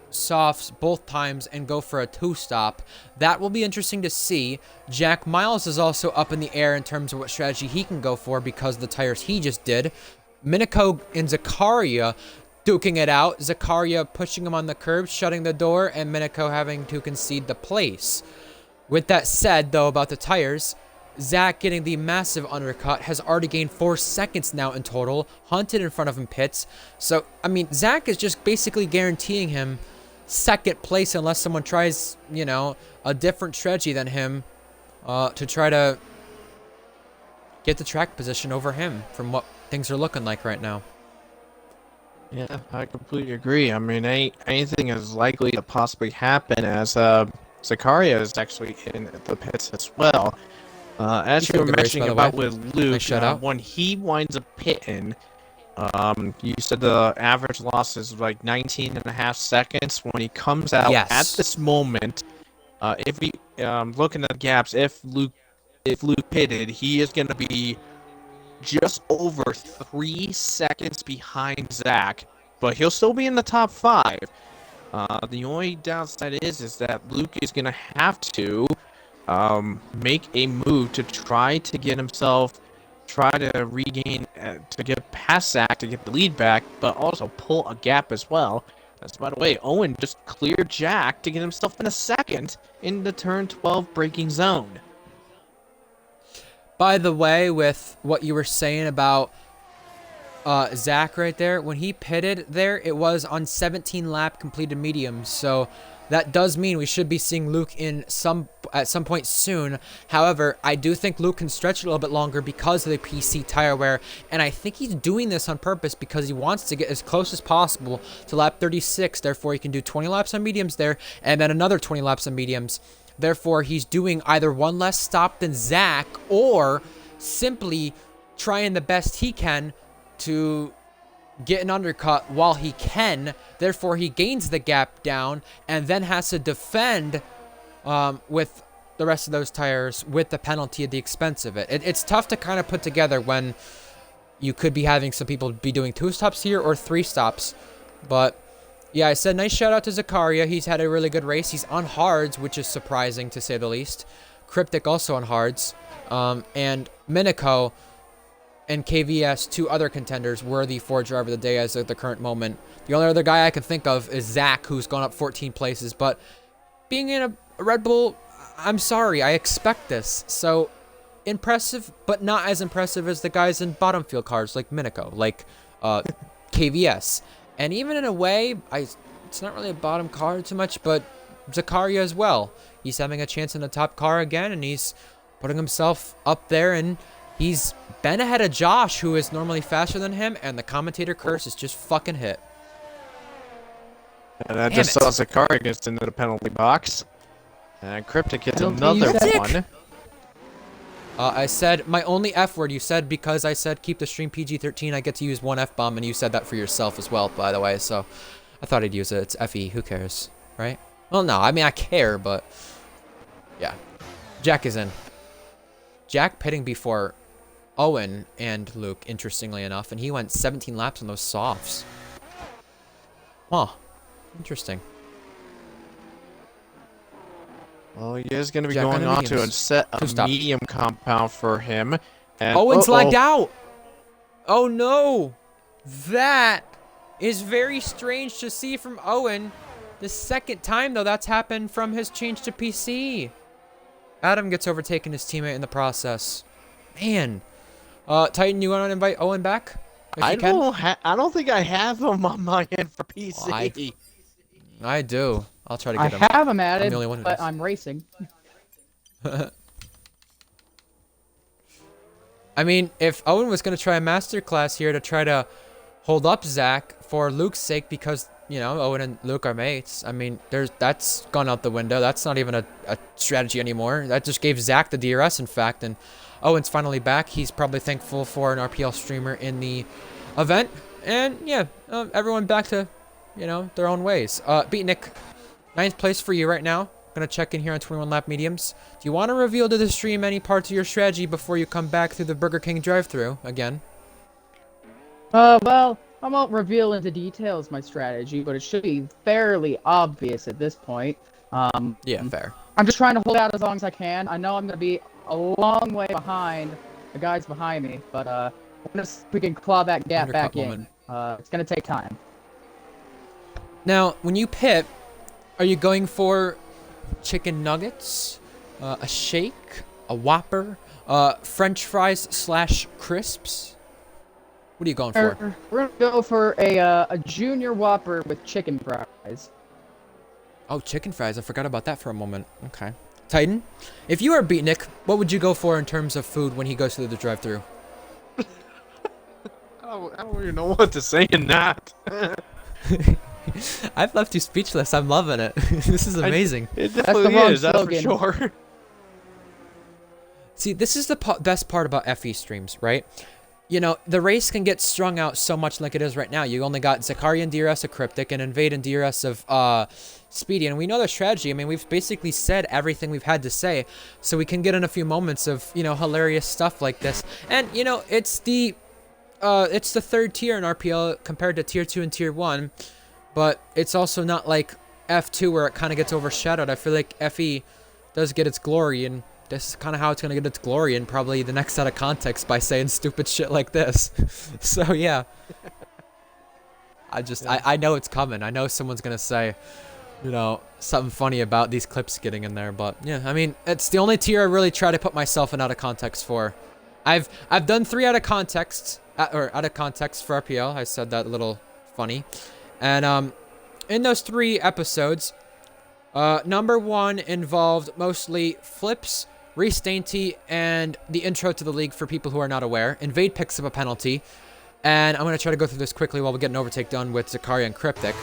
softs both times and go for a 2-stop. That will be interesting to see. Jack Miles is also up in the air in terms of what strategy he can go for because of the tires he just did. Minico and Zakaria duking it out. Zakaria pushing him on the curb, shutting the door, and Minico having to concede the place. With that said, though, about the tires, Zach getting the massive undercut has already gained 4 seconds now in total. Hunted in front of him pits. So, I mean, Zach is just basically guaranteeing him second place unless someone tries, you know, a different strategy than him to try to get the track position over him from what things are looking like right now. Yeah, I completely agree. I mean, anything is likely to possibly happen as Zakaria is actually in the pits as well. As you were mentioning about with Luke, when he winds up pitting, you said the average loss is like 19.5 seconds. When he comes out at this moment, if he looking at the gaps, if Luke pitted, he is going to be just over 3 seconds behind Zach, but he'll still be in the top 5. The only downside is that Luke is going to have to make a move to try to get himself, regain, to get past Zach to get the lead back, but also pull a gap as well. That's, by the way, Owen just cleared Jack to get himself in a second in the turn 12 braking zone. By the way, with what you were saying about Zach right there, when he pitted there, it was on 17 lap completed mediums. So that does mean we should be seeing Luke at some point soon. However, I do think Luke can stretch a little bit longer because of the PC tire wear, and I think he's doing this on purpose because he wants to get as close as possible to lap 36. Therefore, he can do 20 laps on mediums there, and then another 20 laps on mediums. Therefore, he's doing either one less stop than Zach, or simply trying the best he can to get an undercut while he can. Therefore, he gains the gap down and then has to defend with the rest of those tires with the penalty at the expense of it. It's tough to kind of put together when you could be having some people be doing 2 stops here or 3 stops. But yeah, I said nice shout out to Zakaria. He's had a really good race. He's on hards, which is surprising to say the least. Cryptic also on hards. And Minico and KVS, 2 other contenders, were the 4 driver of the day as of the current moment. The only other guy I can think of is Zach, who's gone up 14 places. But being in a Red Bull, I'm sorry, I expect this. So impressive, but not as impressive as the guys in bottom field cars like Minico, like KVS. And even in a way, it's not really a bottom car too much, but Zakaria as well. He's having a chance in the top car again, and he's putting himself up there, and he's been ahead of Josh, who is normally faster than him, and the commentator curse is just fucking hit. And that just saw Zakaria gets into the penalty box. And Cryptic hits another one. I said my only F word. You said because I said keep the stream PG-13, I get to use 1 F-bomb, and you said that for yourself as well, by the way. So I thought I'd use it. It's FE. Who cares, right? Well, no. I mean, I care, but yeah. Jack is in. Jack pitting before Owen and Luke, interestingly enough, and he went 17 laps on those softs. Huh. Interesting. Well, he is going to be going on to set a medium compound for him. And Owen's lagged out. Oh, no. That is very strange to see from Owen. The second time, though, that's happened from his change to PC. Adam gets overtaken his teammate in the process. Man. Titan, you want to invite Owen back? I don't think I have him on my end for PC. Well, I do. I'll try to get him. I have him added, I'm the only one who but does. I'm racing. I mean, if Owen was going to try a masterclass here to try to hold up Zach for Luke's sake, because, you know, Owen and Luke are mates, I mean, that's gone out the window. That's not even a strategy anymore. That just gave Zach the DRS, in fact, and Owen's finally back. He's probably thankful for an RPL streamer in the event. And, yeah, everyone back to, you know, their own ways. Beatnik, 9th place for you right now. Gonna check in here on 21 lap mediums. Do you want to reveal to the stream any parts of your strategy before you come back through the Burger King drive-thru again? Well, I won't reveal into details my strategy, but it should be fairly obvious at this point. Yeah, fair. I'm just trying to hold out as long as I can. I know I'm gonna be a long way behind the guys behind me, but we're gonna see if we can claw that gap back in. It's gonna take time. Now, when you pit, are you going for chicken nuggets, a shake, a Whopper, French fries / crisps? What are you going for? We're gonna go for a junior Whopper with chicken fries. Oh, chicken fries. I forgot about that for a moment. Okay. Titan, if you are Beatnik, what would you go for in terms of food when he goes through the drive-thru? I don't even know what to say in that. I've left you speechless. I'm loving it. This is amazing. It definitely is, that's for sure. See, this is the best part about FE streams, right? You know, the race can get strung out so much like it is right now. You only got Zakaria and DRS of Cryptic and Invade and DRS of Speedy. And we know their strategy. I mean, we've basically said everything we've had to say. So we can get in a few moments of, you know, hilarious stuff like this. And, you know, it's the 3rd tier in RPL compared to tier 2 and tier 1. But it's also not like F2 where it kind of gets overshadowed. I feel like FE does get its glory, and this is kind of how it's going to get its glory in probably the next set of context by saying stupid shit like this. So, yeah. I know it's coming. I know someone's going to say, you know, something funny about these clips getting in there. But, yeah, I mean, it's the only tier I really try to put myself in out of context for. I've done 3 out of context, or out of context for RPL. I said that a little funny. And in those 3 episodes, Number 1 involved mostly flips, race dainty, and the intro to the league for people who are not aware. Invade picks up a penalty, and I'm going to try to go through this quickly while we get an overtake done with Zakaria and Cryptic.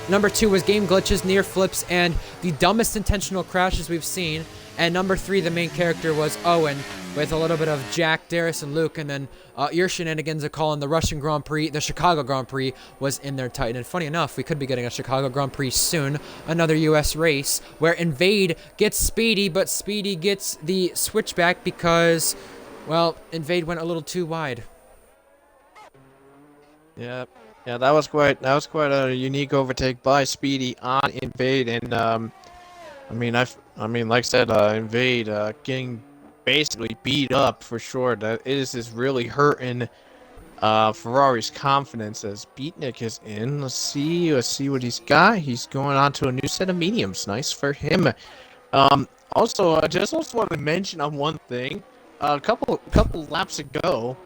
Number 2 was game glitches, near flips, and the dumbest intentional crashes we've seen. And number 3, the main character, was Owen, with a little bit of Jack, Darius, and Luke. And then your shenanigans of calling the Russian Grand Prix, the Chicago Grand Prix, was in there tight. And funny enough, we could be getting a Chicago Grand Prix soon, another U.S. race, where Invade gets Speedy, but Speedy gets the switchback because, well, Invade went a little too wide. Yeah, yeah, that was quite a unique overtake by Speedy on Invade, and I mean, like I said, Invade getting basically beat up for sure. That is really hurting Ferrari's confidence as Beatnik is in. Let's see what he's got. He's going on to a new set of mediums. Nice for him. Also, I just also want to mention on one thing. A couple laps ago,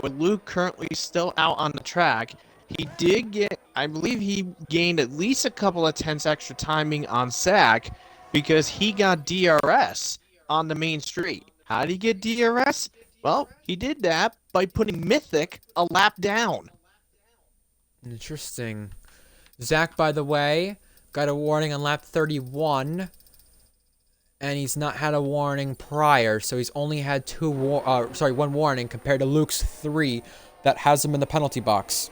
with Luke currently still out on the track, he did get, I believe he gained at least a couple of tenths extra timing on Zach because he got DRS on the main street. How did he get DRS? Well, he did that by putting Mythic a lap down. Interesting. Zach, by the way, got a warning on lap 31, and he's not had a warning prior, so he's only had one warning compared to Luke's 3 that has him in the penalty box.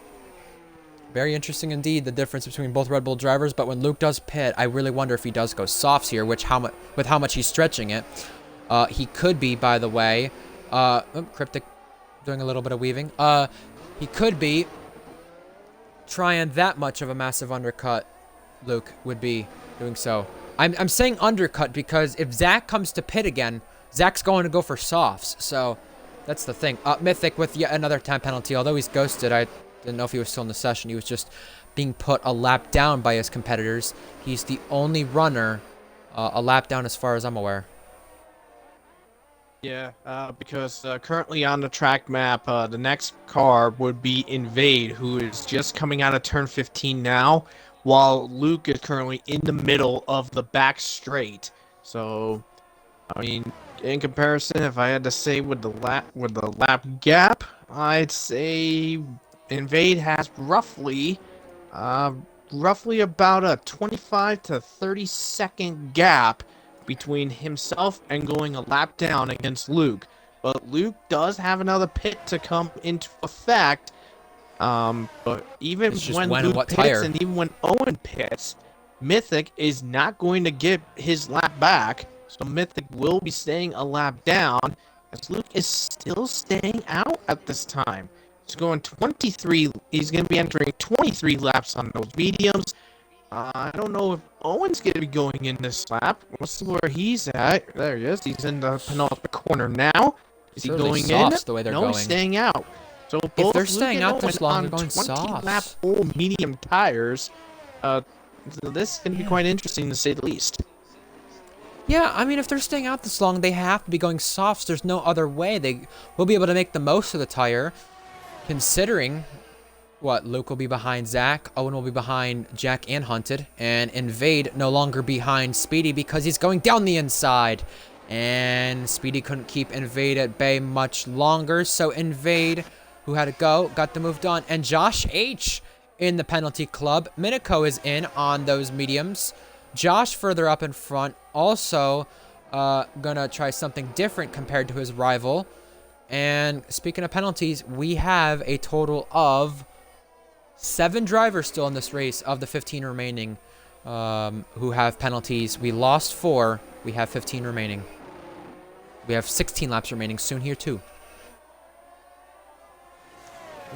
Very interesting indeed, the difference between both Red Bull drivers, but when Luke does pit, I really wonder if he does go softs here, with how much he's stretching it. He could be, by the way, Cryptic doing a little bit of weaving. He could be trying that much of a massive undercut. Luke would be doing so. I'm saying undercut because if Zach comes to pit again, Zach's going to go for softs, so that's the thing. Mythic with yet another time penalty, although he's ghosted. I didn't know if he was still in the session. He was just being put a lap down by his competitors. He's the only runner a lap down as far as I'm aware. Yeah, because currently on the track map, the next car would be Invade, who is just coming out of turn 15 now, while Luke is currently in the middle of the back straight. So, I mean, in comparison, if I had to say with the lap gap, I'd say Invade has roughly about a 25 to 30 second gap between himself and going a lap down against Luke. But Luke does have another pit to come into effect. But even when Luke pits and even when Owen pits, Mythic is not going to get his lap back. So Mythic will be staying a lap down, as Luke is still staying out at this time. He's going 23. He's going to be entering 23 laps on those mediums. I don't know if Owen's going to be going in this lap. Let's see where he's at. There he is. He's in the penultimate corner now. Is he going in? The way they're no, going. He's staying out. So if both they're Luke staying and out Owen this long, on they're going 20-lap softs. old medium tires. So this is going to be quite interesting to say the least. Yeah, I mean, if they're staying out this long, they have to be going softs. There's no other way. They will be able to make the most of the tire, considering what Luke will be behind Zach, Owen will be behind Jack and Hunted, and Invade no longer behind Speedy because he's going down the inside. And Speedy couldn't keep Invade at bay much longer, so Invade, who had to go, got the move done. And Josh H in the penalty club. Miniko is in on those mediums. Josh further up in front, also gonna try something different compared to his rival. And speaking of penalties, we have a total of 7 drivers still in this race of the 15 remaining who have penalties. We lost 4. We have 15 remaining. We have 16 laps remaining soon here too.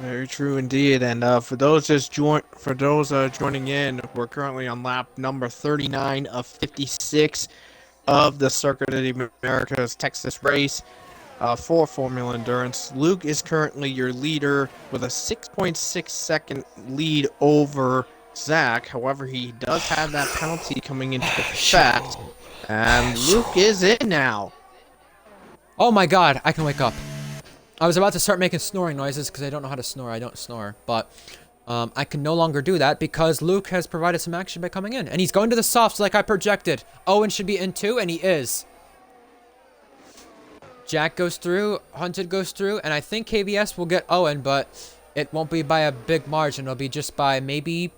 Very true indeed. And for those joining in, we're currently on lap number 39 of 56 of the Circuit of the Americas Texas race. For Formula Endurance. Luke is currently your leader with a 6.6 second lead over Zach. However, he does have that penalty coming into effect. And Luke is in now. Oh my god, I can wake up. I was about to start making snoring noises because I don't know how to snore. I don't snore. But I can no longer do that because Luke has provided some action by coming in. And he's going to the softs like I projected. Owen should be in too, and he is. Jack goes through, Hunted goes through, and I think KVS will get Owen, but it won't be by a big margin. It'll be just by maybe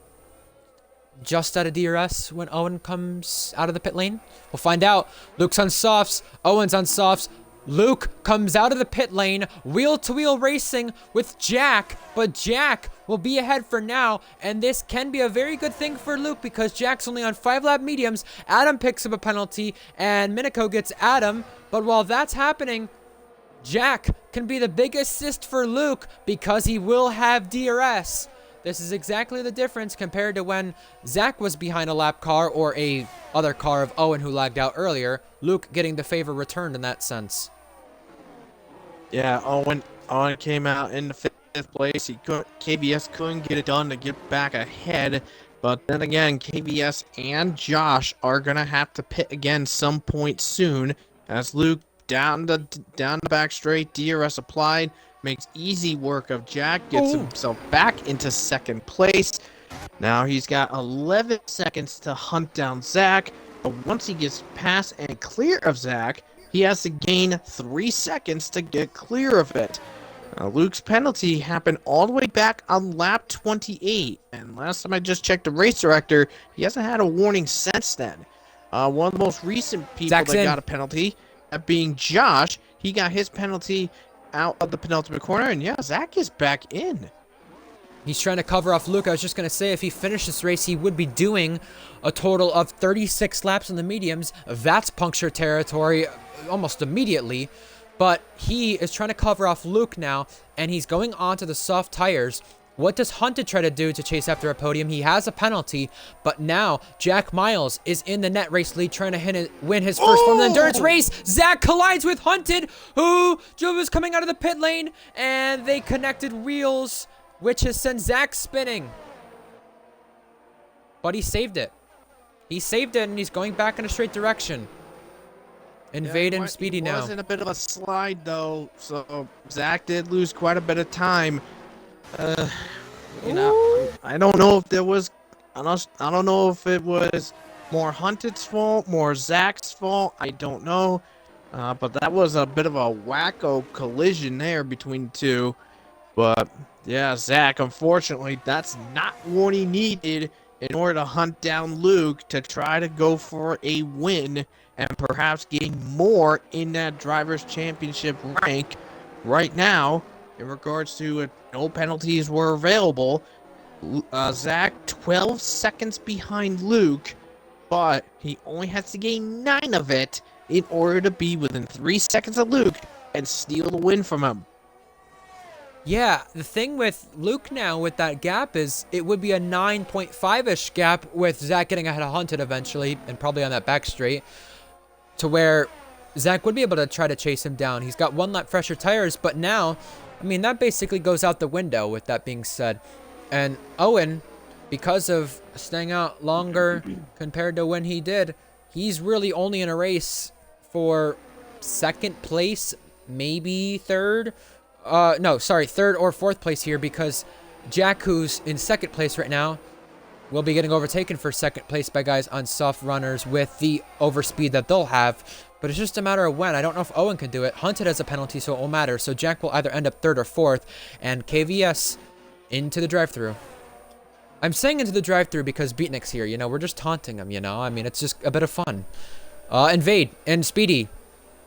just out of DRS when Owen comes out of the pit lane. We'll find out. Luke's on softs, Owen's on softs. Luke comes out of the pit lane, wheel-to-wheel racing with Jack, but Jack will be ahead for now, and this can be a very good thing for Luke because Jack's only on 5-lap mediums. Adam picks up a penalty, and Miniko gets Adam, but while that's happening, Jack can be the big assist for Luke because he will have DRS. This is exactly the difference compared to when Zach was behind a lap car or a other car of Owen who lagged out earlier. Luke getting the favor returned in that sense. Yeah, Owen came out in the fifth place. KBS couldn't get it done to get back ahead. But then again, KBS and Josh are gonna have to pit again some point soon. As Luke down the back straight, DRS applied, makes easy work of Jack, gets himself back into second place. Now he's got 11 seconds to hunt down Zach. But once he gets past and clear of Zach, he has to gain 3 seconds to get clear of it. Luke's penalty happened all the way back on lap 28, and last time I just checked the race director, he hasn't had a warning since then. One of the most recent people Zach's that in. got a penalty, that being Josh, he got his penalty out of the penultimate corner, and yeah, Zach is back in. He's trying to cover off Luke. I was just going to say, if he finished this race, he would be doing a total of 36 laps on the mediums. That's puncture territory almost immediately. But he is trying to cover off Luke now, and he's going onto the soft tires. What does Hunted try to do to chase after a podium? He has a penalty, but now Jack Miles is in the net race lead trying to win his first Formula Endurance race. Zach collides with Hunted, who was coming out of the pit lane, and they connected wheels, which has sent Zach spinning. But he saved it. He saved it, and he's going back in a straight direction. Invade and Speedy now. It was in a bit of a slide, though, so Zach did lose quite a bit of time. You know, I don't know if there was... I don't know if it was more Hunted's fault, more Zach's fault. I don't know. But that was a bit of a wacko collision there between the two. But, yeah, Zach, unfortunately, that's not what he needed in order to hunt down Luke to try to go for a win and perhaps gain more in that Drivers' Championship rank. Right now, in regards to no penalties were available, Zach 12 seconds behind Luke, but he only has to gain 9 of it in order to be within 3 seconds of Luke and steal the win from him. Yeah, the thing with Luke now with that gap is it would be a 9.5-ish gap with Zach getting ahead of Hunted eventually and probably on that back straight to where Zach would be able to try to chase him down. He's got 1 lap fresher tires, but now, I mean, that basically goes out the window with that being said. And Owen, because of staying out longer compared to when he did, he's really only in a race for second place, maybe third. Third or fourth place here because Jack, who's in second place right now, will be getting overtaken for second place by guys on soft runners with the overspeed that they'll have. But it's just a matter of when. I don't know if Owen can do it. Hunted has a penalty, so it won't matter. So Jack will either end up third or fourth. And KVS into the drive-thru. I'm saying into the drive-thru because Beatnik's here. You know, we're just taunting him, you know. I mean, it's just a bit of fun. Invade and Speedy.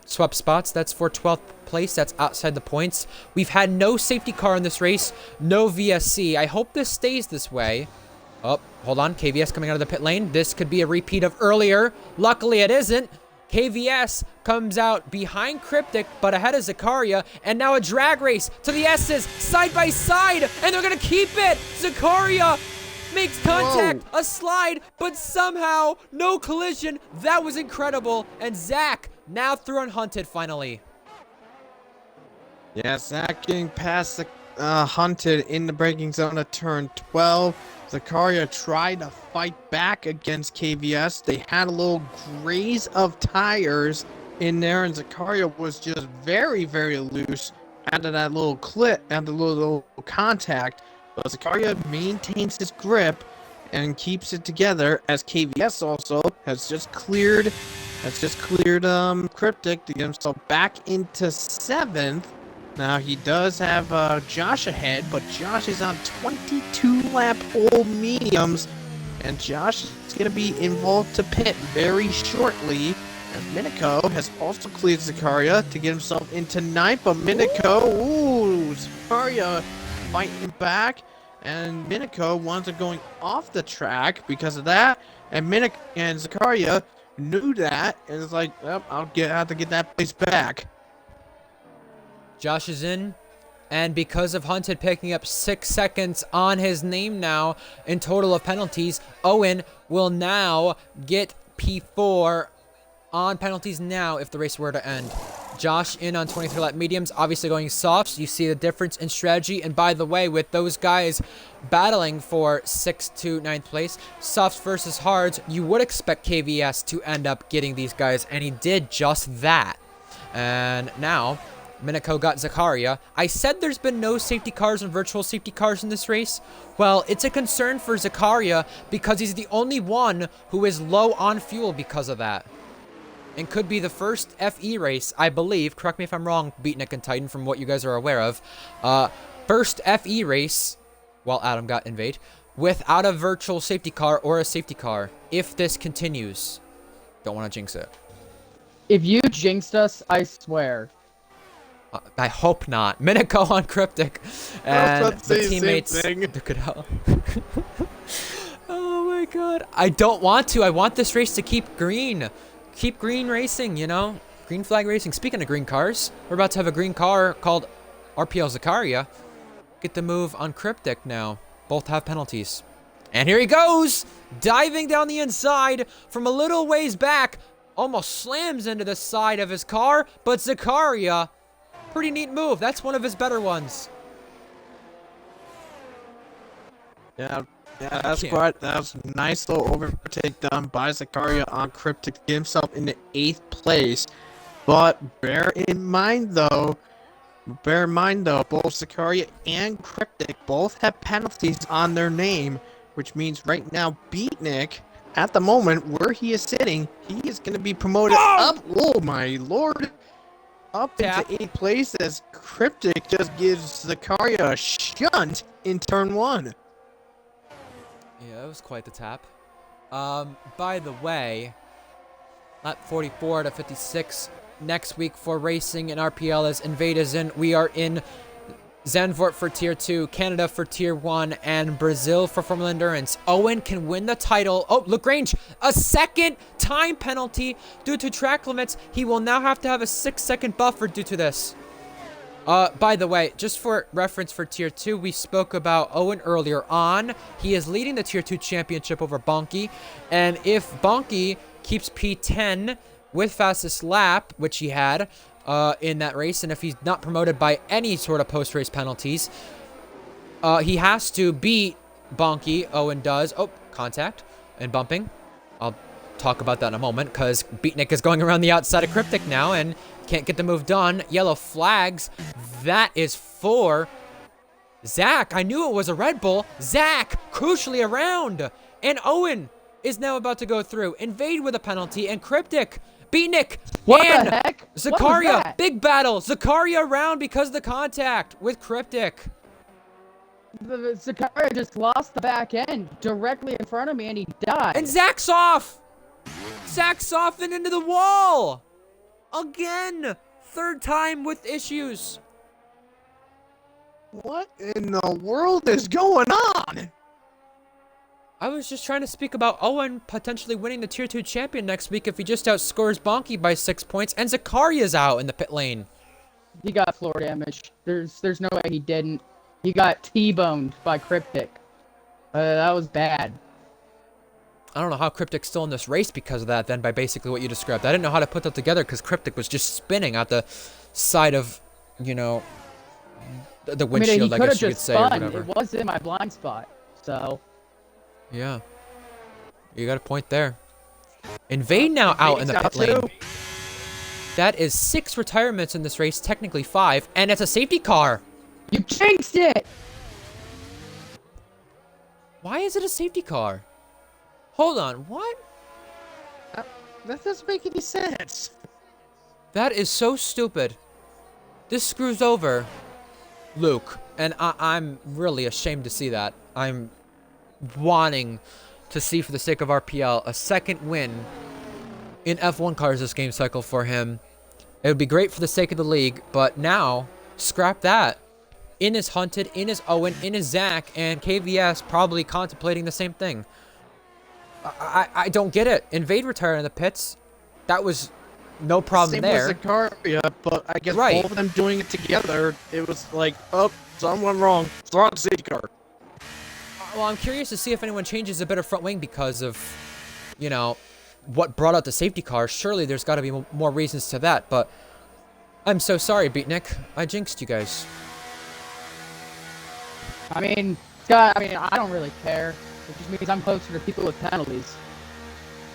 Swap spots. That's for 12th place. That's outside the points. We've had no safety car in this race. No VSC. I hope this stays this way. Oh, hold on. KVS coming out of the pit lane. This could be a repeat of earlier. Luckily, it isn't. KVS comes out behind Cryptic, but ahead of Zakaria, and now a drag race to the S's, side by side, and they're going to keep it. Zakaria makes contact, a slide, but somehow no collision. That was incredible. And Zach now through on Hunted finally. Yeah, Zach getting past the Hunted in the braking zone at turn 12. Zakaria tried to fight back against KVS. They had a little graze of tires in there, and Zakaria was just very, very loose after that little clip, after the little contact. But Zakaria maintains his grip and keeps it together, as KVS also has just cleared Cryptic to get himself back into 7th. Now he does have Josh ahead, but Josh is on 22 lap old mediums, and Josh is going to be involved to pit very shortly. As Minico has also cleared Zakaria to get himself into 9th, but Zakaria fighting back, and Minico winds up going off the track because of that, and Zakaria knew that, and it's like, well, have to get that place back. Josh is in, and because of Hunted picking up 6 seconds on his name now in total of penalties, Owen will now get P4 on penalties now if the race were to end. Josh in on 23 lap mediums, obviously going softs. You see the difference in strategy. And by the way, with those guys battling for 6th to 9th place, softs versus hards, you would expect KVS to end up getting these guys, and he did just that. And now Minico got Zakaria. I said there's been no safety cars and virtual safety cars in this race. Well, it's a concern for Zakaria because he's the only one who is low on fuel because of that. And could be the first FE race, I believe, correct me if I'm wrong, Beatnik and Titan, from what you guys are aware of, first FE race, while Adam got invade, without a virtual safety car or a safety car, if this continues. Don't want to jinx it. If you jinxed us, I swear. I hope not. Minico on Cryptic, and the teammates. Look at how. Oh my god! I don't want to. I want this race to keep green. Keep green racing, you know? Green flag racing. Speaking of green cars, we're about to have a green car called RPL Zakaria. Get the move on Cryptic now. Both have penalties. And here he goes! Diving down the inside from a little ways back. Almost slams into the side of his car, but Zakaria, pretty neat move. That's one of his better ones. Yeah, that's a nice little overtake done by Zakaria on Cryptic to get himself into 8th place. But bear in mind though, both Zakaria and Cryptic both have penalties on their name, which means right now Beatnik, at the moment where he is sitting, he is going to be promoted up. Oh my lord! Up into 8th place as Cryptic just gives Zakaria a shunt in turn 1. Yeah, that was quite the tap. By the way, lap 44 to 56 next week for racing in RPL as Invade is in. We are in Zandvoort for Tier 2, Canada for Tier 1, and Brazil for Formula Endurance. Owen can win the title. Oh, Lagrange, a second time penalty due to track limits. He will now have to have a 6-second buffer due to this. By the way, just for reference for Tier 2, we spoke about Owen earlier on. He is leading the Tier 2 championship over Bonky. And if Bonky keeps P10 with fastest lap, which he had in that race, and if he's not promoted by any sort of post-race penalties, he has to beat Bonky. Owen does. Oh, contact and bumping. I'll talk about that in a moment, because Beatnik is going around the outside of Cryptic now and can't get the move done. Yellow flags. That is for Zach. I knew it was a Red Bull. Zach, crucially around. And Owen is now about to go through. Invade with a penalty. And Cryptic, Beatnik, What and the heck? Zakaria. Big battle. Zakaria around because of the contact with Cryptic. Zakaria just lost the back end directly in front of me, and he died. And Zach's off. Zach's off and into the wall. Again. Third time with issues. What in the world is going on? I was just trying to speak about Owen potentially winning the Tier 2 champion next week if he just outscores Bonky by 6 points, and Zakaria's out in the pit lane. He got floor damage. There's no way he didn't. He got T-boned by Cryptic. That was bad. I don't know how Cryptic's still in this race because of that then, by basically what you described. I didn't know how to put that together because Cryptic was just spinning at the side of, you know, the windshield, I guess you could say, or whatever. It was in my blind spot, so. Yeah. You got a point there. Invade now out in the pit lane. That is 6 retirements in this race, technically 5, and it's a safety car. You jinxed it! Why is it a safety car? Hold on, what? That doesn't make any sense. That is so stupid. This screws over Luke, and I'm really ashamed to see that. I'm wanting to see, for the sake of RPL, a second win in F1 cars this game cycle for him. It would be great for the sake of the league, but now, scrap that. In is Hunted, in is Owen, in is Zach, and KVS probably contemplating the same thing. I don't get it. Invade retired in the pits. That was no problem Same there. with Zakaria, but I guess Right. both of them doing it together, it was like, oh, something went wrong. Throw out the safety car. Well, I'm curious to see if anyone changes a better front wing because of, you know, what brought out the safety car. Surely there's got to be more reasons to that, but I'm so sorry, Beatnik. I jinxed you guys. I mean, Scott, I don't really care. It just means I'm closer to people with penalties.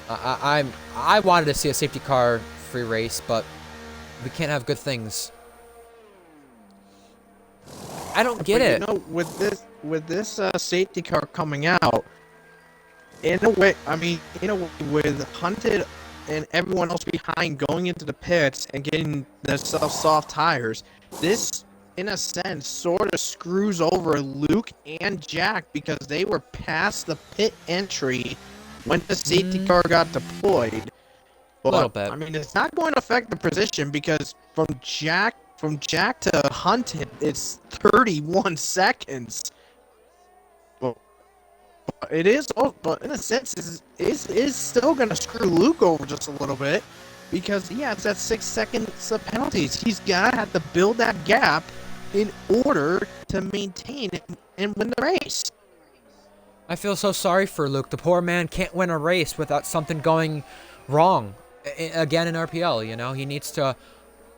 I wanted to see a safety car free race, but we can't have good things. I don't get it. You know, with this safety car coming out, in a way, with Hunted and everyone else behind going into the pits and getting themselves soft tires, this, in a sense, sort of screws over Luke and Jack because they were past the pit entry when the safety car got deployed. But, Little bit. I mean, it's not going to affect the position because from Jack to Hunted, it's 31 seconds. Well, it is, but in a sense, is still going to screw Luke over just a little bit because, yeah, it's that 6 seconds of penalties. He's going to have to build that gap in order to maintain it and win the race. I feel so sorry for Luke. The poor man can't win a race without something going wrong. Again in RPL, you know, he needs to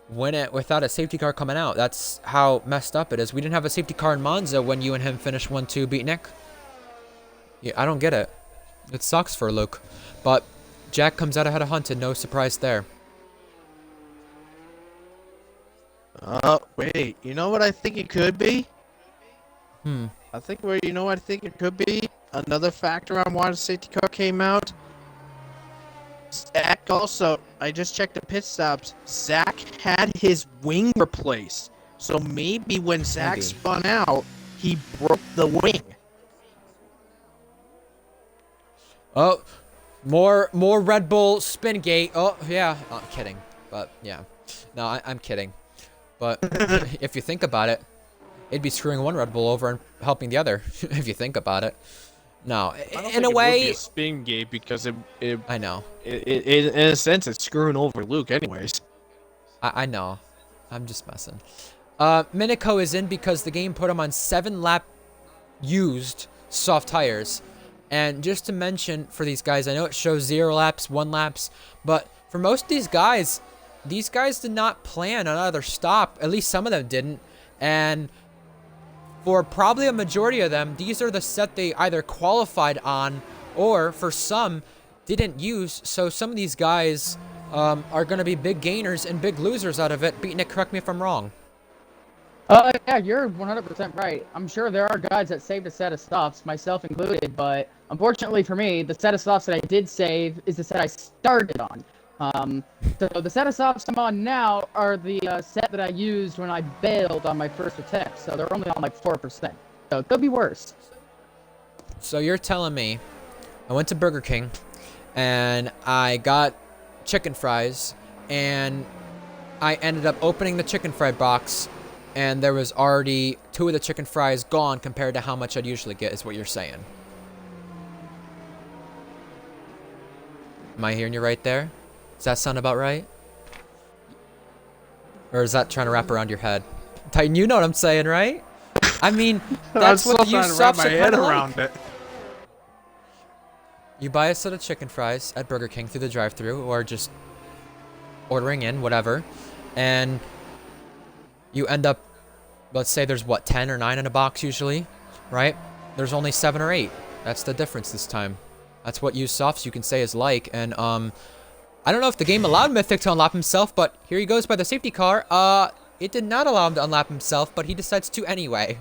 win it without a safety car coming out. That's how messed up it is. We didn't have a safety car in Monza when you and him finished 1-2 Beatnik. Yeah, I don't get it. It sucks for Luke. But Jack comes out ahead of Hunted, no surprise there. Wait, you know what I think it could be? You know what I think it could be? Another factor on why the safety car came out? Zach also, I just checked the pit stops. Zach had his wing replaced. So maybe when Zach spun out, he broke the wing. Oh, more Red Bull spin gate. Oh, yeah. I'm kidding. But, yeah. No, I'm kidding. But if you think about it, it'd be screwing one Red Bull over and helping the other, if you think about it. No, in a way, it would be a spin gate because I know. In a sense, it's screwing over Luke anyways. I know. I'm just messing. Minico is in because the game put him on 7-lap used soft tires. And just to mention for these guys, I know it shows 0 laps, 1 laps, but for most of these guys did not plan on either stop. At least some of them didn't. And for probably a majority of them, these are the set they either qualified on or for some didn't use. So some of these guys are going to be big gainers and big losers out of it. Beatnik, correct me if I'm wrong. Yeah, you're 100% right. I'm sure there are guys that saved a set of stops, myself included, but unfortunately for me, the set of stops that I did save is the set I started on. So the set of stops I'm on now are the set that I used when I bailed on my first attempt, so they're only on like 4%. So it could be worse. So you're telling me I went to Burger King and I got chicken fries and I ended up opening the chicken fry box and there was already 2 of the chicken fries gone compared to how much I'd usually get, is what you're saying. Am I hearing you right there? Does that sound about right? Or is that trying to wrap around your head? Titan, you know what I'm saying, right? I mean, that's what the used softs are kind of like. You buy a set of chicken fries at Burger King through the drive-thru or just ordering in, whatever, and you end up, let's say there's what, 10 or 9 in a box usually, right? There's only 7 or 8. That's the difference this time. That's what used softs you can say is like, and I don't know if the game allowed Mythic to unlap himself, but here he goes by the safety car. It did not allow him to unlap himself, but he decides to anyway.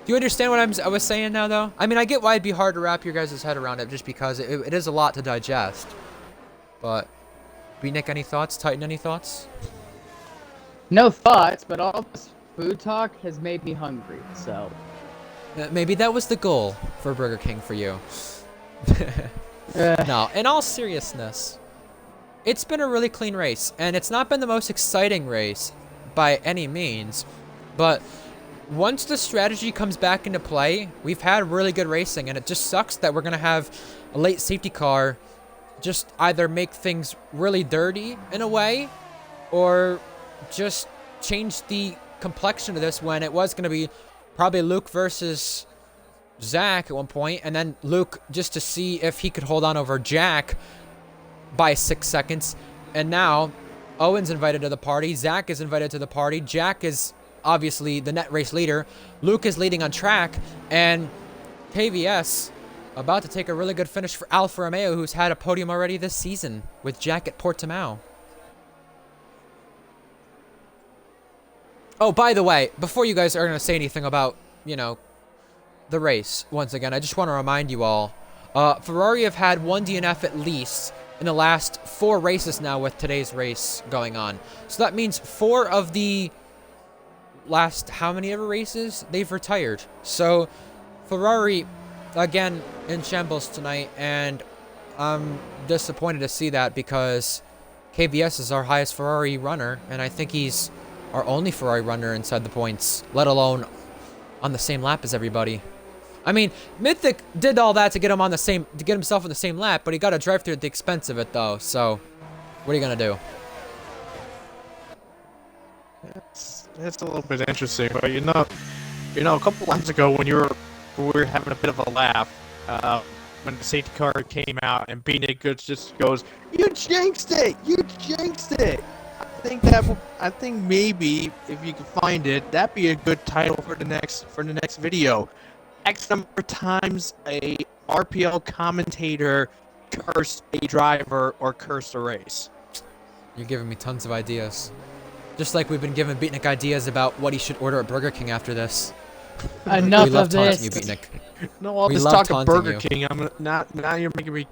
Do you understand what I was saying now, though? I mean, I get why it'd be hard to wrap your guys' head around it, just because it is a lot to digest. But, Nick, any thoughts? Titan, any thoughts? No thoughts, but all this food talk has made me hungry, so. Maybe that was the goal for Burger King for you. No, in all seriousness, it's been a really clean race, and it's not been the most exciting race by any means, but once the strategy comes back into play, we've had really good racing, and it just sucks that we're going to have a late safety car just either make things really dirty in a way, or just change the complexion of this when it was going to be probably Luke versus Zach at one point, and then Luke just to see if he could hold on over Jack by 6 seconds. And now Owen's invited to the party, Zach is invited to the party, Jack is obviously the net race leader, Luke is leading on track, and KVS about to take a really good finish for Alfa Romeo, who's had a podium already this season with Jack at Portimao. Oh, by the way, before you guys are going to say anything about, you know, the race, once again, I just want to remind you all, Ferrari have had one DNF at least in the last 4 races now with today's race going on. So that means 4 of the last how many ever races they've retired. So Ferrari, again, in shambles tonight, and I'm disappointed to see that because KVS is our highest Ferrari runner, and I think he's our only Ferrari runner inside the points, let alone on the same lap as everybody. I mean, Mythic did all that to get him on the same, to get himself on the same lap, but he got to drive through at the expense of it, though. So, what are you gonna do? It's a little bit interesting, but you know, a couple laps ago when we were having a bit of a laugh, when the safety car came out and B-Nick just goes, "You jinxed it! You jinxed it!" I think maybe if you can find it, that'd be a good title for the next video. X number of times a RPL commentator cursed a driver or cursed a race. You're giving me tons of ideas. Just like we've been giving Beatnik ideas about what he should order at Burger King after this. Enough we love of this. taunting you, Beatnik. No, all We this love talk of taunting Burger you. King, now you're making me,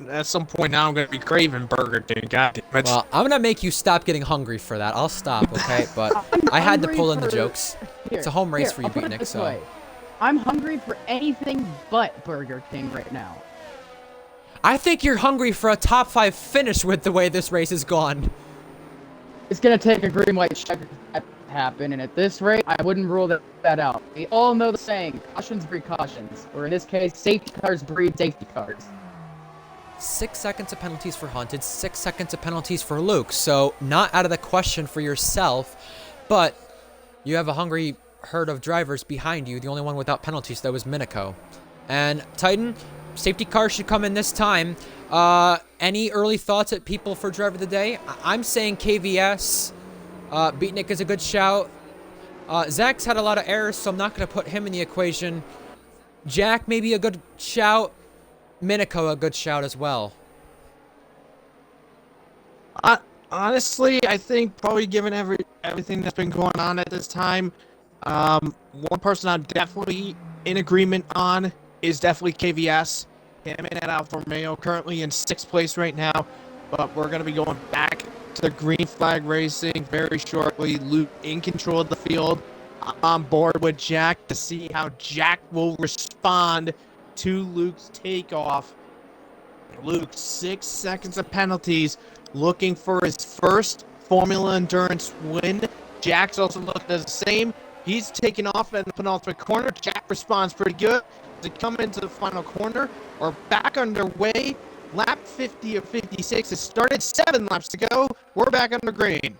at some point now I'm gonna be craving Burger King. God damn it. Well, I'm gonna make you stop getting hungry for that. I'll stop, okay? But I had to pull in the jokes. It's a home race for you, I'll put it Beatnik, this so. way. I'm hungry for anything but Burger King right now. I think you're hungry for a top 5 finish with the way this race has gone. It's gonna take a green light check to happen, and at this rate, I wouldn't rule that out. We all know the saying, cautions breed cautions, or in this case, safety cars breed safety cars. 6 seconds of penalties for Haunted, 6 seconds of penalties for Luke, so not out of the question for yourself, but you have a hungry herd of drivers behind you. The only one without penalties, though, is Minico. And Titan, safety car should come in this time. Any early thoughts at people for driver of the day? I'm saying KVS. Beatnik is a good shout. Zach's had a lot of errors, so I'm not going to put him in the equation. Jack maybe a good shout. Minico a good shout as well. Honestly, I think probably given everything that's been going on at this time, one person I'm definitely in agreement on is definitely KVS. Him and Alfa Romeo currently in 6th place right now, but we're going to be going back to the green flag racing very shortly. Luke in control of the field. I'm on board with Jack to see how Jack will respond to Luke's takeoff. Luke, 6 seconds of penalties, looking for his first Formula Endurance win. Jack's also looking at the same. He's taking off in the penultimate corner. Jack responds pretty good to come into the final corner. We're back underway. Lap 50 of 56 has started. 7 laps to go. We're back under green.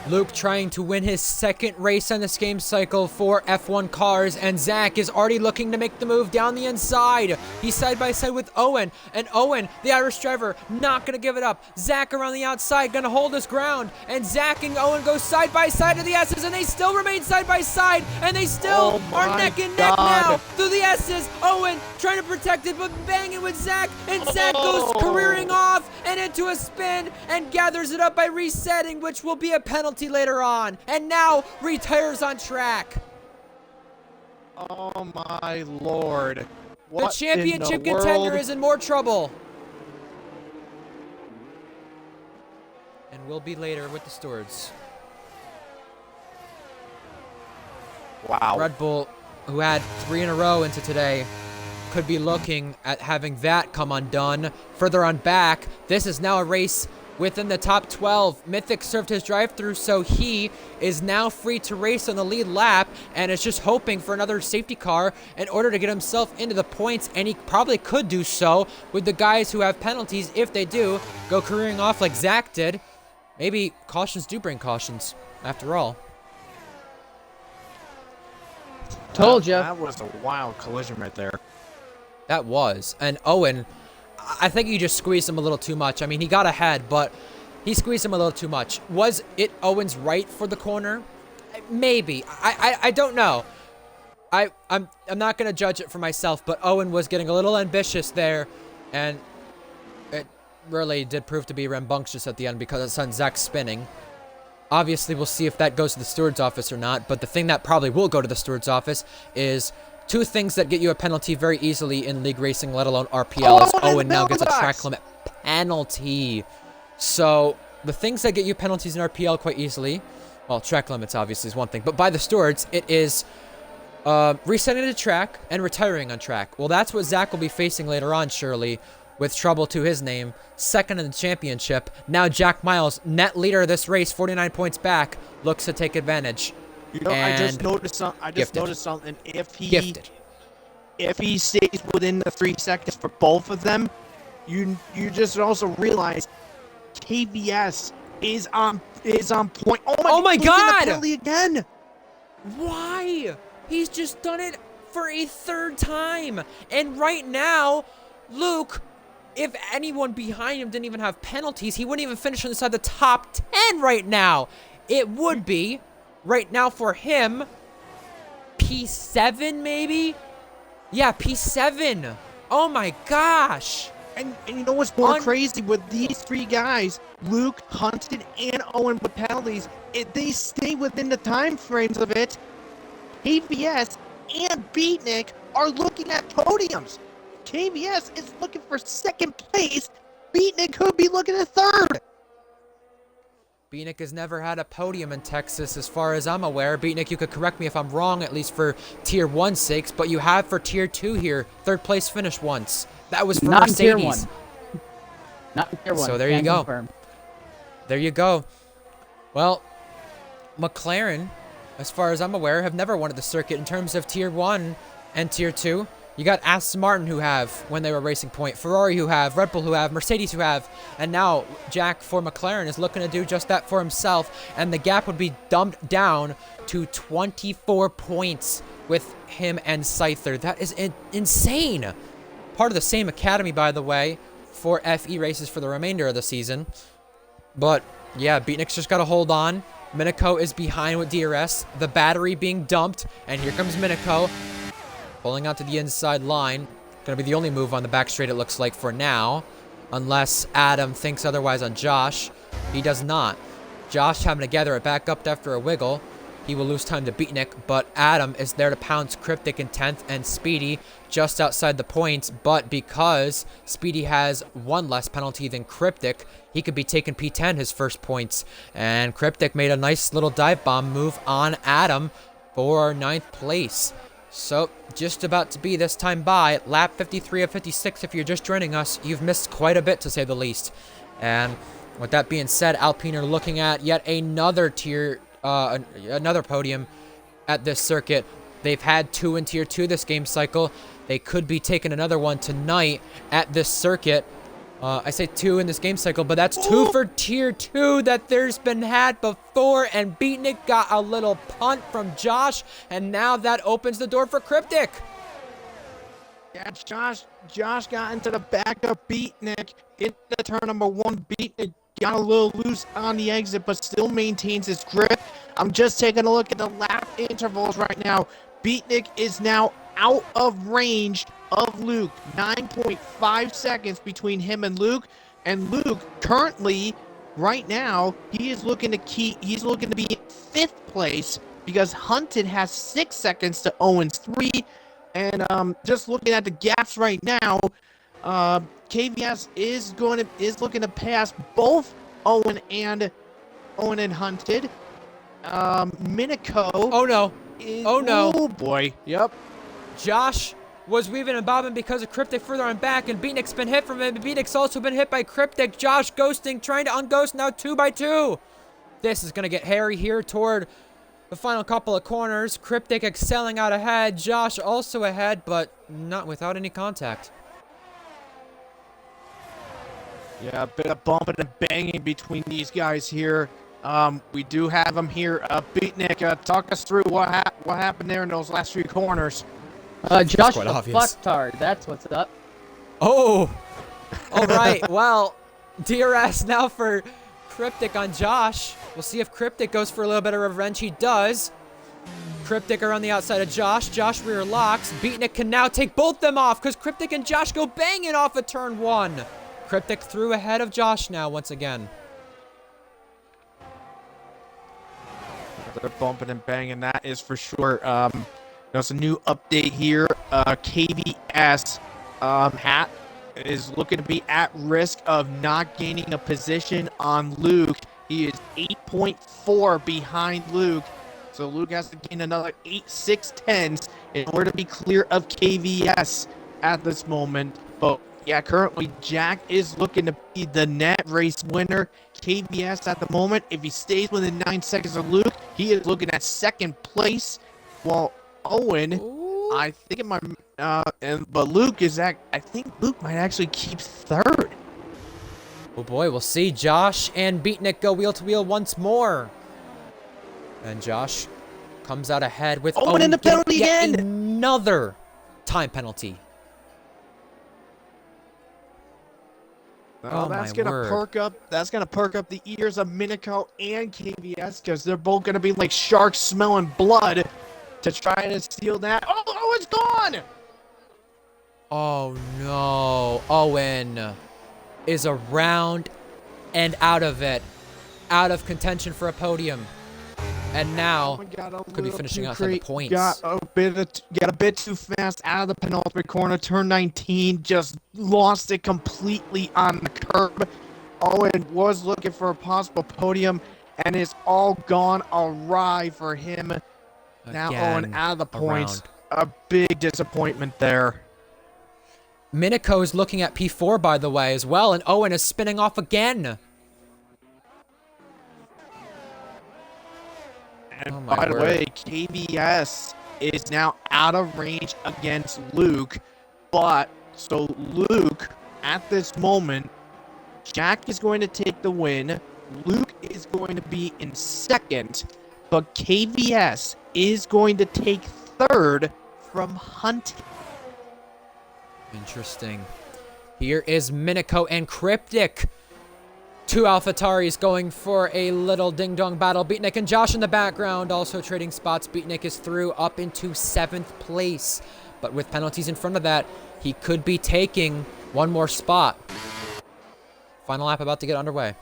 Luke trying to win his 2nd race on this game cycle for F1 cars, and Zach is already looking to make the move down the inside. He's side by side with Owen, and Owen, the Irish driver, not going to give it up. Zach around the outside, going to hold his ground, and Zach and Owen go side by side to the S's, and they still remain side by side, and they still are neck and neck now through the S's. Owen trying to protect it, but banging with Zach, and Zach goes careering off and into a spin and gathers it up by resetting, which will be a penalty later on, and now retires on track. Oh my lord. The What championship in the contender world? is in more trouble. And will be later with the stewards. Wow. Red Bull, who had 3 in a row into today, could be looking at having that come undone. Further on back, this is now a race within the top 12. Mythic served his drive-through, so he is now free to race on the lead lap and is just hoping for another safety car in order to get himself into the points, and he probably could do so with the guys who have penalties if they do go careering off like Zach did. Maybe cautions do bring cautions, after all. Told ya. That was a wild collision right there. That was. And Owen, I think he just squeezed him a little too much. I mean, he got ahead, but he squeezed him a little too much. Was it Owen's right for the corner? Maybe. I don't know. I'm not going to judge it for myself, but Owen was getting a little ambitious there, and it really did prove to be rambunctious at the end because it sent Zach spinning. Obviously, we'll see if that goes to the steward's office or not, but the thing that probably will go to the steward's office is 2 things that get you a penalty very easily in league racing, let alone RPL, as Owen now gets a track limit penalty. So, the things that get you penalties in RPL quite easily, well, track limits obviously is one thing, but by the stewards, it is resetting the track and retiring on track. Well, that's what Zach will be facing later on, surely, with trouble to his name, second in the championship. Now Jack Miles, net leader of this race, 49 points back, looks to take advantage. You know, I just noticed something. If he stays within the 3 seconds for both of them, you just also realize KVS is on point. Oh my God! Penalty again. Why? He's just done it for a 3rd time. And right now, Luke, if anyone behind him didn't even have penalties, he wouldn't even finish inside the top 10 right now. It would be, right now for him, P7 maybe? Yeah, P7. Oh my gosh. And you know what's more crazy with these 3 guys, Luke, Hunted, and Owen with penalties, if they stay within the time frames of it, KVS and Beatnik are looking at podiums. KVS is looking for 2nd place. Beatnik could be looking at 3rd. Beatnik has never had a podium in Texas as far as I'm aware. Beatnik, you could correct me if I'm wrong, at least for Tier 1 sakes, but you have for Tier 2 here, 3rd place finish once. That was for Not Mercedes. in Tier 1. Not in Tier 1. So there you Can go. confirm. There you go. Well, McLaren, as far as I'm aware, have never won at the circuit in terms of Tier 1 and Tier 2. You got Aston Martin who have when they were Racing Point, Ferrari who have, Red Bull who have, Mercedes who have, and now Jack for McLaren is looking to do just that for himself, and the gap would be dumped down to 24 points with him and Scyther. That is insane. Part of the same academy, by the way, for FE races for the remainder of the season. But yeah, Beatnik's just got to hold on. Minico is behind with DRS, the battery being dumped, and here comes Minico. Pulling out to the inside line. Gonna be the only move on the back straight, it looks like, for now. Unless Adam thinks otherwise on Josh. He does not. Josh having to gather it back up after a wiggle. He will lose time to Beatnik, but Adam is there to pounce Cryptic in 10th and Speedy just outside the points. But because Speedy has 1 less penalty than Cryptic, he could be taking P10 his first points. And Cryptic made a nice little dive bomb move on Adam for 9th place. So, just about to be this time by, lap 53 of 56. If you're just joining us, you've missed quite a bit, to say the least. And with that being said, Alpine are looking at yet another another podium at this circuit. They've had 2 in Tier 2 this game cycle. They could be taking another one tonight at this circuit. I say 2 in this game cycle, but that's 2 for Tier 2 that there's been had before, and Beatnik got a little punt from Josh, and now that opens the door for Cryptic. Yeah, Josh got into the back of Beatnik into turn number 1. Beatnik got a little loose on the exit, but still maintains his grip. I'm just taking a look at the lap intervals right now. Beatnik is now out of range of Luke. 9.5 seconds between him and Luke. And Luke currently, right now, he's looking to be in 5th place because Hunted has 6 seconds to Owen's 3. And just looking at the gaps right now, KVS is looking to pass both Owen and Hunted. Minico. Oh no. Oh no. Oh boy. Yep. Josh was weaving and bobbing because of Cryptic further on back, and Beatnik's been hit from it. Beatnik's also been hit by Cryptic. Josh ghosting, trying to unghost now 2x2. This is going to get hairy here toward the final couple of corners. Cryptic excelling out ahead. Josh also ahead, but not without any contact. Yeah, a bit of bumping and banging between these guys here. We do have them here. Beatnik, talk us through what happened there in those last few corners. Josh quite the obvious. fucktard, that's what's up. Oh! Alright, well, DRS now for Cryptic on Josh. We'll see if Cryptic goes for a little bit of revenge. He does. Cryptic are on the outside of Josh. Josh rear locks. Beatnik can now take both them off because Cryptic and Josh go banging off of turn 1. Cryptic through ahead of Josh now once again. They're bumping and banging, that is for sure. There's a new update here. KVS Hat is looking to be at risk of not gaining a position on Luke. He is 8.4 behind Luke. So Luke has to gain another 8/6/10s in order to be clear of KVS at this moment. But yeah, currently Jack is looking to be the net race winner. KVS at the moment, if he stays within 9 seconds of Luke, he is looking at second place. While Owen, Ooh. I think it might, but Luke is I think Luke might actually keep third. Oh boy, we'll see. Josh and Beatnik go wheel to wheel once more. And Josh comes out ahead with Owen in the penalty yet again. another time penalty. Oh, that's gonna perk up. That's gonna perk up the ears of Minico and KVS because they're both gonna be like sharks smelling blood to try and steal that. Oh, it's gone. Oh no, Owen is around and out of it, out of contention for a podium, and now could be finishing outside the points. Got a bit too fast out of the penultimate corner. Turn 19, just lost it completely on the curb. Owen was looking for a possible podium, and it's all gone awry for him. Now Again, Owen out of the points. around. A big disappointment there. Minico is looking at P4, by the way, as well, and Owen is spinning off again. And Oh my by the word. way, KVS is now out of range against Luke. But, so Luke, at this moment, Jack is going to take the win. Luke is going to be in second. But KVS is going to take third from Hunt. Interesting. Here is Minico and Cryptic. Two AlphaTaris going for a little ding-dong battle. Beatnik and Josh in the background also trading spots. Beatnik is through up into 7th place. But with penalties in front of that, he could be taking one more spot. Final lap about to get underway.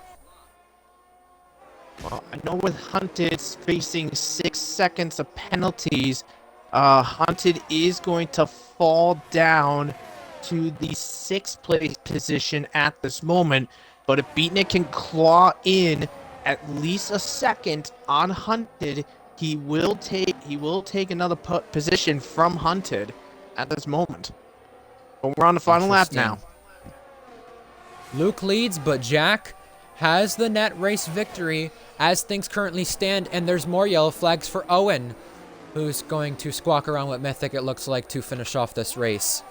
Well, I know with Hunted facing 6 seconds of penalties, Hunted is going to fall down to the 6th place position at this moment. But if Beatnik can claw in at least a second on Hunted, he will take another position from Hunted at this moment. But we're on the final lap now. Luke leads, but Jack has the net race victory as things currently stand, and there's more yellow flags for Owen, who's going to squawk around with Mythic, it looks like, to finish off this race.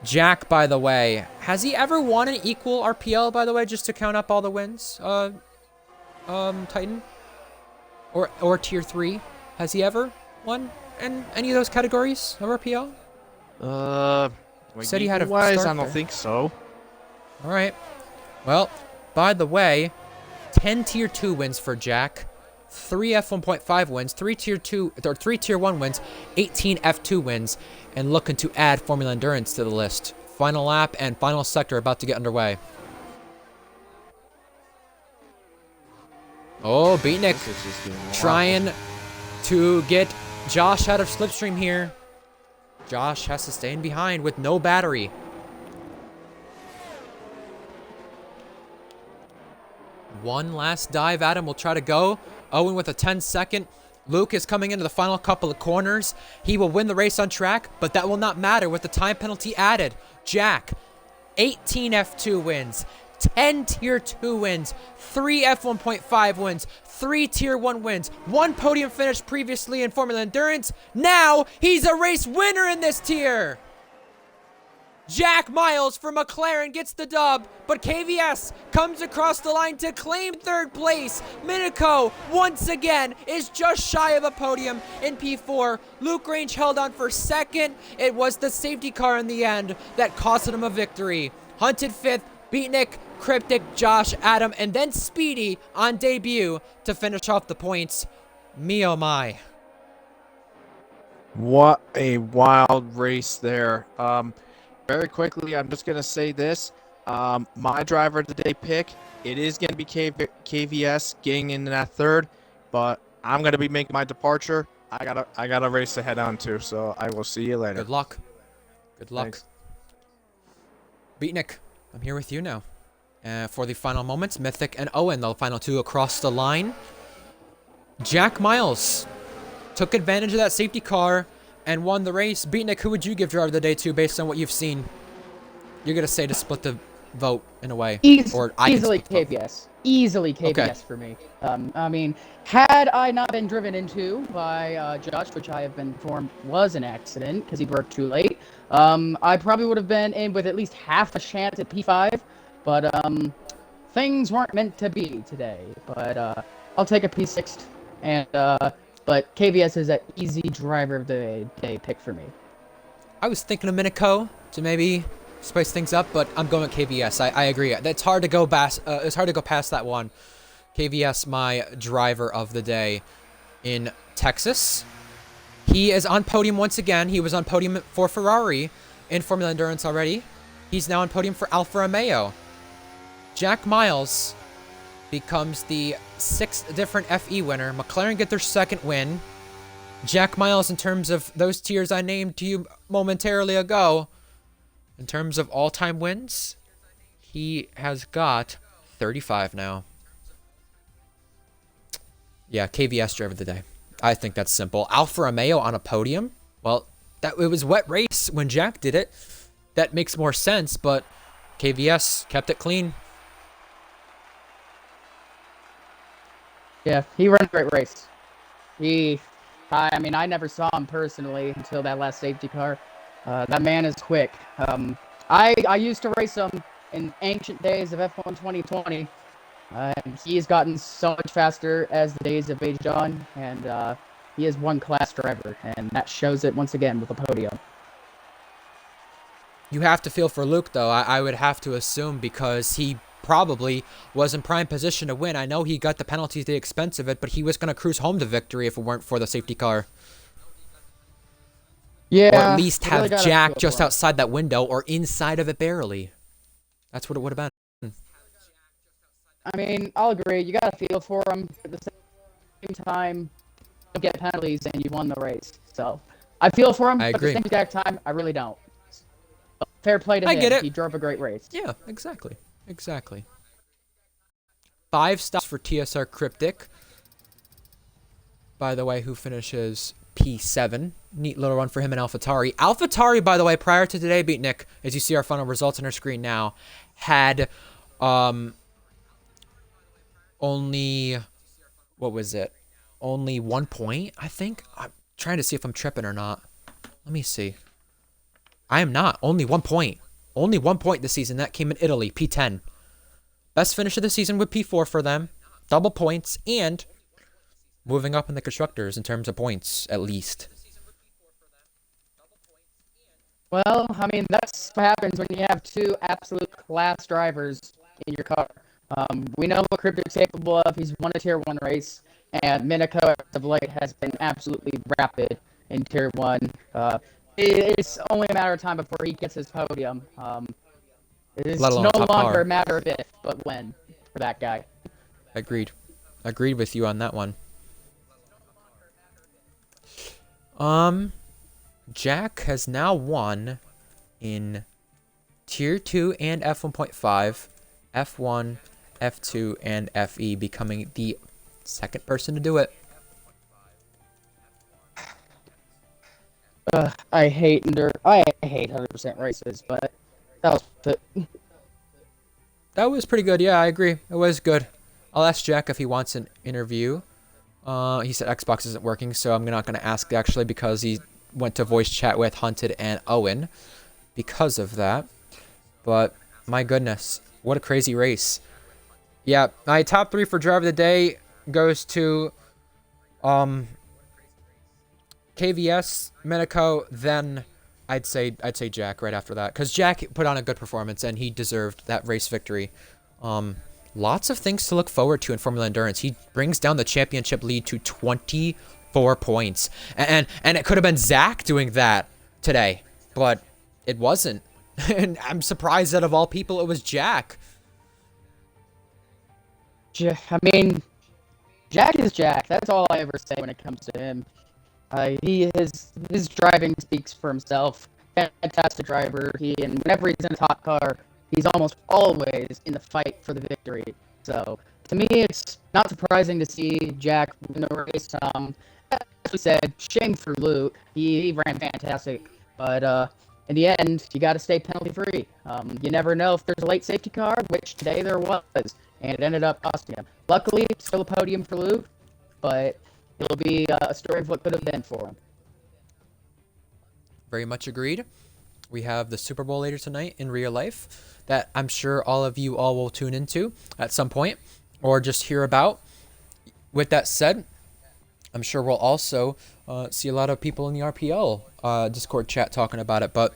Jack, by the way, has he ever won an equal RPL, by the way, just to count up all the wins? Titan? Or Tier 3? Has he ever won in any of those categories of RPL? Said he had a I start don't there. think so. Alright. Well, by the way, 10 Tier 2 wins for Jack, 3 F1.5 wins, 3 Tier 1 wins, 18 F2 wins, and looking to add Formula Endurance to the list. Final lap and final sector about to get underway. Oh, Beatnik trying to get Josh out of slipstream here. Josh has to stay in behind with no battery. One last dive. Adam will try to go. Owen with a 10-second. Luke is coming into the final couple of corners. He will win the race on track, but that will not matter with the time penalty added. Jack, 18 F2 wins, 10 Tier 2 wins, 3 F1.5 wins, 3 Tier 1 wins, 1 podium finish previously in Formula Endurance. Now he's a race winner in this tier. Jack Miles for McLaren gets the dub, but KVS comes across the line to claim third place. Minico, once again, is just shy of a podium in P4. Luke Range held on for second. It was the safety car in the end that cost him a victory. Hunted fifth, Beatnik, Cryptic, Josh, Adam, and then Speedy on debut to finish off the points. Me oh my. What a wild race there. Very quickly, I'm just going to say this. My driver of the day pick, it is going to be KVS getting in that third, but I'm going to be making my departure. I got a race to head on to, so I will see you later. Good luck. Good luck. Thanks. Beatnik, I'm here with you now. For the final moments, Mythic and Owen, the final two across the line. Jack Miles took advantage of that safety car and won the race. Beatnik, who would you give driver of the day to based on what you've seen? You're going to say to split the vote in a way. Easily KVS. Easily KVS Okay. for me. I mean, had I not been driven into by Josh, which I have been informed was an accident because he worked too late, I probably would have been in with at least half a chance at P5, but things weren't meant to be today. But I'll take a P6, and but KVS is an easy driver of the day pick for me. I was thinking of Minico to maybe spice things up, but I'm going with KVS. I agree. It's hard to go past. It's hard to go past that one. KVS, my driver of the day in Texas. He is on podium once again. He was on podium for Ferrari in Formula Endurance already. He's now on podium for Alfa Romeo. Jack Miles becomes the 6th different FE winner. McLaren get their 2nd win. Jack Miles, in terms of those tiers I named to you momentarily ago, in terms of all-time wins, he has got 35 now. Yeah, KVS driver of the day. I think that's simple. Alfa Romeo on a podium? Well, it was wet race when Jack did it. That makes more sense, but KVS kept it clean. Yeah, he ran a great race. I mean, I never saw him personally until that last safety car. That man is quick. I used to race him in ancient days of F1 2020. And he's gotten so much faster as the days have aged on, and he is one class driver, and that shows it once again with a podium. You have to feel for Luke, though. I would have to assume, because he probably was in prime position to win. I know he got the penalties at the expense of it, but he was going to cruise home to victory if it weren't for the safety car. Yeah. Or at least have Jack just outside that window or inside of it barely. That's what it would have been. I mean, I'll agree. You got to feel for him. At the same time, you get penalties and you won the race. So I feel for him, I but agree. at the same exact time, I really don't. Fair play to him. I get it. He drove a great race. Yeah, exactly. Exactly. 5 stops for TSR Cryptic. By the way, who finishes P7. Neat little run for him and AlphaTauri. AlphaTauri, by the way, prior to today, Beatnik, as you see our final results on our screen now, had only, what was it? Only 1 point, I think? I'm trying to see if I'm tripping or not. Let me see. I am not. Only 1 point. Only 1 point this season. That came in Italy, P10. Best finish of the season with P4 for them. Double points, and moving up in the constructors in terms of points, at least. Well, I mean, that's what happens when you have two absolute class drivers in your car. We know what Cryptic's capable of. He's won a Tier 1 race, and Minico, as of late, has been absolutely rapid in Tier 1. It's only a matter of time before he gets his podium. It's no longer a matter of if, but when, for that guy. Agreed. Agreed with you on that one. Jack has now won in Tier 2 and F1.5, F1, F2, and FE, becoming the second person to do it. I hate 100% races, but that was it. That was pretty good. Yeah, I agree. It was good. I'll ask Jack if he wants an interview. He said Xbox isn't working, so I'm not going to ask actually because he went to voice chat with Hunted and Owen because of that. But my goodness, what a crazy race. Yeah, my top 3 for driver of the day goes to KVS, Minico, then I'd say Jack right after that, because Jack put on a good performance and he deserved that race victory. Lots of things to look forward to in Formula Endurance. He brings down the championship lead to 24 points, and it could have been Zach doing that today, but it wasn't. And I'm surprised that of all people it was Jack. I mean, Jack is Jack. That's all I ever say when it comes to him. His driving speaks for himself. Fantastic driver. And whenever he's in a top car, he's almost always in the fight for the victory. So to me, it's not surprising to see Jack win the race. As we said, shame for Luke. He ran fantastic, but in the end, you got to stay penalty free. You never know if there's a late safety car, which today there was, and it ended up costing him. Luckily, still a podium for Luke, but it'll be a story of what could have been for him. Very much agreed. We have the Super Bowl later tonight in real life that I'm sure all of you all will tune into at some point or just hear about. With that said, I'm sure we'll also see a lot of people in the RPL Discord chat talking about it. But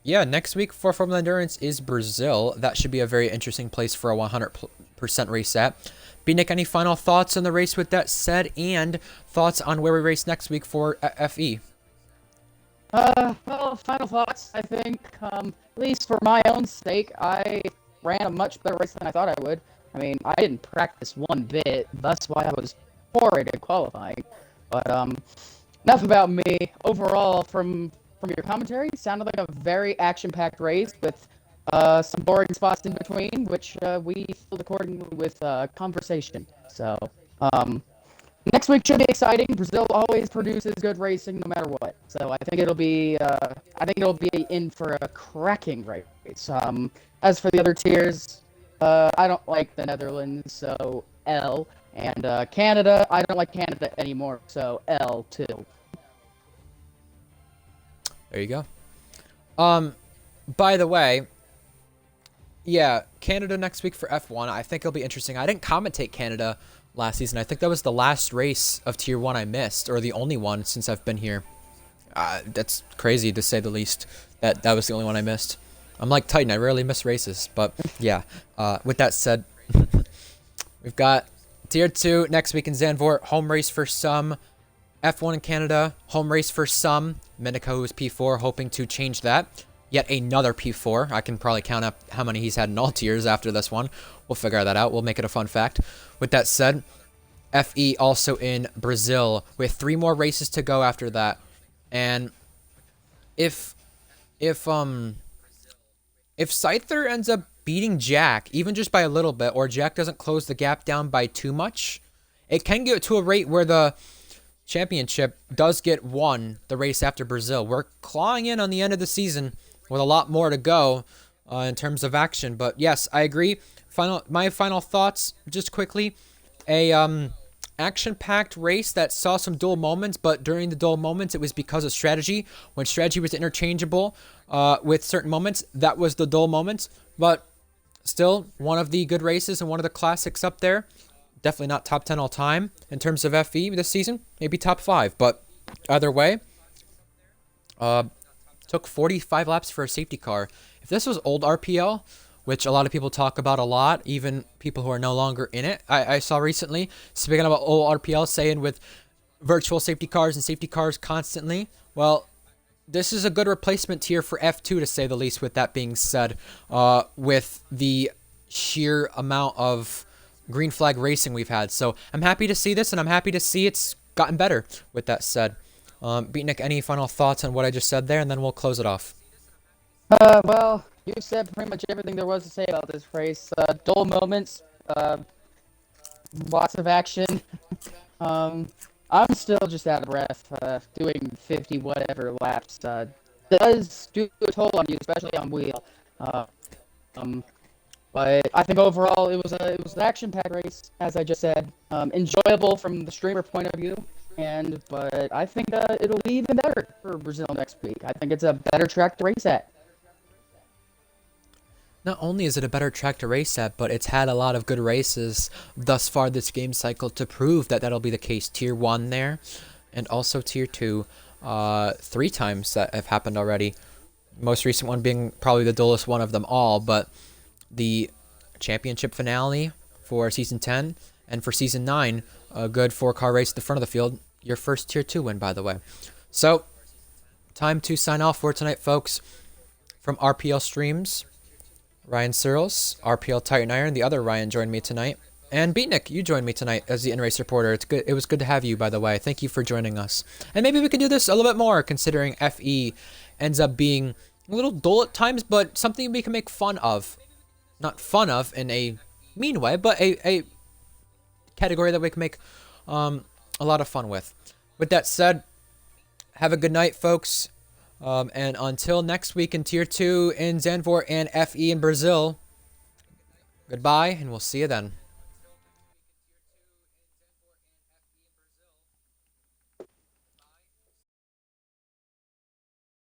yeah, next week for Formula Endurance is Brazil. That should be a very interesting place for a 100% race at. B-Nick, any final thoughts on the race with that said, and thoughts on where we race next week for FE? Well, final thoughts, I think, at least for my own sake, I ran a much better race than I thought I would. I mean, I didn't practice one bit, that's why I was horrid at qualifying. But, enough about me. Overall, from your commentary, it sounded like a very action-packed race with some boring spots in between, which we filled accordingly with conversation. So, next week should be exciting. Brazil always produces good racing, no matter what. So I think it'll be in for a cracking race. As for the other tiers, I don't like the Netherlands, so L. And Canada, I don't like Canada anymore, so L too. There you go. By the way, yeah, Canada next week for F1. I think it'll be interesting. I didn't commentate Canada last season. I think that was the last race of Tier 1 I missed, or the only one since I've been here. That's crazy to say the least. That was the only one I missed. I'm like Titan, I rarely miss races. But yeah, with that said, we've got Tier 2 next week in Zandvoort. Home race for some. F1 in Canada. Home race for some. Minico is P4, hoping to change that. Yet another P4. I can probably count up how many he's had in all tiers after this one. We'll figure that out. We'll make it a fun fact. With that said, FE also in Brazil with 3 more races to go after that. And if Scyther ends up beating Jack, even just by a little bit, or Jack doesn't close the gap down by too much, it can get to a rate where the championship does get won the race after Brazil. We're clawing in on the end of the season with a lot more to go in terms of action. But yes, I agree. My final thoughts, just quickly. Action-packed race that saw some dull moments, but during the dull moments, it was because of strategy. When strategy was interchangeable with certain moments, that was the dull moments. But still, one of the good races and one of the classics up there. Definitely not top 10 all time in terms of FE this season. Maybe top 5, but either way, took 45 laps for a safety car. If this was old RPL, which a lot of people talk about a lot, even people who are no longer in it, I saw recently, speaking about old RPL, saying with virtual safety cars and safety cars constantly, well, this is a good replacement tier for F2 to say the least. With that being said, with the sheer amount of green flag racing we've had. So I'm happy to see this, and I'm happy to see it's gotten better. With that said, Beatnik, any final thoughts on what I just said there, and then we'll close it off. Well, you said pretty much everything there was to say about this race. Dull moments, lots of action. I'm still just out of breath. Doing 50 whatever laps does do a toll on you, especially on wheel. But I think overall it was an action-packed race, as I just said. Enjoyable from the streamer point of view, but I think it'll be even better for Brazil next week. I think it's a better track to race at. Not only is it a better track to race at, but it's had a lot of good races thus far this game cycle to prove that that'll be the case. Tier 1 there, and also Tier 2, 3 times that have happened already. Most recent one being probably the dullest one of them all, but the championship finale for Season 10 and for Season 9, a good 4-car race at the front of the field. Your first Tier 2 win, by the way. So, time to sign off for tonight, folks. From RPL Streams, Ryan Searles, RPL Titan Iron, the other Ryan joined me tonight. And Beatnik, you joined me tonight as the in-race reporter. It's good. It was good to have you, by the way. Thank you for joining us. And maybe we can do this a little bit more, considering FE ends up being a little dull at times, but something we can make fun of. Not fun of in a mean way, but a category that we can make a lot of fun with. With that said, have a good night, folks. And until next week in Tier 2 in Zandvoort and FE in Brazil, goodbye, and we'll see you then.